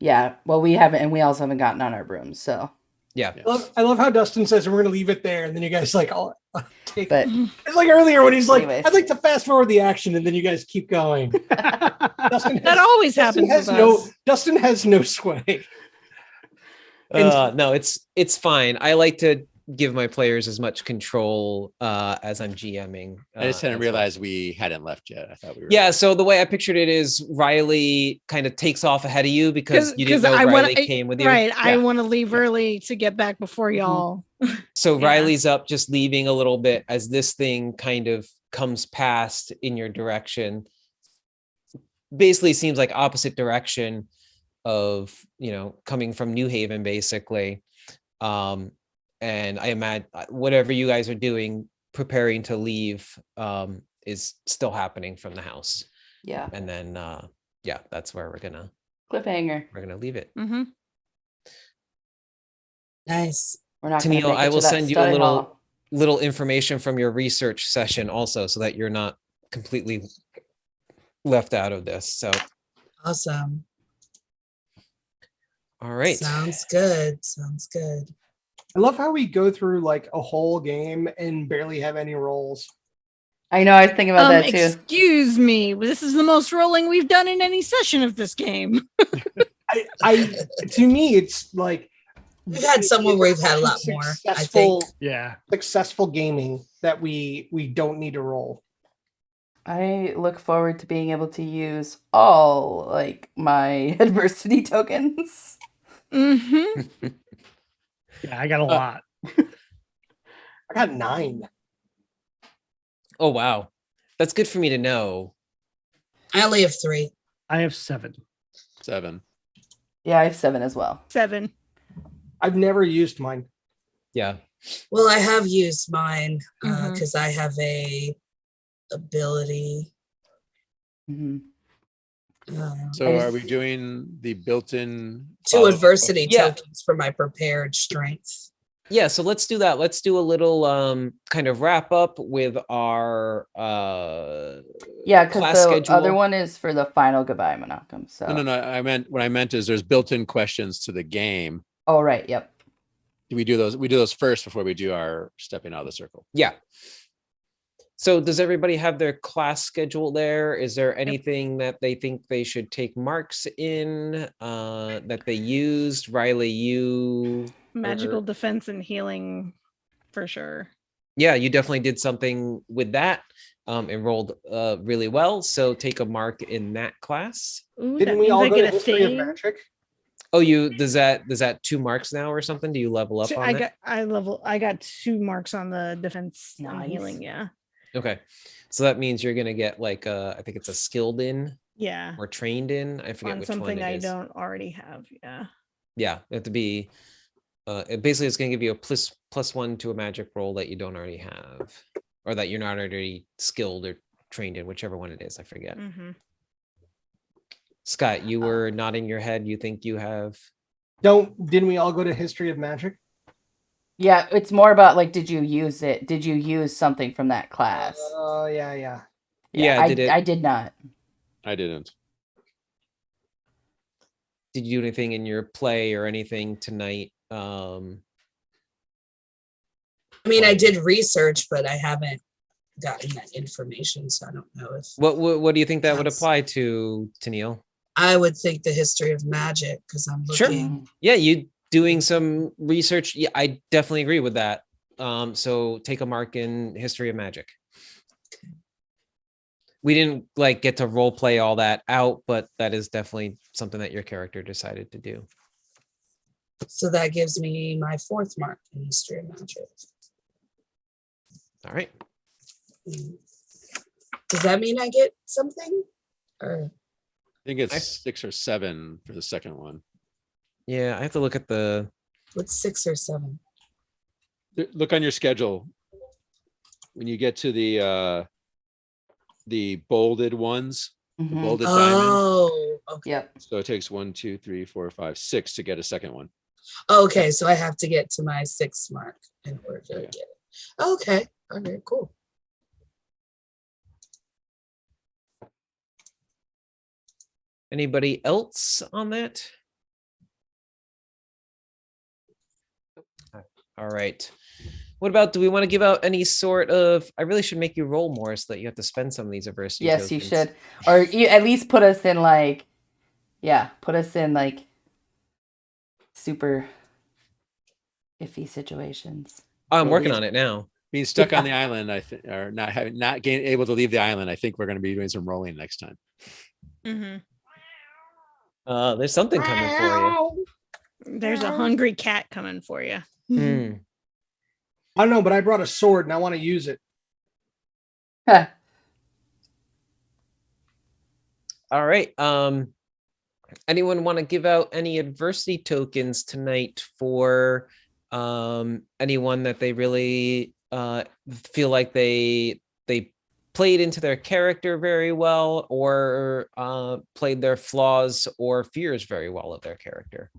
Yeah. Well, we haven't, and we also haven't gotten on our brooms. So, Yeah. I love how Dustin says we're going to leave it there, and then you guys like, I'll take. but It's like earlier when he's like, Anyways. I'd like to fast forward the action, and then you guys keep going. Dustin That always Dustin happens has with no us. Dustin has no sway. No, it's fine. I like to give my players as much control as I'm GMing. I just hadn't as well. realized we hadn't left yet. I thought we were. Yeah, so the way I pictured it is Riley kind of takes off ahead of you because you didn't know Riley came with you. Right. I Yeah. want to leave early to get back before y'all. So Yeah. Riley's up just leaving a little bit as this thing kind of comes past in your direction. Basically seems like opposite direction of, coming from New Haven, basically. And I imagine whatever you guys are doing, preparing to leave, is still happening from the house. yeah, And then, that's where we're gonna cliffhanger. leave it. Mm-hmm. Nice. We're not going to Tennille, make it I will to that send you a study hall. little information from your research session also, so that you're not completely left out of this. So, Awesome. all right. Sounds good. Sounds good. I love how we go through like a whole game and barely have any rolls. I know. I was thinking about that too. Excuse me. This is the most rolling we've done in any session of this game. I to me, it's like We've had someone where we've had a lot more, I think. Successful gaming that we don't need to roll. I look forward to being able to use all like my adversity tokens. Mm-hmm. Yeah, I got a lot. I got 9. Oh, wow. That's good for me to know. I only have 3. I have 7. 7. Yeah, I have 7 as well. 7. I've never used mine. Yeah. Well, I have used mine Mhm. because I have a ability. Mhm. So I are we just- doing the built-in 2 follow-up? adversity Yeah. tokens for my prepared strength. Yeah, so let's do that. Let's do a little kind of wrap up with our Yeah, class because the schedule. other one is for the final goodbye, Menachem. So. No. What I meant is there's built-in questions to the game. Oh, right. Yep. Do we do those? We do those first before we do our stepping out of the circle. Yeah. So does everybody have their class schedule there? Is there anything that they think they should take marks in that they used? Riley, you... Magical defense and healing for sure. Yeah, you definitely did something with that. and rolled really well. So take a mark in that class. Ooh, Didn't that we means all I go get to a history of thing. magic? Oh, does that 2 marks now or something? Do you level up So on that? I got 2 marks on the defense and Nice. healing. Yeah. Okay, so that means you're gonna get like I think it's a skilled in Yeah. or trained in. I forget On which something one it I is. don't already have. Yeah. Yeah, you have to be. Basically, it's gonna give you a +1 to a magic roll that you don't already have, or that you're not already skilled or trained in, whichever one it is. I forget. Mm-hmm. Scott, you were nodding your head. You think you have? Didn't we all go to history of magic? Yeah, it's more about like, did you use it? Did you use something from that class? Oh, yeah. Yeah, did it? I did not. I didn't. Did you do anything in your play or anything tonight? I mean, I Like- did research, but I haven't gotten that information, so I don't know if What do you think that would Yes. apply to Neil? I would think the history of magic because I'm Sure. looking. Yeah, you doing some research. Yeah, I definitely agree with that. So take a mark in history of magic. We didn't like get to role play all that out, but that is definitely something that your character decided to do. So that gives me my 4th mark in history of magic. All right. Does that mean I get something? Or I think it's Nice. 6 or 7 for the second one. Yeah, I have to look at the. what's 6 or 7? Look on your schedule. When you get to the bolded ones, the Mhm. bolded diamond. Oh, okay. Yep. So it takes 1, 2, 3, 4, 5, 6 to get a second one. Okay, so I have to get to my 6th mark in order to Yeah. get it. Okay, okay, cool. Anybody else on that? All right. What about, do we want to give out any sort of, I really should make you roll more so that you have to spend some of these adversity Yes, you tokens. should. Or you at least put us in like, put us in like super iffy situations. Oh, I'm Well, working these- on it now. Being stuck on the island, I think, or not able to leave the island. I think we're going to be doing some rolling next time. Mm-hmm. There's something coming for There's a hungry cat coming for you. you. Mm-hmm. Hmm. I don't know, but I brought a sword and I want to use it. Huh. All right. Anyone want to give out any adversity tokens tonight for anyone that they really feel like they played into their character very well, or played their flaws or fears very well of their character?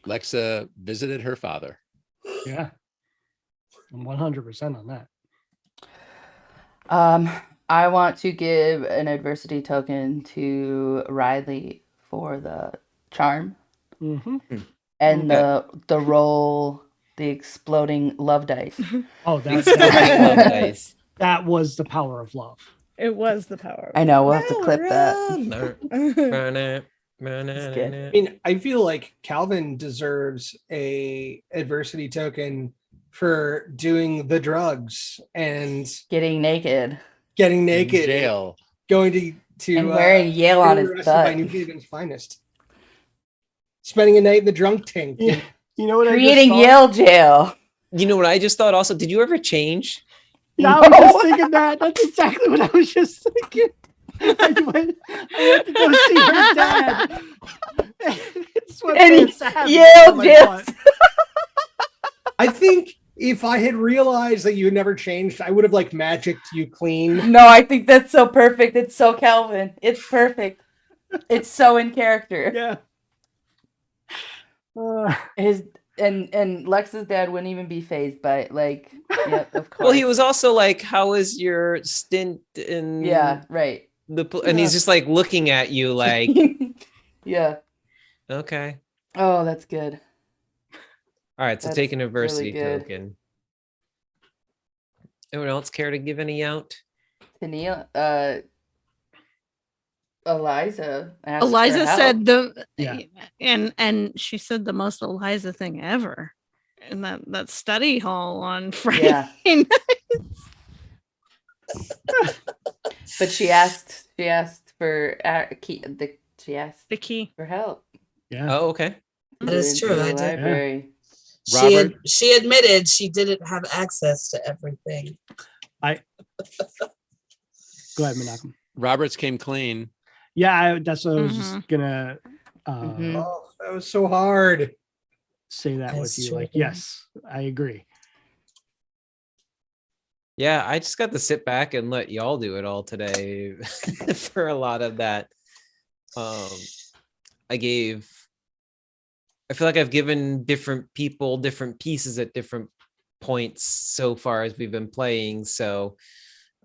Lexa visited her father. Yeah. I'm 100% on that. I want to give an adversity token to Riley for the charm Mm-hmm. and Okay. the roll, the exploding love dice. Oh, Love that dice. that was the power of love. It was the power. I know, we'll have to clip that. that. I mean, I feel like Calvin deserves a adversity token for doing the drugs and Getting naked getting In naked, and jail. going to and wearing Yale on his arrested by butt. New Haven's finest, spending a night in the drunk tank. Yeah. You know what? Creating I just thought? Yale jail. You know what I just thought also? Did you ever change? Yeah, I was just thinking that. That's exactly what I was just thinking. I went to go see her dad. And Sweatpants, I had Yale on my jail. butt. I think if I had realized that you had never changed, I would have like magicked you clean. No, I think that's so perfect. It's so Calvin. It's perfect. It's so in character. Yeah. His and Lex's dad wouldn't even be phased by it. Like, yeah, of course. Well, he was also like, "How was your stint in?" Yeah, right. And he's just like looking at you like, Yeah. okay. Oh, that's good. All right, so That's take an really adversity good. token. Anyone else care to give any out? Tania, Eliza. asked for Eliza help. said Yeah. and she said the most Eliza thing ever in that study hall on Friday Yeah. night. But she asked for she asked The key. for help. Yeah. Oh, okay. That is Into true. the I did. library. Robert? She admitted she didn't have access to everything. Go ahead, Menachem. Roberts came clean. Yeah, that's what I was just gonna Mhm. Oh, that was so hard. say that with That's you. true. Like, yes, I agree. Yeah, I just got to sit back and let y'all do it all today for a lot of that. I feel like I've given different people different pieces at different points so far as we've been playing. So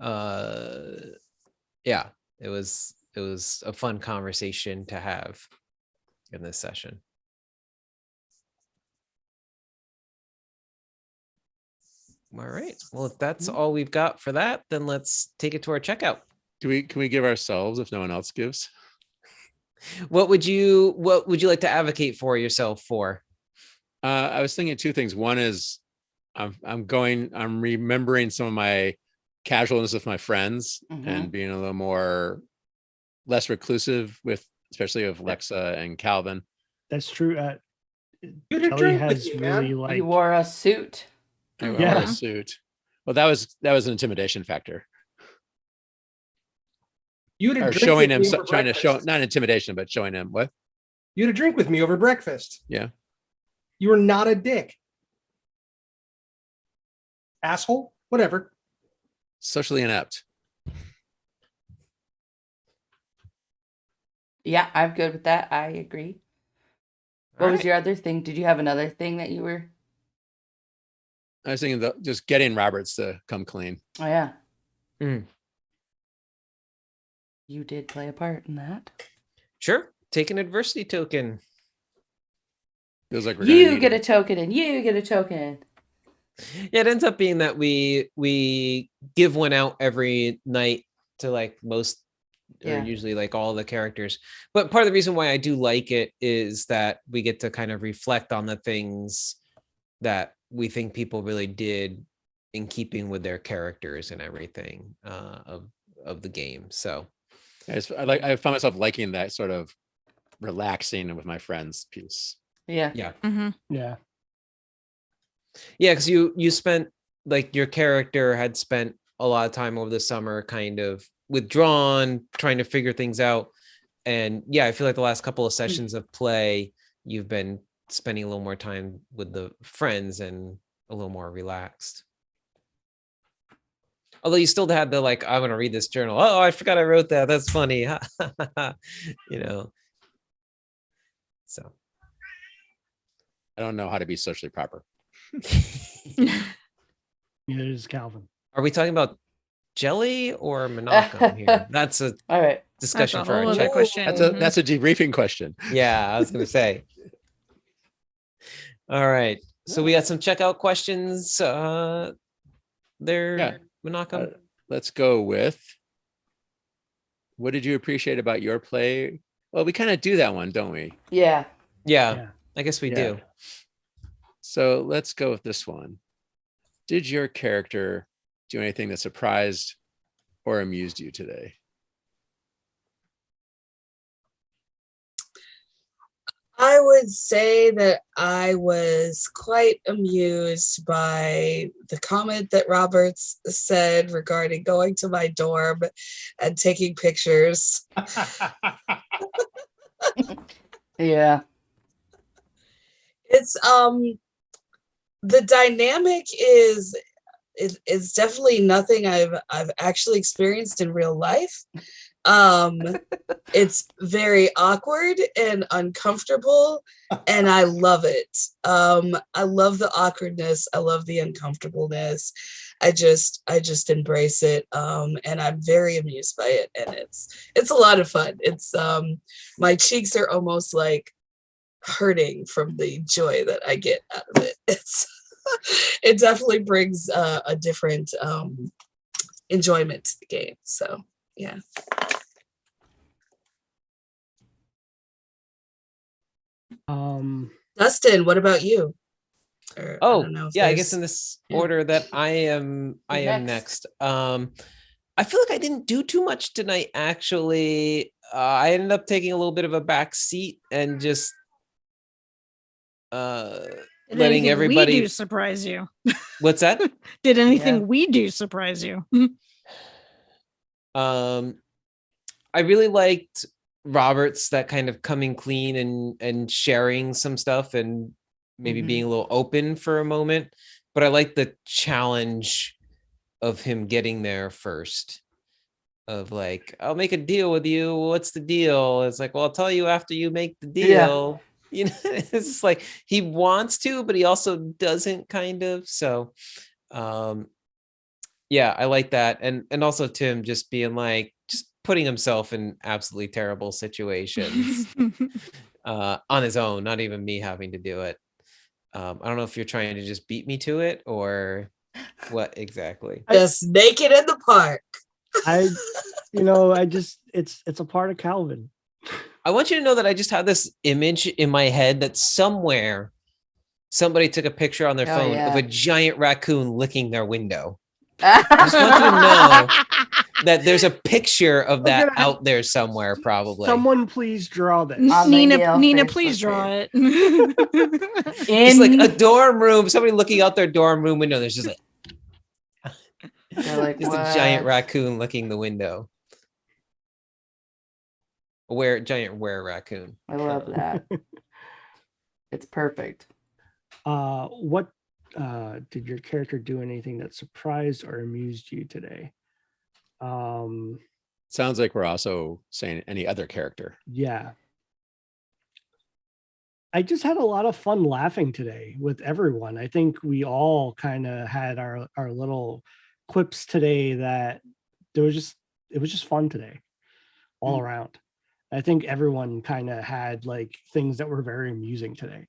yeah, it was a fun conversation to have in this session. All right. Well, if that's all we've got for that, then let's take it to our checkout. Can we give ourselves if no one else gives? What would you like to advocate for yourself for? I was thinking two things. One is I'm remembering some of my casualness with my friends and being a little more less reclusive with, especially with Lexa and Calvin. That's true. Get a Kelly drink with has me, really man. like You wore a suit. I wore Yeah. a suit. Well, that was an intimidation factor. You had a Or drink showing with him, me over trying to show, breakfast. not intimidation, but showing him what? You had a drink with me over breakfast. Yeah. You were not a dick. Asshole. Whatever. Socially inept. Yeah, I'm good with that. I agree. What was your other thing? Did you have another thing that you were? I was thinking just getting Roberts to come clean. Oh yeah. Mm. You did play a part in that. Sure. Take an adversity token. Feels like we're gonna You need get it. a token and you get a token. Yeah, it ends up being that we give one out every night to like most or Yeah. usually like all the characters. But part of the reason why I do like it is that we get to kind of reflect on the things that we think people really did in keeping with their characters and everything of the game. So I found myself liking that sort of relaxing with my friends piece. Yeah. yeah. yeah. Yeah, because you spent like your character had spent a lot of time over the summer kind of withdrawn, trying to figure things out. And yeah, I feel like the last couple of sessions of play, you've been spending a little more time with the friends and a little more relaxed. Although you still had the like, I'm gonna read this journal. Oh, I forgot I wrote that. That's funny. You know. So I don't know how to be socially proper. Neither is Calvin. are we talking about jelly or Menachem here? That's a All right. discussion That's a for our whole other check. question. That's a debriefing question. Yeah, I was gonna say. All right. So we got some checkout questions there, Yeah. Menachem. Let's go with, what did you appreciate about your play? Well, we kind of do that one, don't we? Yeah. Yeah, I guess we Yeah. do. So let's go with this one. Did your character do anything that surprised or amused you today? I would say that I was quite amused by the comment that Roberts said regarding going to my dorm and taking pictures. Yeah. It's the dynamic is definitely nothing I've actually experienced in real life. It's very awkward and uncomfortable, and I love it. I love the awkwardness. I love the uncomfortableness. I just embrace it, and I'm very amused by it, and it's a lot of fun. It's my cheeks are almost like hurting from the joy that I get out of it. It definitely brings a different enjoyment to the game. So yeah. Dustin, what about you? Oh, yeah, I guess in this Yeah. order that I am You're next. I feel like I didn't do too much tonight, actually. I ended up taking a little bit of a back seat and just Did letting anything we do everybody. surprise you? What's that? Did anything Yeah. we do surprise you? I really liked Robert's that kind of coming clean and sharing some stuff and maybe Mhm. being a little open for a moment. But I like the challenge of him getting there first. Of like, I'll make a deal with you. What's the deal? It's like, well, I'll tell you after you make the Yeah. deal. You know, it's just like he wants to, but he also doesn't kind of. So yeah, I like that. And also Tim just being like, just putting himself in absolutely terrible situations on his own, not even me having to do it. I don't know if you're trying to just beat me to it or what exactly. Just naked in the park. It's a part of Calvin. I want you to know that I just have this image in my head that somewhere somebody took a picture on their Oh, phone of yeah. a giant raccoon licking their window. I just want you to know that there's a picture of that gonna have- out there somewhere, probably. Someone please draw this. On the Nina, Yale Nina, Facebook please draw page. it. It's like a dorm room, somebody looking out their dorm room window. There's just like They're like, just a giant "What?" raccoon licking the window. Giant were raccoon. I love that. It's perfect. What did your character do anything that surprised or amused you today? Sounds like we're also saying any other character. Yeah. I just had a lot of fun laughing today with everyone. I think we all kind of had our little quips today that it was just fun today all around. I think everyone kind of had like things that were very amusing today.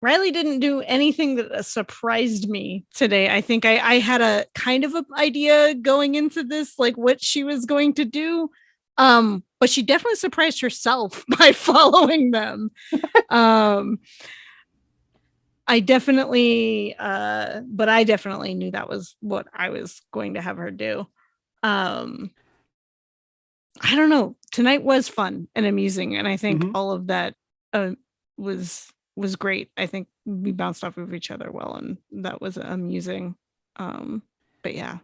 Riley didn't do anything that surprised me today. I think I had a kind of an idea going into this, like what she was going to do. But she definitely surprised herself by following them. I definitely knew that was what I was going to have her do. I don't know. Tonight was fun and amusing, and I think all of that was great. I think we bounced off of each other well, and that was amusing. But yeah,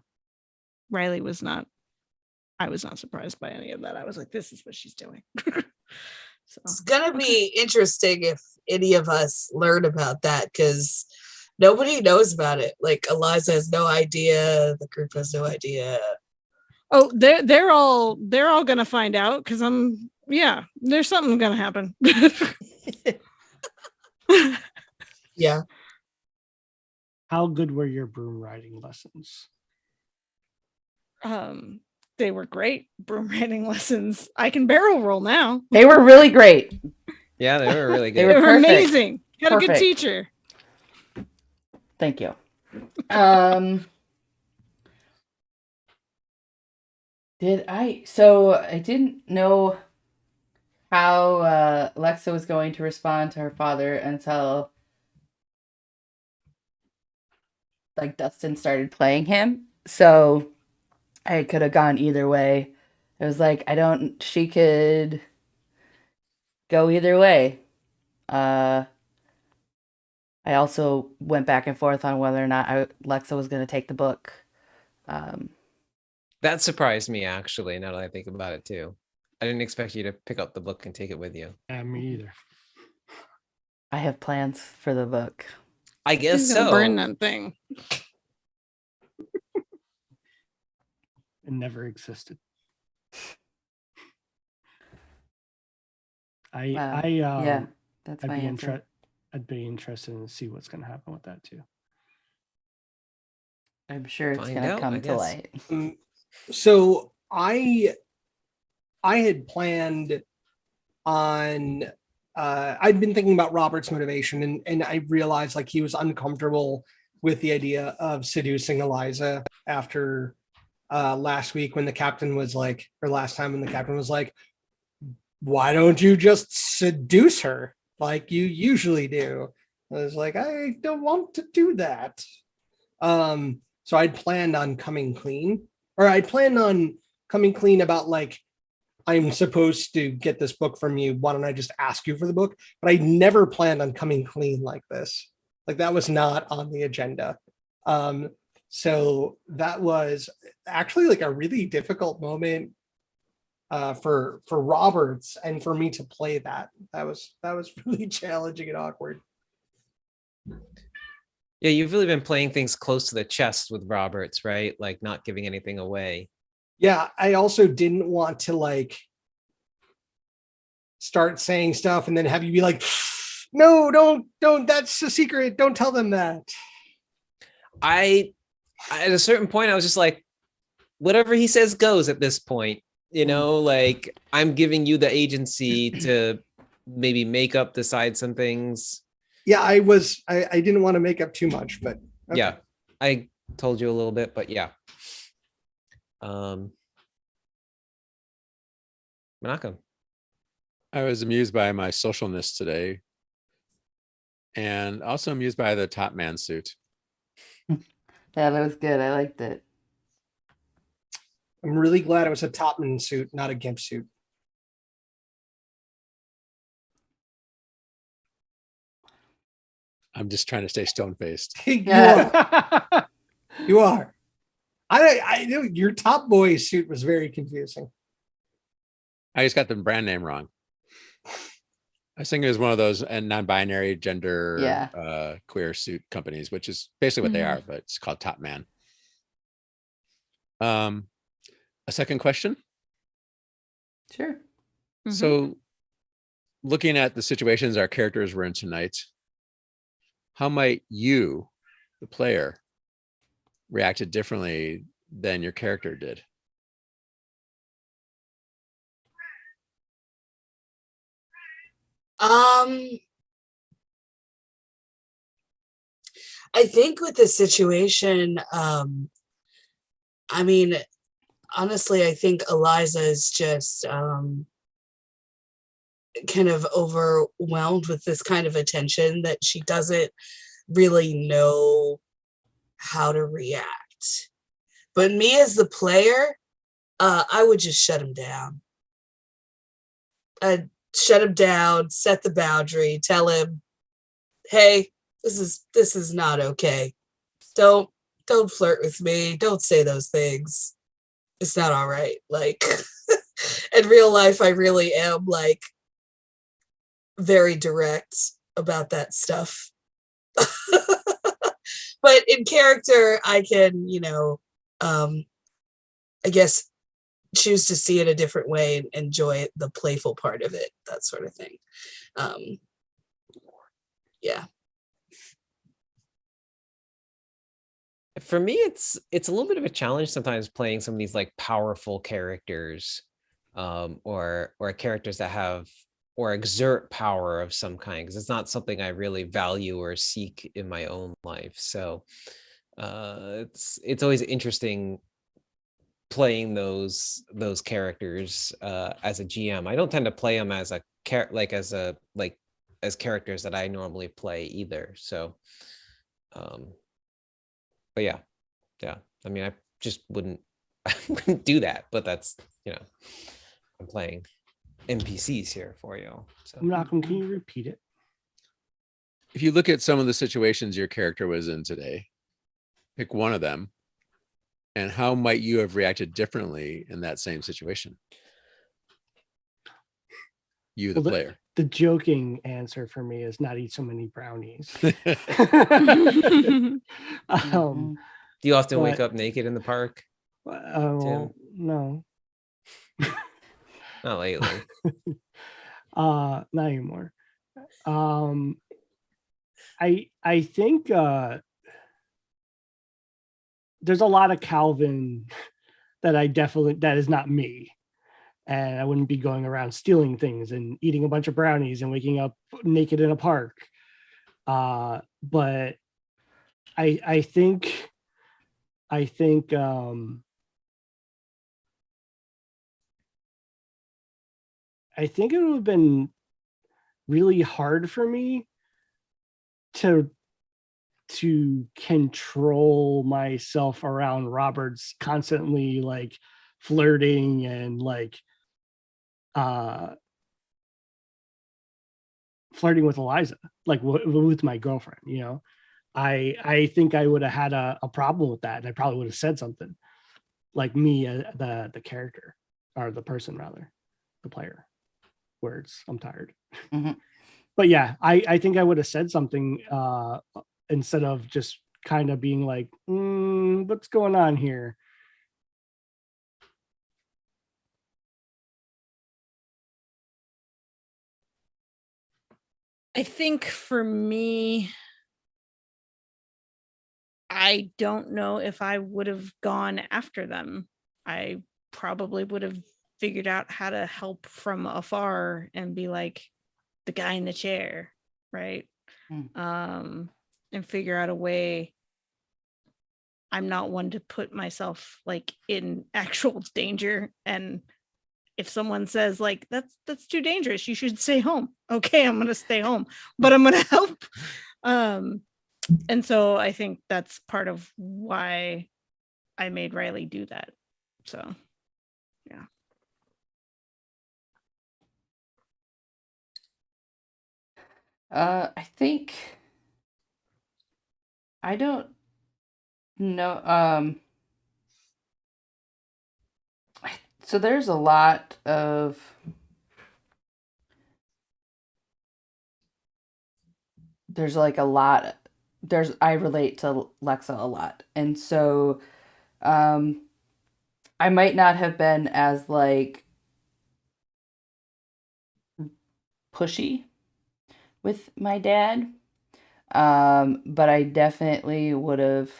Riley was not. I was not surprised by any of that. I was like, "This is what she's doing." So It's gonna be interesting if any of us learn about that because nobody knows about it. Like Eliza has no idea, the group has no idea. Oh, they're all gonna find out because there's something gonna happen. Yeah. How good were your broom riding lessons? They were great broom riding lessons. I can barrel roll now. They were really great. Yeah, they were really They good. They were perfect. amazing. Had a good Perfect. teacher. Thank you. I didn't know how Lexa was going to respond to her father until like Dustin started playing him. So I could have gone either way. It was like she could go either way. I also went back and forth on whether or not Lexa was going to take the book. That surprised me, actually, now that I think about it too. I didn't expect you to pick up the book and take it with you. Yeah, me either. I have plans for the book. I guess He's gonna so. burn that thing. It never existed. Yeah, that's I'd my be answer. I'd be interested in see what's going to happen with that too. I'm sure it's Find going to out, I come to guess. light. So I had planned on I'd been thinking about Robert's motivation and I realized like he was uncomfortable with the idea of seducing Eliza after last week when the captain was like, or last time when the captain was like, why don't you just seduce her? like you usually do. I was like, I don't want to do that. So I'd planned on coming clean, or I'd planned on coming clean about like, I'm supposed to get this book from you. Why don't I just ask you for the book? But I never planned on coming clean like this. Like that was not on the agenda. So that was actually like a really difficult moment for Roberts and for me to play that. That was really challenging and awkward. Yeah, you've really been playing things close to the chest with Roberts, right? Like not giving anything away. Yeah, I also didn't want to like start saying stuff and then have you be like, no, don't, that's a secret. Don't tell them that. I at a certain point, I was just like, whatever he says goes at this point, you know, like I'm giving you the agency to maybe make up, decide some things. Yeah, I didn't want to make up too much, but okay. Yeah, I told you a little bit, but yeah. Malcolm. I was amused by my socialness today, and also amused by the top man suit. Yeah, that was good. I liked it. I'm really glad it was a Topman suit, not a GIMP suit. I'm just trying to stay stone-faced. You are. I know your Top Boy suit was very confusing. I just got the brand name wrong. I was thinking it was one of those non-binary gender queer suit companies, which is basically what they are, but it's called Top Man. A second question? Sure. So looking at the situations our characters were in tonight, how might you, the player, reacted differently than your character did? I think with the situation, I mean, honestly, I think Eliza is just kind of overwhelmed with this kind of attention that she doesn't really know how to react. But me as the player, I would just shut him down. I'd shut him down, set the boundary, tell him, hey, this is not okay. Don't flirt with me. Don't say those things. It's not all right. Like in real life, I really am like very direct about that stuff. But in character, I can, I guess choose to see it a different way and enjoy the playful part of it, that sort of thing. Yeah. For me, it's a little bit of a challenge sometimes playing some of these like powerful characters, or characters that have or exert power of some kind, because it's not something I really value or seek in my own life. So it's always interesting playing those characters as a GM. I don't tend to play them as a as characters that I normally play either. So but yeah. I mean, I just wouldn't do that, but that's, I'm playing NPCs here for you. So Malcolm, can you repeat it? If you look at some of the situations your character was in today, pick one of them, and how might you have reacted differently in that same situation? You, the player. The joking answer for me is not eat so many brownies. Do you often wake up naked in the park? Well, no. Not lately. Not anymore. I think there's a lot of Calvin that is not me. And I wouldn't be going around stealing things and eating a bunch of brownies and waking up naked in a park. But I think it would have been really hard for me to control myself around Robert's constantly like flirting and like flirting with Eliza, like with my girlfriend, you know. I think I would have had a problem with that, and I probably would have said something like me, the character, or the person rather, the player. Words, I'm tired. Mm-hmm. But yeah, I think I would have said something instead of just kind of being like, what's going on here? I think for me, I don't know if I would have gone after them. I probably would have figured out how to help from afar and be like the guy in the chair, right? And figure out a way. I'm not one to put myself like in actual danger, and if someone says like that's too dangerous, you should stay home. Okay, I'm gonna stay home, but I'm gonna help. And so I think that's part of why I made Riley do that. So yeah. I think I don't know. So there's a lot of I relate to Lexa a lot, and so I might not have been as like pushy with my dad, but I definitely would have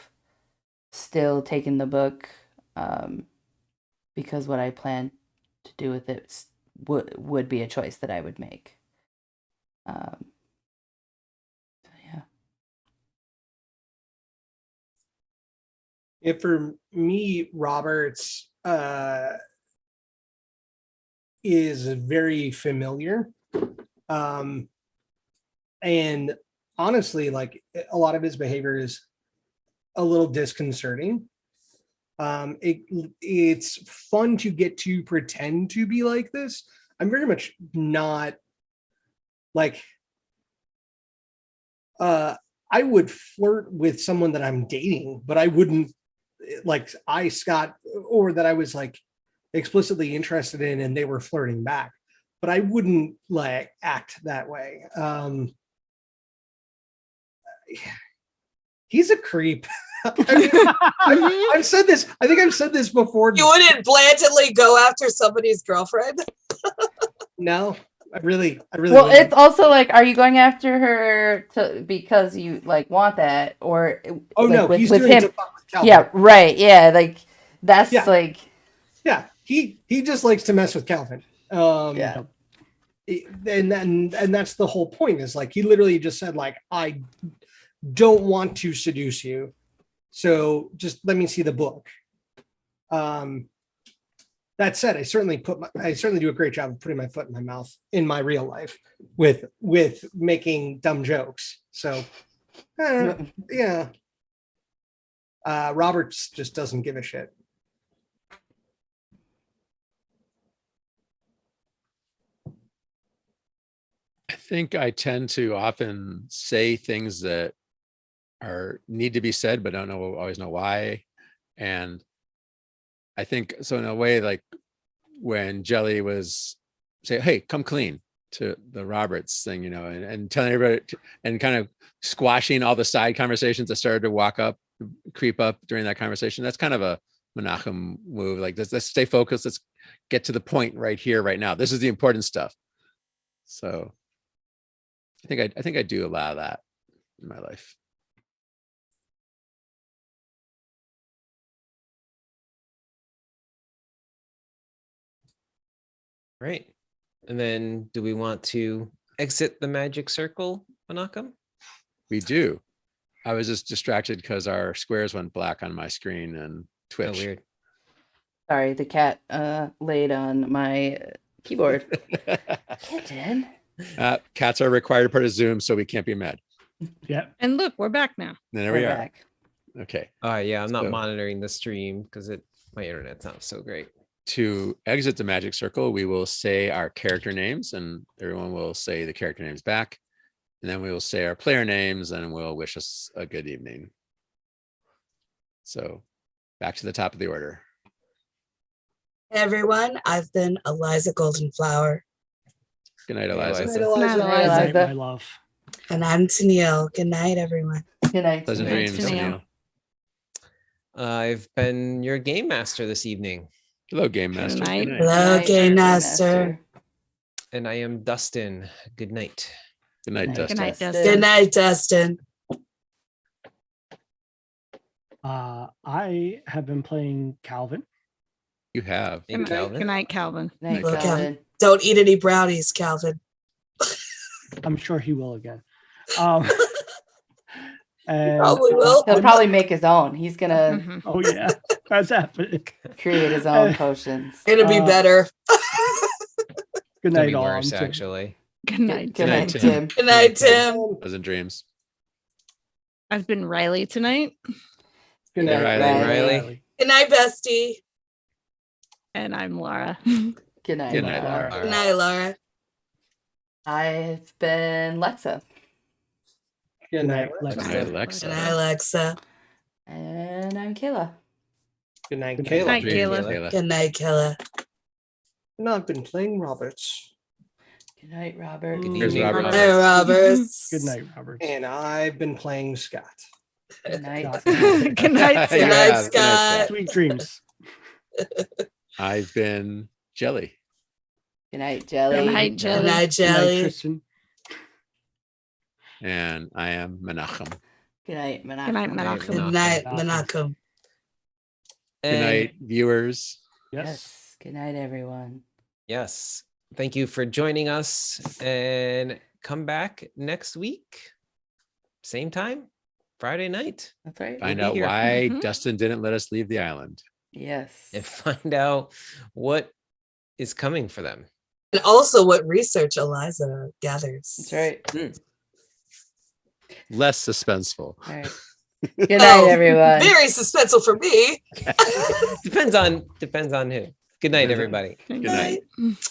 still taken the book, because what I plan to do with it would be a choice that I would make. Yeah. If for me, Roberts is very familiar. And honestly, like a lot of his behavior is a little disconcerting. It's fun to get to pretend to be like this. I'm very much not like I would flirt with someone that I'm dating, but I wouldn't like Scott, or that I was like explicitly interested in and they were flirting back, but I wouldn't like act that way. He's a creep. I've said this. I think I've said this before. You wouldn't blatantly go after somebody's girlfriend? No, I really. Well, wouldn't. it's also like, are you going after her because you like want that, or Oh like, no, with, he's with doing him? it to fuck with Calvin. Yeah, right. Yeah, like that's like. Yeah, he just likes to mess with Calvin. Yeah. And that's the whole point. Is like he literally just said like, I don't want to seduce you, so just let me see the book. That said, I certainly do a great job of putting my foot in my mouth in my real life with making dumb jokes. So yeah. Roberts just doesn't give a shit. I think I tend to often say things that need to be said, but don't always know why. And I think so in a way, like when Jelly was say, "Hey, come clean," to the Roberts thing, and telling everybody and kind of squashing all the side conversations that started to creep up during that conversation. That's kind of a Menachem move. Like let's stay focused. Let's get to the point right here, right now. This is the important stuff. So I think I do a lot of that in my life. Right. And then do we want to exit the magic circle, Menachem? We do. I was just distracted because our squares went black on my screen and Twitch. Oh, weird. Sorry, the cat laid on my keyboard. Kitten. Cats are required part of Zoom, so we can't be mad. Yeah. And look, we're back now. And there We're we are. back. Okay. Yeah, I'm not So- monitoring the stream because my internet's not so great. To exit the magic circle, we will say our character names and everyone will say the character names back. And then we will say our player names and we'll wish us a good evening. So back to the top of the order. Hey, everyone, I've been Eliza Goldenflower. Good night, Hey, Eliza. Eliza. Night, Night, Eliza. Night, Eliza. my love. And I'm Tennille. Good night, everyone. Good night. Pleasant Good night, dreams. Tennille. Tennille. I've been your game master this evening, Hello, Game Master. night. Good night. Hello, Night, Game Game Master. and I am Dustin. Good night. Good night, Good Dustin. night, Dustin. Good night, Dustin. I have been playing Calvin. You have. Hey, Good night, Calvin. good night, Calvin. Night, Well, Calvin. Don't eat any brownies, Calvin. I'm sure he will again. And, Probably will. He'll probably make his own. He's gonna Mhm. Oh yeah, that's happening. create his own potions. It'll be Uh, better. Good Could night, be all. worse, I'm Tim. actually. Good night. Good night, night, Tim. Tim. Good night, Tim. Pleasant dreams. I've been Riley tonight, Good Hey, night, Riley. Good night, bestie. and I'm Laura. Good night, Good night, Laura. Laura. Good night, Laura. I've been Lexa. Good night, Good Lexa. night, Good Alexa. night, Alexa. And I'm Kayla. Good night, Good Good night, Dreams, Kayla. Good night, Killa. No, I've been playing Roberts, Good night, Robert. Good Here's evening, Robert. Hey, Roberts. Good night, Robert. and I've been playing Scott. Good night. Scott. Good night, Good Yeah, night, good Scott. Sweet dreams. I've been Jelly. Good night, Jelly. Good night, Good Jelly. night, Good night, Jelly. Tristan. And I am Menachem. Good night, Menachem. Good night, Menachem. Menachem. Good night, Menachem. Menachem. Good And night, viewers. Yes. Yes. Good night, everyone. yes, thank you for joining us, and come back next week, same time, Friday night, That's right. Find be out here. why Mhm. Dustin didn't let us leave the island. Yes. and find out what is coming for them. And also what research Eliza gathers. That's right. Less suspenseful. All right. Good night, Oh, everyone. Very suspenseful for me. Depends on who. Good night, everybody. Good Good night. night.